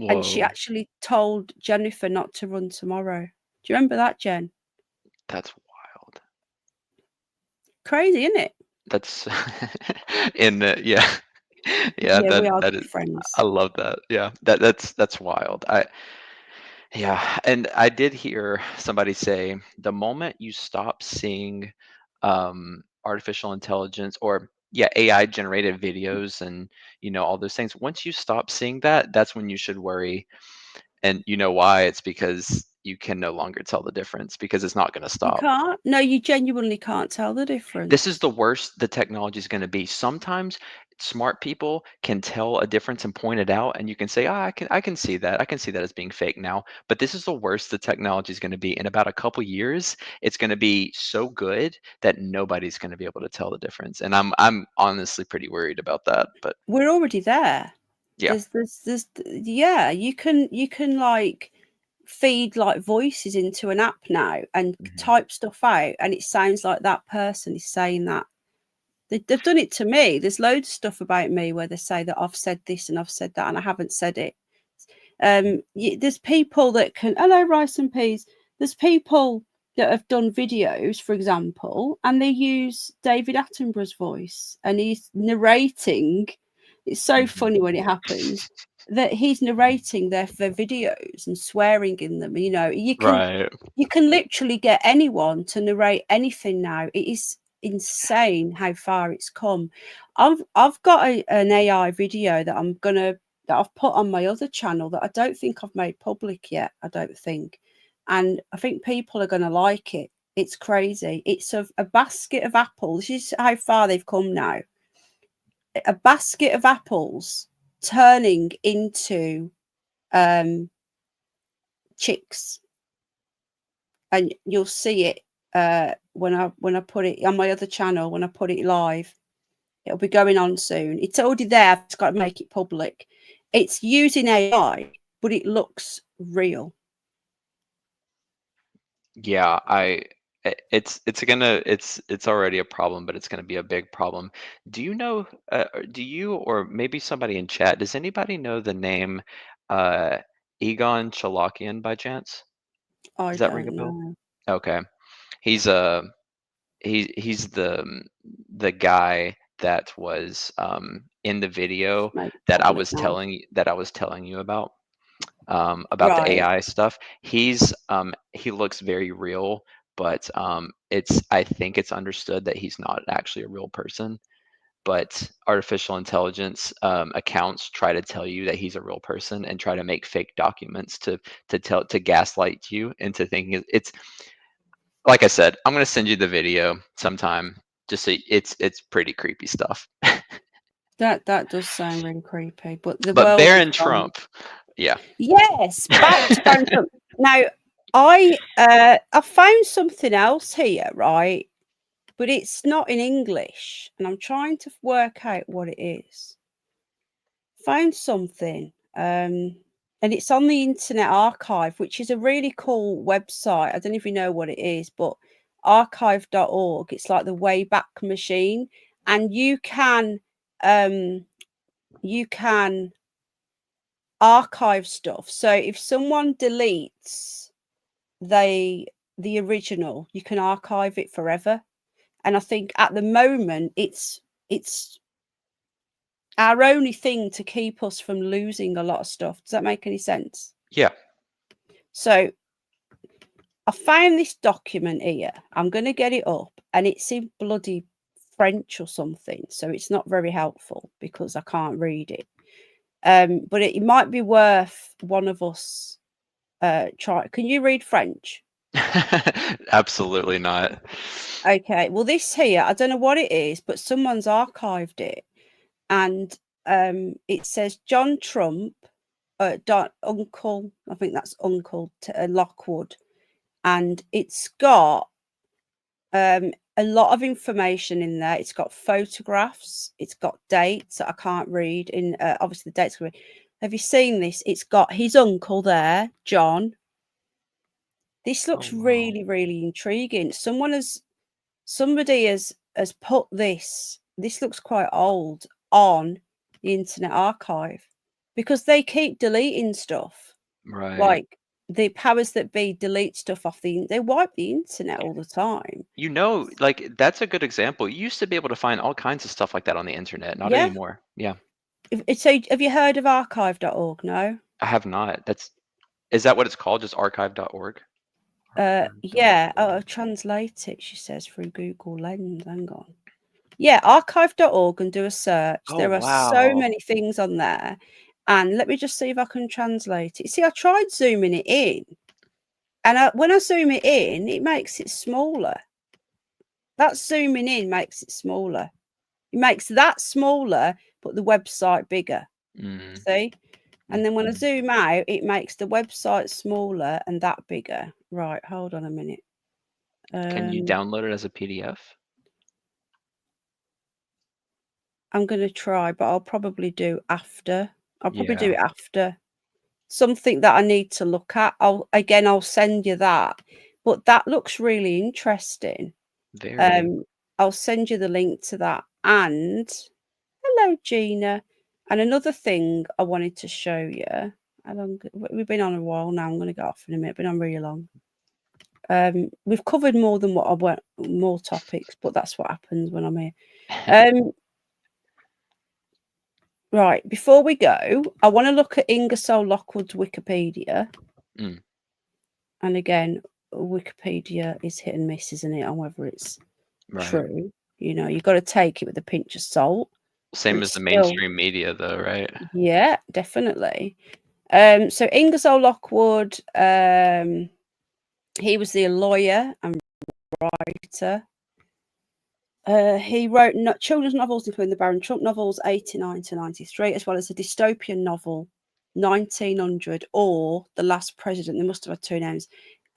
And she whoa, actually told Jennifer not to run tomorrow. Do you remember that, Jen? that's wild. Crazy, isn't it? That's in the yeah. Yeah, Yeah, we are that good is, friends. I love that. Yeah. That's wild. Yeah, and I did hear somebody say the moment you stop seeing artificial intelligence, or yeah, AI generated videos and all those things, once you stop seeing that, that's when you should worry. And you know why? It's because you can no longer tell the difference because it's not going to You stop. can't? No, you genuinely can't tell the This is difference. the worst the technology is going to be. Sometimes smart people can tell a difference and point it out, and you can say, "Ah, I can see that. I can see that as being fake now." But this is the worst the technology is going to be. In about a couple years, it's going to be so good that nobody's going to be able to tell the difference. And I'm honestly pretty worried about that. But We're already there. yeah. Yeah, you can like feed like voices into an app now and Mhm. type stuff out, and it sounds like that person is saying that. They've done it to me. There's loads of stuff about me where they say that I've said this and I've said that and I haven't said it. There's people that can, hello, rice and peas. There's people that have done videos, for example, and they use David Attenborough's voice and he's narrating. It's so Mhm. funny when it happens that he's narrating their videos and swearing in them. Right. You can literally get anyone to narrate anything now. It is insane how far it's come. I've got an AI video that I've put on my other channel that I don't think I've made public yet. I don't think, and I think people are going to like it. It's crazy. It's a basket of apples. This is how far they've come now. A basket of apples turning into chicks, and you'll see it when I put it on my other channel, when I put it live. It'll be going on soon. It's already there. I've just got to make it public. It's using AI, but it looks real. Yeah, it's already a problem, but it's gonna be a big problem. Do you know, do you or maybe somebody in chat, does anybody know the name uh Egon Chalakian by chance? I Does that ring a don't bell? know. Okay. He's he's the guy that was in the video Just make it that public now. I was telling you about the Right. AI stuff. He looks very real, but I think it's understood that he's not actually a real person. But artificial intelligence accounts try to tell you that he's a real person and try to make fake documents to gaslight you into thinking it's like I said. I'm gonna send you the video sometime. Just so it's pretty creepy stuff. That does sound really creepy. But the But world is Barron gone. Trump, yeah. Yes, back to Barron Trump. Now, I found something else here, right? But it's not in English, and I'm trying to work out what it is. Found something, and it's on the Internet Archive, which is a really cool website. I don't know if you know what it is, but archive.org. It's like the Wayback Machine, and you can archive stuff. So if someone deletes the original, you can archive it forever. And I think at the moment it's our only thing to keep us from losing a lot of stuff. Does that make any sense? Yeah. So I found this document here. I'm going to get it up, and it's in bloody French or something. So it's not very helpful because I can't read it. But it might be worth one of us try. Can you read French? Absolutely not. Okay. Well, this here, I don't know what it is, but someone's archived it, and it says John Trump, Uncle. I think that's Uncle Lockwood, and it's got a lot of information in there. It's got photographs. It's got dates that I can't read. In obviously the dates. Have you seen this? It's got his uncle there, John. This Oh, looks wow. really, really intriguing. Somebody has put this. This looks quite old on the Internet Archive because they keep deleting stuff. Right. Like the powers that be delete stuff off they wipe the internet all the time. You know, like that's a good example. You used to be able to find all kinds of stuff like that on the internet. Not Yeah. anymore. Yeah. So have you heard of archive.org? No. I have not. Is that what it's called? Just archive.org? Yeah. Oh, I'll translate it, she says, through Google Lens. Hang on. Yeah, archive.org, and do a search. Oh, There are so wow. many things on there. And let me just see if I can translate it. See, I tried zooming it in. And when I zoom it in, it makes it smaller. That zooming in makes it smaller. It makes that smaller, but the website bigger. Mm. See? And then when I Mhm. zoom out, it makes the website smaller and that bigger. Right, hold on a minute. Can you download it as a PDF? I'm going to try, but I'll probably do after. I'll probably do Yeah. it after. Something that I need to look at. I'll send you that. But that looks really interesting. Very. I'll send you the link to that. And hello, Gina. And another thing I wanted to show you. We've been on a while now. I'm going to get off in a minute. Been on really long. We've covered more than what I want, more topics, but that's what happens when I'm here. Right, before we go, I want to look at Ingersoll Lockwood's Wikipedia. Mm. And again, Wikipedia is hit and miss, isn't it, on whether it's Right. true. You know, you've got to take it with a pinch of salt. Same as the mainstream media, though, right? Yeah, definitely. So Ingersoll Lockwood, he was the lawyer and writer. He wrote children's novels, including the Barron Trump novels, 89 to 93, as well as a dystopian novel, 1900, or The Last President. They must have had two names.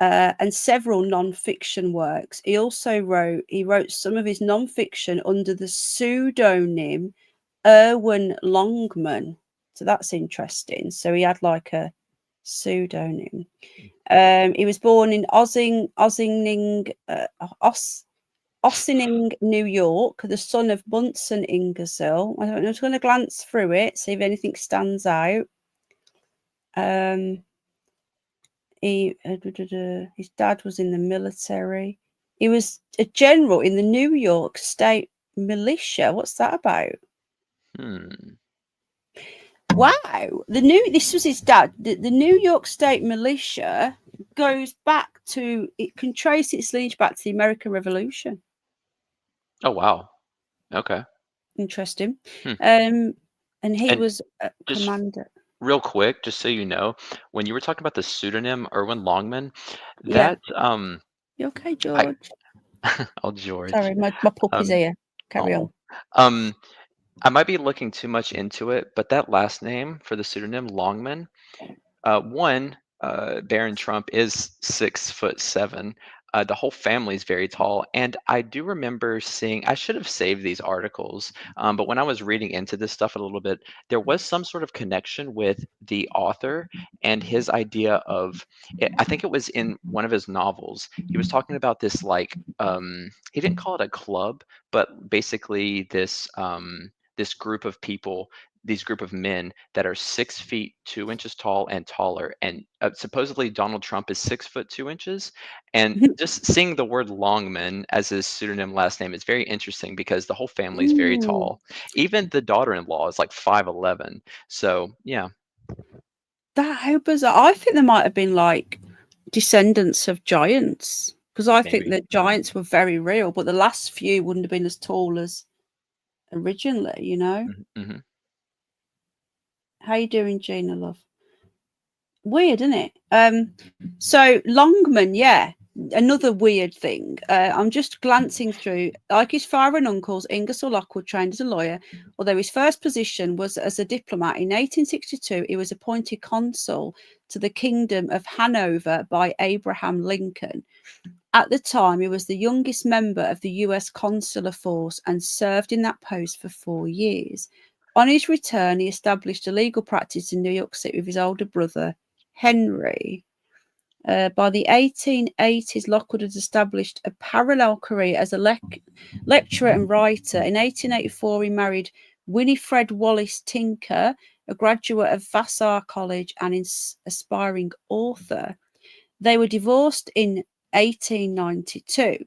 and several non-fiction works. He also wrote some of his non-fiction under the pseudonym Erwin Longman. So that's interesting. So he had like a pseudonym. He was born in Ossining, New York, the son of Bunsen Ingersoll. I'm just going to glance through it, see if anything stands out. His dad was in the military. He was a general in the New York State Militia. What's that about? Wow. This was his dad. The New York State Militia goes back to, it can trace its lineage back to the American Revolution. Oh, wow. Okay. Interesting. And he was a commander. Real quick, just so you know, when you were talking about the pseudonym Erwin Longman, Yeah. that You okay, George? oh, George. Sorry, my puppy's here. Carry on. I might be looking too much into it, but that last name for the pseudonym Longman, Barron Trump is 6'7". The whole family is very tall, and I do remember seeing. I should have saved these articles, but when I was reading into this stuff a little bit, there was some sort of connection with the author and his idea of. I think it was in one of his novels. He was talking about this he didn't call it a club, but basically this group of people, these group of men that are 6 feet 2 inches tall and taller, and supposedly Donald Trump is 6 foot 2 inches. And just seeing the word Longman as his pseudonym last name is very interesting because the whole family is very tall. Even the daughter-in-law is like 5'11". So yeah. How bizarre. I think there might have been like descendants of giants, because I think the giants were very real, but the last few wouldn't have been as tall as originally, you know. Mm-hmm. How you doing, Gina, love? Weird, isn't it? So Longman, yeah, another weird thing. I'm just glancing through, like his father and uncles, Ingersoll Lockwood trained as a lawyer, although his first position was as a diplomat. In 1862, he was appointed consul to the Kingdom of Hanover by Abraham Lincoln. At the time, he was the youngest member of the US consular force and served in that post for 4 years. On his return, he established a legal practice in New York City with his older brother, Henry. By the 1880s, Lockwood had established a parallel career as a lecturer and writer. In 1884, he married Winifred Wallace Tinker, a graduate of Vassar College and an aspiring author. They were divorced in 1892.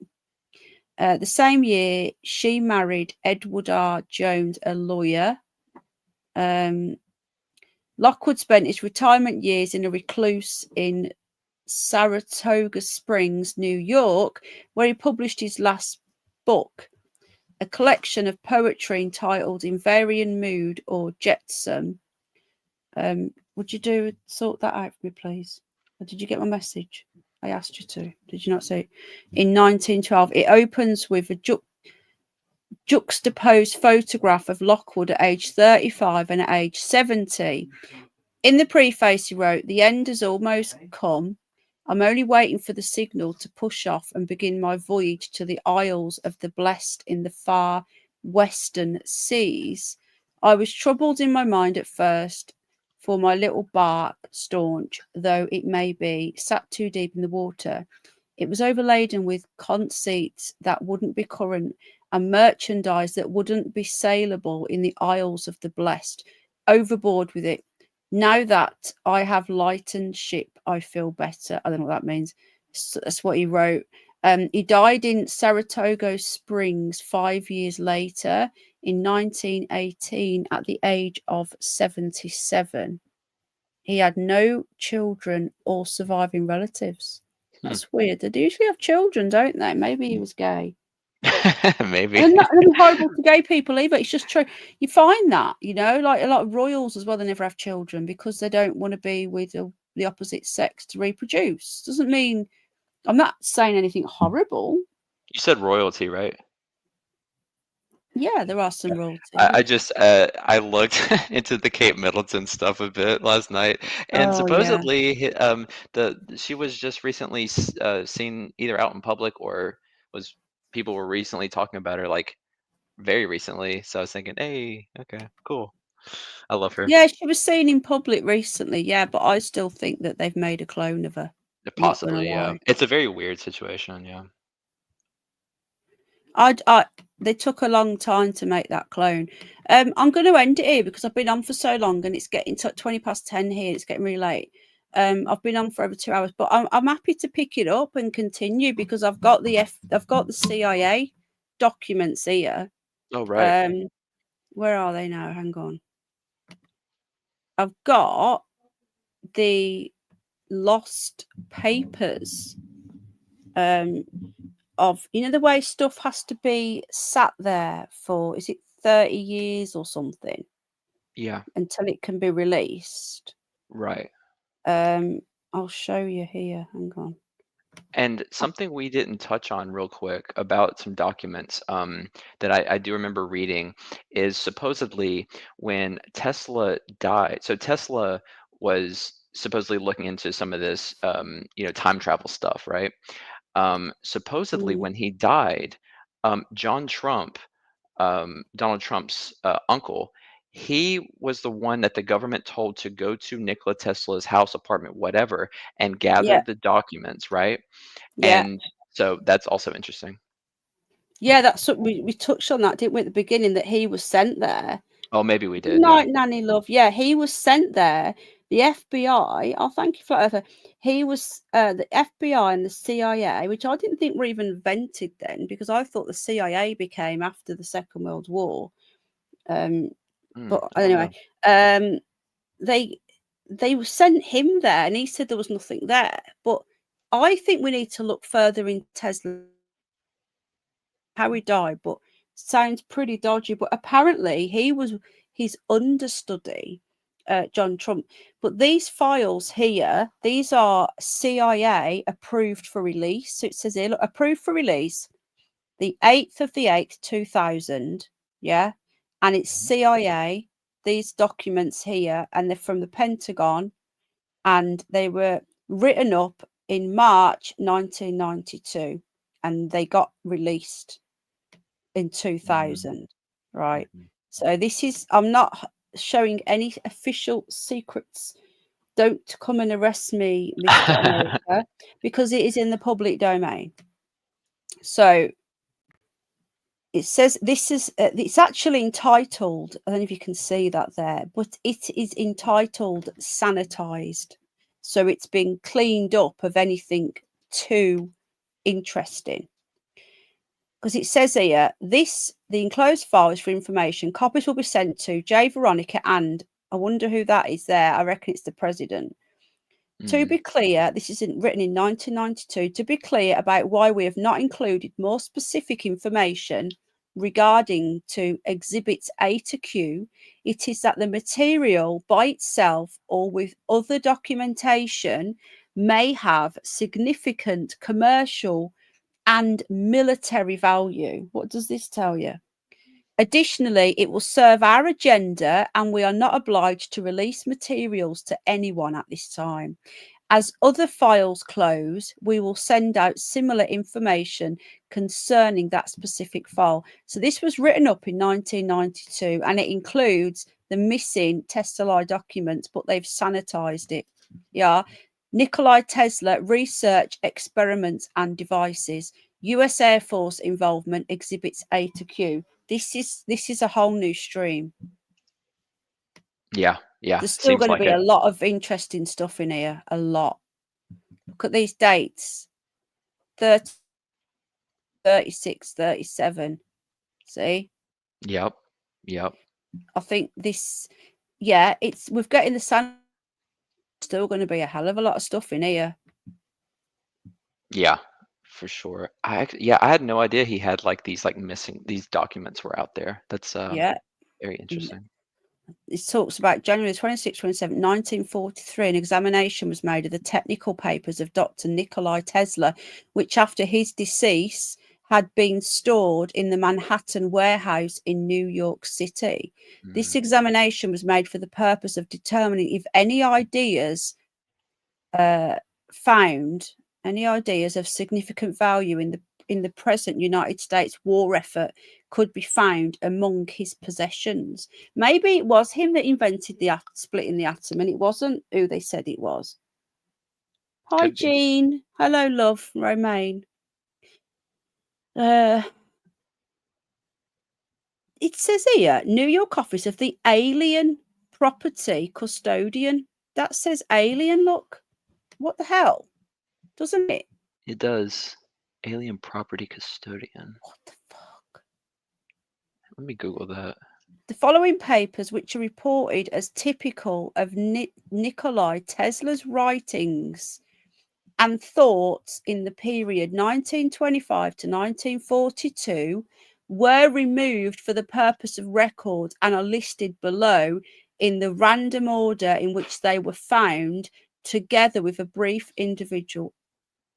The same year, she married Edward R. Jones, a lawyer. Lockwood spent his retirement years in a recluse in Saratoga Springs, New York, where he published his last book, a collection of poetry entitled In Varying Mood or Jetsam. Would you sort that out for me, please? Or did you get my message? I asked you to. Did you not say it? In 1912, it opens with a juxtaposed photograph of Lockwood at age 35 and at age 70. In the preface, he wrote, "The end has almost come. I'm only waiting for the signal to push off and begin my voyage to the Isles of the Blessed in the far western seas. I was troubled in my mind at first, for my little bark, staunch though it may be, sat too deep in the water. It was overladen with conceits that wouldn't be current and merchandise that wouldn't be saleable in the Isles of the Blessed. Overboard with it. Now that I have lightened ship, I feel better." I don't know what that means. That's what he wrote. He died in Saratoga Springs 5 years later in 1918 at the age of 77. He had no children or surviving relatives. That's weird. They usually have children, don't they? Maybe he was gay. Maybe. And not horrible to gay people either. It's just true. You find that, like a lot of royals as well, they never have children because they don't want to be with the opposite sex to reproduce. Doesn't mean, I'm not saying anything horrible. You said royalty, right? Yeah, there are some royalty, I yeah. just I looked into the Kate Middleton stuff a bit last night, and Oh, yeah. supposedly the she was just recently seen either out in public or was people were recently talking about her like very recently. So I was thinking, hey, okay, cool. I love her. Yeah, she was seen in public recently, yeah, but I still think that they've made a clone of her. Not gonna Possibly, yeah. lie. It's a very weird situation, yeah. I they took a long time to make that clone. I'm going to end it here because I've been on for so long and it's getting to 20 past 10 here. It's getting really late. I've been on for over 2 hours, but I'm happy to pick it up and continue because I've got the CIA documents here. Oh, right. Where are they now? Hang on. I've got the lost papers of the way stuff has to be sat there for, is it 30 years or something Yeah, until it can be released. right. I'll show you here. Hang on. And something we didn't touch on real quick about some documents that I do remember reading is supposedly when Tesla died. So Tesla was supposedly looking into some of this, time travel stuff, right? Supposedly Mm, when he died, John Trump, Donald Trump's uncle, he was the one that the government told to go to Nikola Tesla's house, apartment, whatever, and gather yeah, the documents, right? yeah, And so that's also interesting. yeah. That's what we touched on that, didn't we, at the beginning, that he was sent there. Oh, maybe we Good did, yeah. night, Nanny love. Yeah, he was sent there. The FBI. Oh, thank you for that. He was the FBI and the CIA, which I didn't think were even invented then, because I thought the CIA became after the Second World War. But I don't anyway, know. um, they sent him there, and he said there was nothing there. But I think we need to look further in Tesla, how he died, but sounds pretty dodgy. But apparently, he was his understudy, John Trump. But these files here, these are CIA approved for release. So it says here, look, approved for release the 8th of the 8th, 2000. Yeah. And it's CIA, these documents here, and they're from the Pentagon, and they were written up in March 1992, and they got released in Mhm, 2000. Right. mhm. So this is, I'm not showing any official secrets. Don't come and arrest me, Mr. America, because it is in the public domain. So it says this is it's actually entitled, I don't know if you can see that there, but it is entitled sanitized, so it's been cleaned up of anything too interesting, because it says here, the enclosed file is for information. Copies will be sent to J Veronica, and I wonder who that is there. I reckon it's the president. To Mm, be clear, this is written in 1992. To be clear about why we have not included more specific information regarding to exhibits A to Q, it is that the material by itself or with other documentation may have significant commercial and military value. What does this tell you? Additionally, it will serve our agenda, and we are not obliged to release materials to anyone at this time. As other files close, we will send out similar information concerning that specific file. So this was written up in 1992, and it includes the missing Tesla documents, but they've sanitized it. Yeah. Nikola Tesla research experiments and devices. US Air Force involvement, exhibits A to Q. This is a whole new stream. yeah, yeah, There's still seems going to like be it. a lot of interesting stuff in here. A lot. Look at these dates. 30, 36, 37. See? Yep, yep, I think this, yeah, we've got in the sun, still going to be a hell of a lot of stuff in here. yeah, for sure. Yeah, I had no idea he had like these like missing these documents were out there. That's Yeah. very interesting. It talks about January 26, 27, 1943, an examination was made of the technical papers of Dr. Nikola Tesla, which after his decease had been stored in the Manhattan warehouse in New York City. This examination was made for the purpose of determining if any ideas of significant value in the present United States war effort could be found among his possessions. Maybe it was him that invented the splitting the atom, and it wasn't who they said it was. Hi, Could be. Jean. Hello, love. Romaine. It says here, New York office of the alien property custodian. That says alien, look. What the hell? Doesn't it? It does. Alien property custodian. What the fuck? Let me Google that. The following papers, which are reported as typical of Nikola Tesla's writings and thoughts in the period 1925 to 1942, were removed for the purpose of record and are listed below in the random order in which they were found, together with a brief individual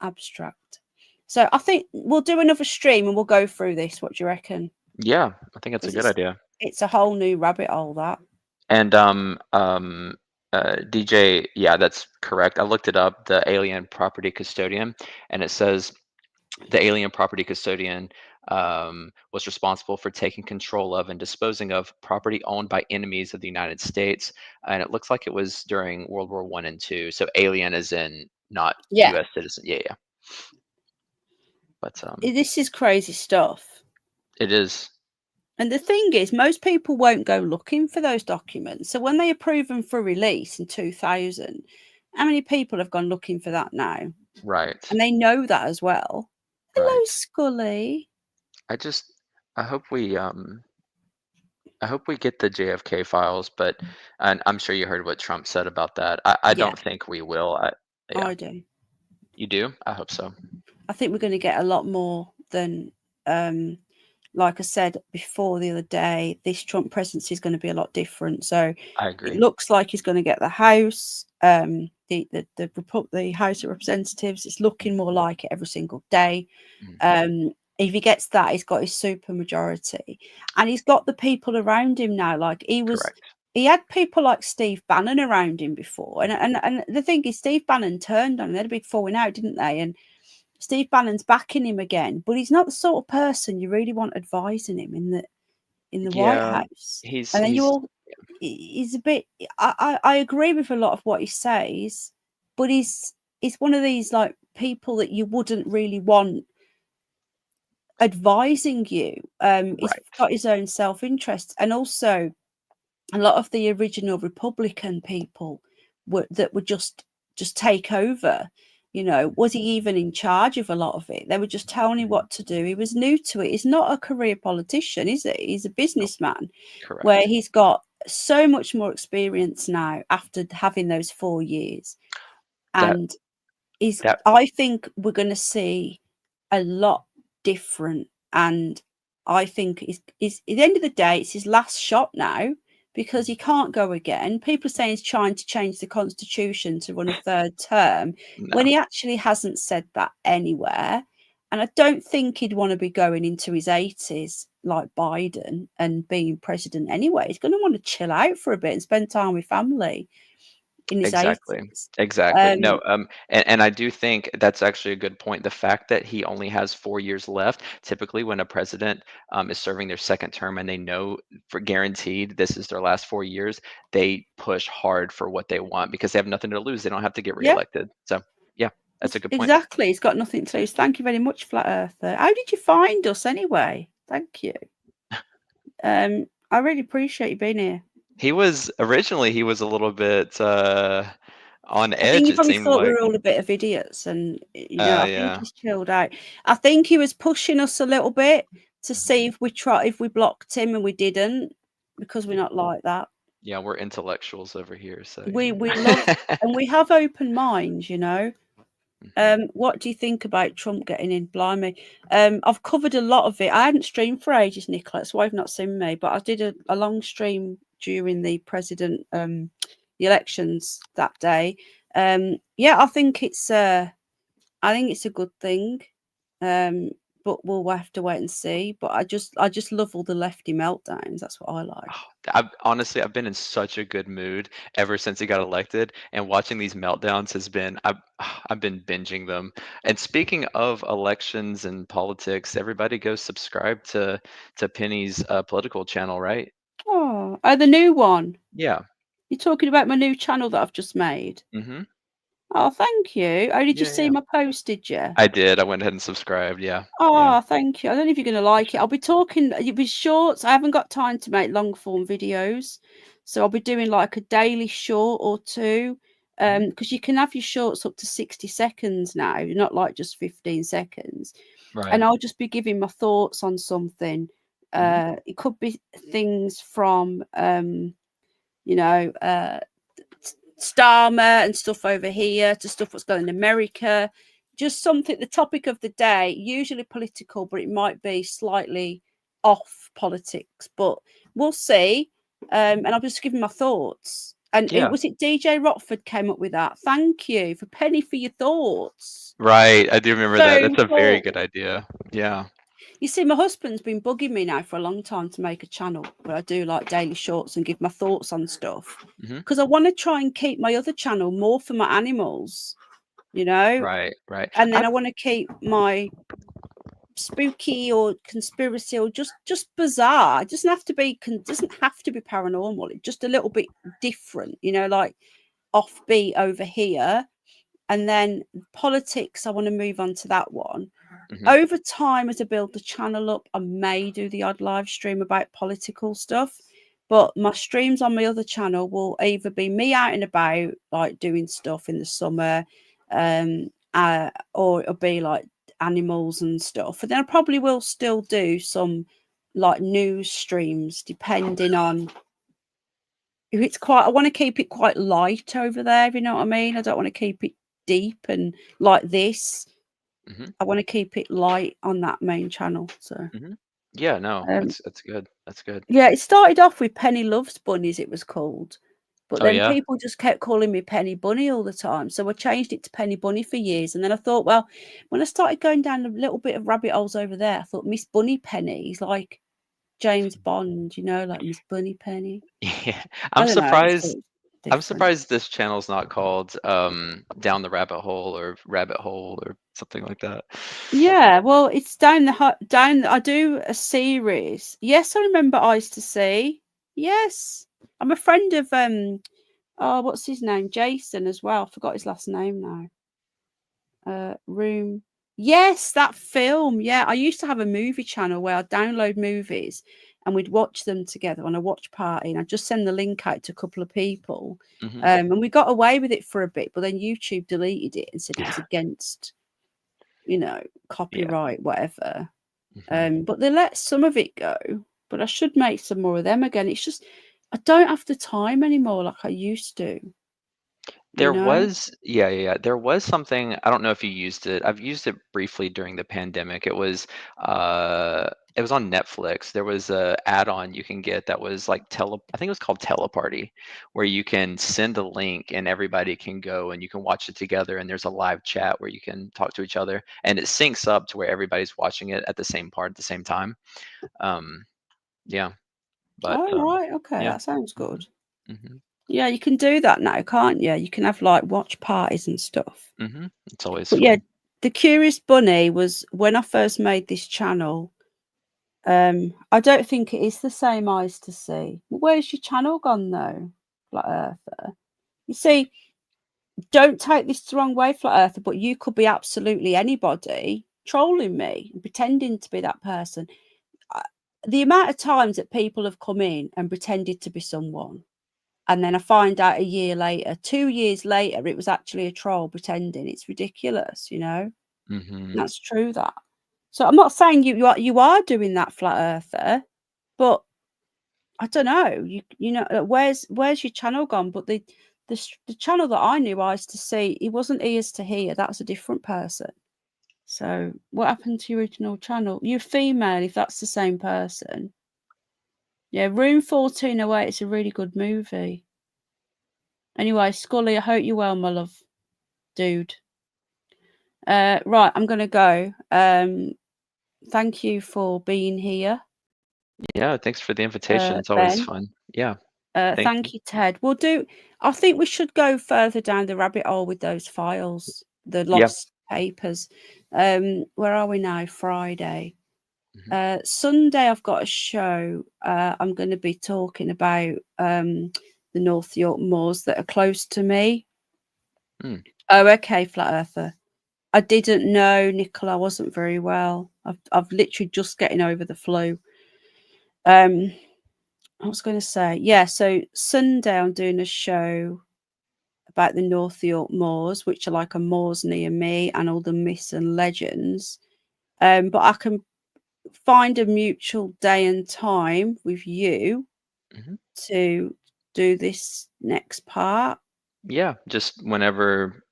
abstract. So I think we'll do another stream and we'll go through this. What do you reckon? Yeah, I think that's a good idea. It's a whole new rabbit hole, that. And DJ, yeah, that's correct. I looked it up, the alien property custodian, and it says the alien property custodian was responsible for taking control of and disposing of property owned by enemies of the United States. And it looks like it was during World War I and II. So alien is in not U.S. citizen. Yeah, yeah. But This is crazy stuff. it is. And the thing is, most people won't go looking for those documents. So when they approve them for release in 2000, how many people have gone looking for that now? Right. And they know that as well. Hello, Right. Scully. I hope we get the JFK files, but and I'm sure you heard what Trump said about that. I don't think we will. I do. You do? I hope so. I think we're going to get a lot more than like I said before the other day, this Trump presidency is going to be a lot different. So I agree. it looks like he's going to get the House, the House of Representatives. It's looking more like it every single day. If he gets that, he's got his super majority, and he's got the people around him now. Like Correct. he had people like Steve Bannon around him before, and the thing is, Steve Bannon turned on him. They had a big falling out, didn't they? And Steve Bannon's backing him again, but he's not the sort of person you really want advising him in the White House. He's a bit. I agree with a lot of what he says, but he's one of these like people that you wouldn't really want advising you. He's got his own self-interest, and also a lot of the original Republican people would just take over. You know, was he even in charge of a lot of it? They were just telling him what to do. He was new to it. He's not a career politician, is it? He's a businessman. Correct. Where he's got so much more experience now after having those 4 years. And I think we're going to see a lot different. And I think is at the end of the day, it's his last shot now, because he can't go again. People are saying he's trying to change the constitution to run a third term, when he actually hasn't said that anywhere. And I don't think he'd want to be going into his 80s like Biden and being president anyway. He's going to want to chill out for a bit and spend time with family in his 80s. Exactly. No, and I do think that's actually a good point. The fact that he only has 4 years left, typically when a president is serving their second term and they know for guaranteed this is their last 4 years, they push hard for what they want because they have nothing to lose. They don't have to get reelected. So yeah, that's a good point. Exactly. He's got nothing to lose. Thank you very much, Flat Earther. How did you find us anyway? Thank you. I really appreciate you being here. He was a little bit on edge. I think he probably thought we were all a bit of idiots, and I think he's chilled out. I think he was pushing us a little bit to see if we blocked him, and we didn't, because we're not like that. Yeah, we're intellectuals over here, so we love and we have open minds, you know. What do you think about Trump getting in? Blimey. I've covered a lot of it. I hadn't streamed for ages, Nikola, that's why you've not seen me, but I did a long stream during the president the elections that day. I think it's a good thing. but we'll have to wait and see. But I just love all the lefty meltdowns. That's what I like. Honestly, I've been in such a good mood ever since he got elected, and watching these meltdowns has been I've been binging them. And speaking of elections and politics, everybody go subscribe to Penny's political channel, right? Oh, the new one. Yeah. You're talking about my new channel that I've just made. Mm-hmm. Oh, thank you. Oh, did you Yeah, see yeah. my post? Did you? I did. I went ahead and subscribed. Yeah. Yeah. Oh, thank you. I don't know if you're going to like it. I'll be talking, it'll be shorts. I haven't got time to make long form videos. So I'll be doing like a daily short or two. Hmm. Because you can have your shorts up to 60 seconds now, not like just 15 seconds. And Right. I'll just be giving my thoughts on something. Hmm. It could be things from, you know, Starmer and stuff over here to stuff what's going in America. Just something, the topic of the day, usually political, but it might be slightly off politics. But we'll see. And I'll just give my thoughts. And Yeah. was it DJ Rockford came up with that? Thank you for Penny for your thoughts. Right. I do remember that. So That's a very good important. idea. Yeah. You see, my husband's been bugging me now for a long time to make a channel where I do like daily shorts and give my thoughts on stuff Hmm. because I want to try and keep my other channel more for my animals, Right. Right. and then I've I want to keep my spooky or conspiracy or just bizarre. It doesn't have to be paranormal. It's just a little bit different, like offbeat over here. And then politics, I want to move on to that one. mhm. Over time, as I build the channel up, I may do the odd live stream about political stuff. But my streams on my other channel will either be me out and about, like doing stuff in the summer, or it'll be like animals and stuff. And then I probably will still do some like news streams, depending on if it's quite. I want to keep it quite light over there, if you know what I mean. I don't want to keep it deep and like this. Mhm. I want to keep it light on that main channel. So, Mhm. Yeah, no, um, that's good. That's good. yeah, it started off with Penny Loves Bunnies, it was called. But Oh, then yeah? people just kept calling me Penny Bunny all the time. So I changed it to Penny Bunny for years. And then I thought, well, when I started going down a little bit of rabbit holes over there, I thought Miss Bunny Penny is like James Bond, like Miss Bunny Penny. Yeah. I I'm don't know. So surprised it's I'm different. surprised this channel's not called, Down the Rabbit Hole or Rabbit Hole or something like that. Yeah, well, it's down. I do a series. Yes, I remember Eyes to See. Yes, I'm a friend of oh, what's his name? Jason as well. Forgot his last name now. Room. Yes, that film. Yeah, I used to have a movie channel where I'd download movies and we'd watch them together on a watch party, and I'd just send the link out to a couple of people. Mhm. And we got away with it for a bit, but then YouTube deleted it and said it was against, Yeah. copyright, whatever. Mhm. But they let some of it go. But I should make some more of them again. It's just I don't have the time anymore like I used to, you There know? was yeah, yeah, yeah. There was something, I don't know if you used it. I've used it briefly during the pandemic. It was on Netflix. There was a add-on you can get that was like I think it was called Teleparty, where you can send a link and everybody can go and you can watch it together, and there's a live chat where you can talk to each other, and it syncs up to where everybody's watching it at the same part at the same time. Um, yeah, but Oh, right. Okay. yeah. That sounds Hmm. good. Hmm. Yeah, you can do that now, can't you? You can have like watch parties and stuff. Hmm. It's always But yeah, fun. the Curious Bunny was when I first made this channel. I don't think it is the same Eyes to See. Where's your channel gone though, Flat Earther? You see, don't take this the wrong way, Flat Earther, but you could be absolutely anybody trolling me and pretending to be that person. I- The amount of times that people have come in and pretended to be someone, and then I find out a year later, 2 years later, it was actually a troll pretending. It's ridiculous, Hmm. That's true, that. So I'm not saying you are doing that, Flat Earther, but I don't know. Where's your channel gone? But the channel that I knew Eyes to See, it wasn't Ears to Hear. That's a different person. So what happened to your original channel? You're female, if that's the same person. Yeah, Room 1408. It's a really good movie. Anyway, Scully, I hope you're well, my love, dude. Right, I'm gonna go. thank you for being here, Yeah, thanks for the invitation. It's always Ben. fun. Yeah, thank you. Thank you, Ted. I think we should go further down the rabbit hole with those files, the Yeah. lost papers. Where are we now? Friday. Mhm. Sunday, I've got a show. I'm going to be talking about the North York moors that are close to me. Mm. Oh, okay, Flat Earther. I didn't know, Nikola. I wasn't very well. I've literally just getting over the flu. I was going to say, yeah. So Sunday, I'm doing a show about the North York moors, which are like a moors near me, and all the myths and legends. But I can find a mutual day and time with you Mhm. to do this next part. Yeah, just whenever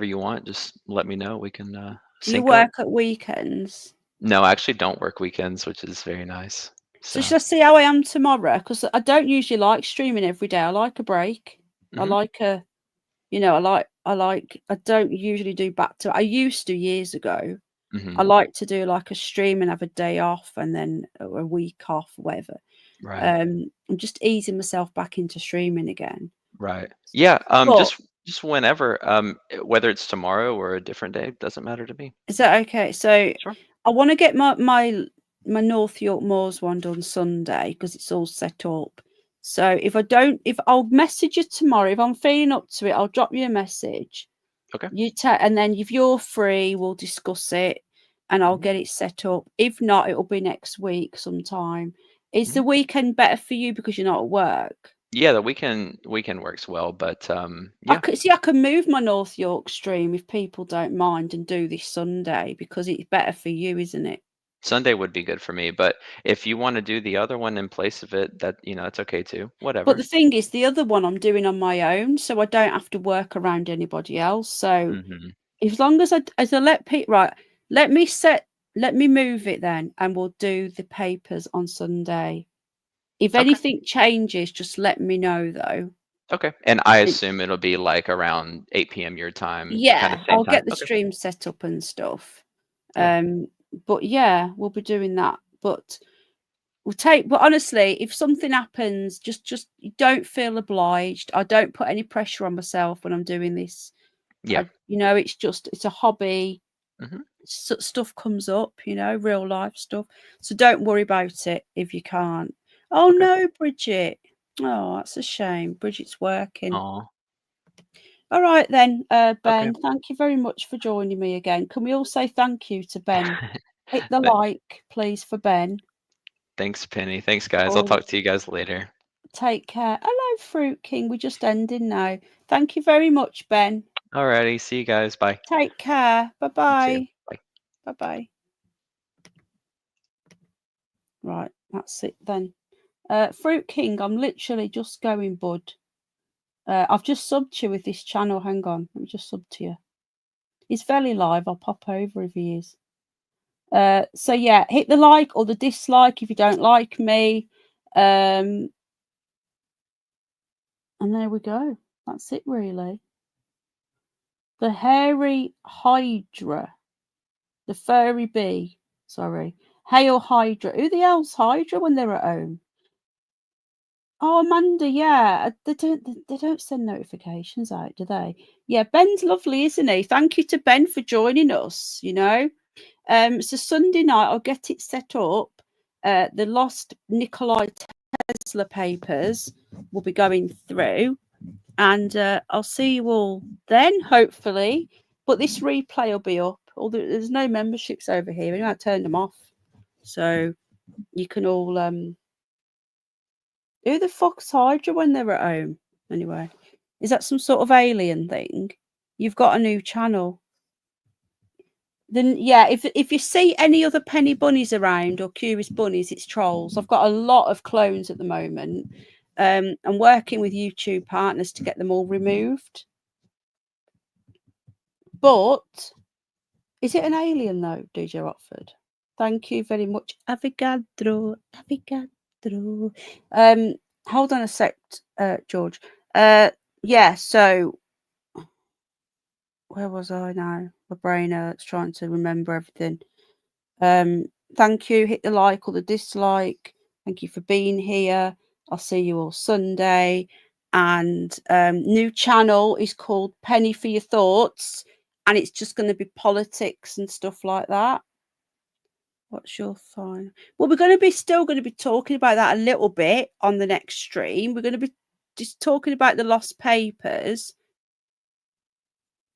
you want, just let me know. We can Do you sync up. work at weekends? No, I actually don't work weekends, which is very nice. So So, shall I see how I am tomorrow? Because I don't usually like streaming every day. I like a break. I mhm, like a, I don't usually do back to, I used to years ago. I mhm, like to do like a stream and have a day off and then a week off, whatever. right, I'm just easing myself back into streaming again. right. Yeah, But just whenever, whether it's tomorrow or a different day, doesn't matter to me. is that okay? So Sure. I want to get my North York Moors one done Sunday because it's all set up. So if I'll message you tomorrow, if I'm feeling up to it, I'll drop you a message. Okay. And then if you're free, we'll discuss it and I'll Mhm, get it set up. If not, it'll be next week sometime. Is the mhm. weekend better for you because you're not at work? Yeah, the weekend works well, but I yeah, could see I can move my North York stream if people don't mind and do this Sunday because it's better for you, isn't it? Sunday would be good for me. But if you want to do the other one in place of it, that it's okay too. But the Whatever. thing is, the other one I'm doing on my own, so I don't have to work around anybody else. So Hmm. as long as I let Pete right, let me set, let me move it then, and we'll do the papers on Sunday. If Okay. anything changes, just let me know though. Okay. And I It- assume it'll be like around 8 p.m. your time, kind of yeah, same I'll time. get the Okay. stream set up and stuff. Yeah. But yeah, we'll be doing that. But honestly, if something happens, just you don't feel obliged. I don't put any pressure on myself when I'm doing this. Yeah. It's a hobby. Hmm. Stuff comes up, real life stuff. So don't worry about it if you can't. Oh Okay. no, Bridget. Oh, that's a shame. Bridget's working. Oh. All right then, Okay. Ben. Thank you very much for joining me again. Can we all say thank you to Ben? Hit the Th- like, please, for Ben. Thanks, Penny. Thanks, guys. I'll Oh, talk to you guys later. take care. Hello, Fruit King. We're just ending now. Thank you very much, Ben. Alrighty. See you guys. Bye. Take care. Bye You too. bye. Bye. Bye bye. Right, that's it then. Fruit King, I'm literally just going, bud. I've just subbed you with this channel. Hang on, let me just sub to you. He's very live. I'll pop over if he is. So yeah, hit the like or the dislike if you don't like me. And there we go. That's it, really. The hairy hydra, the furry bee. Sorry, hail hydra. Who the hell's hydra when they're at home? Oh, Amanda, yeah, they don't send notifications out, do they? Yeah, Ben's lovely, isn't he? Thank you to Ben for joining us. So Sunday night I'll get it set up. The lost Nikola Tesla papers will be going through, and I'll see you all then, hopefully. But this replay will be up. Although there's no memberships over here, anyway, I turned them off, so you can all Who the fuck's Hydra when they're at home? Anyway, is that some sort of alien thing? You've got a new channel. Then yeah, if you see any other penny bunnies around or curious bunnies, it's trolls. I've got a lot of clones at the moment. I'm working with YouTube partners to get them all removed. But is it an alien though, DJ Rockford? Thank you very much. Avogadro. Hold on a sec, George. Yeah, so where was I now? My brain hurts trying to remember everything. Thank you. Hit the like or the dislike. Thank you for being here. I'll see you all Sunday. And new channel is called Penny for Your Thoughts, and it's just going to be politics and stuff like that. What's your fine? Well, we're going to be still going to be talking about that a little bit on the next stream. We're going to be just talking about the lost papers.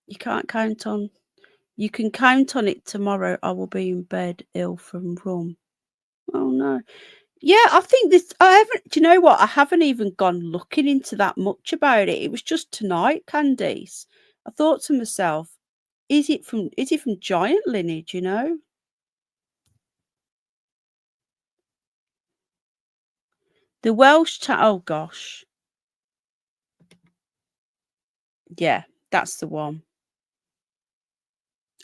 You can't count on. You can count on it tomorrow. I will be in bed ill from rum. Oh no. Yeah, I think this. I haven't. Do you know what? I haven't even gone looking into that much about it. It was just tonight, Candice. I thought to myself, is it from giant lineage? You know. The Welsh chat. Oh gosh. Yeah, that's the one.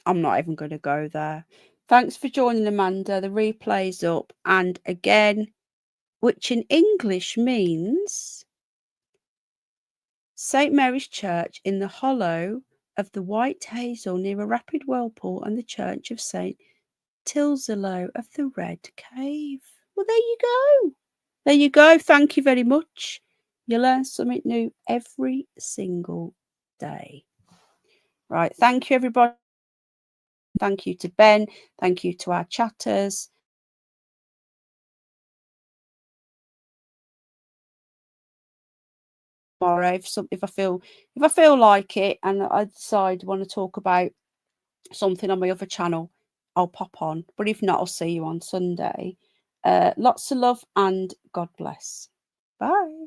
I'm not even going to go there. Thanks for joining, Amanda. The replay's up. And again, which in English means St. Mary's Church in the hollow of the White Hazel near a rapid whirlpool, and the Church of St. Tilselo of the Red Cave. Well, there you go. There you go. Thank you very much. You learn something new every single day. Right. Thank you, everybody. Thank you to Ben. Thank you to our chatters. Tomorrow, if I feel like it, and I decide I want to talk about something on my other channel, I'll pop on. But if not, I'll see you on Sunday. Lots of love and God bless. Bye.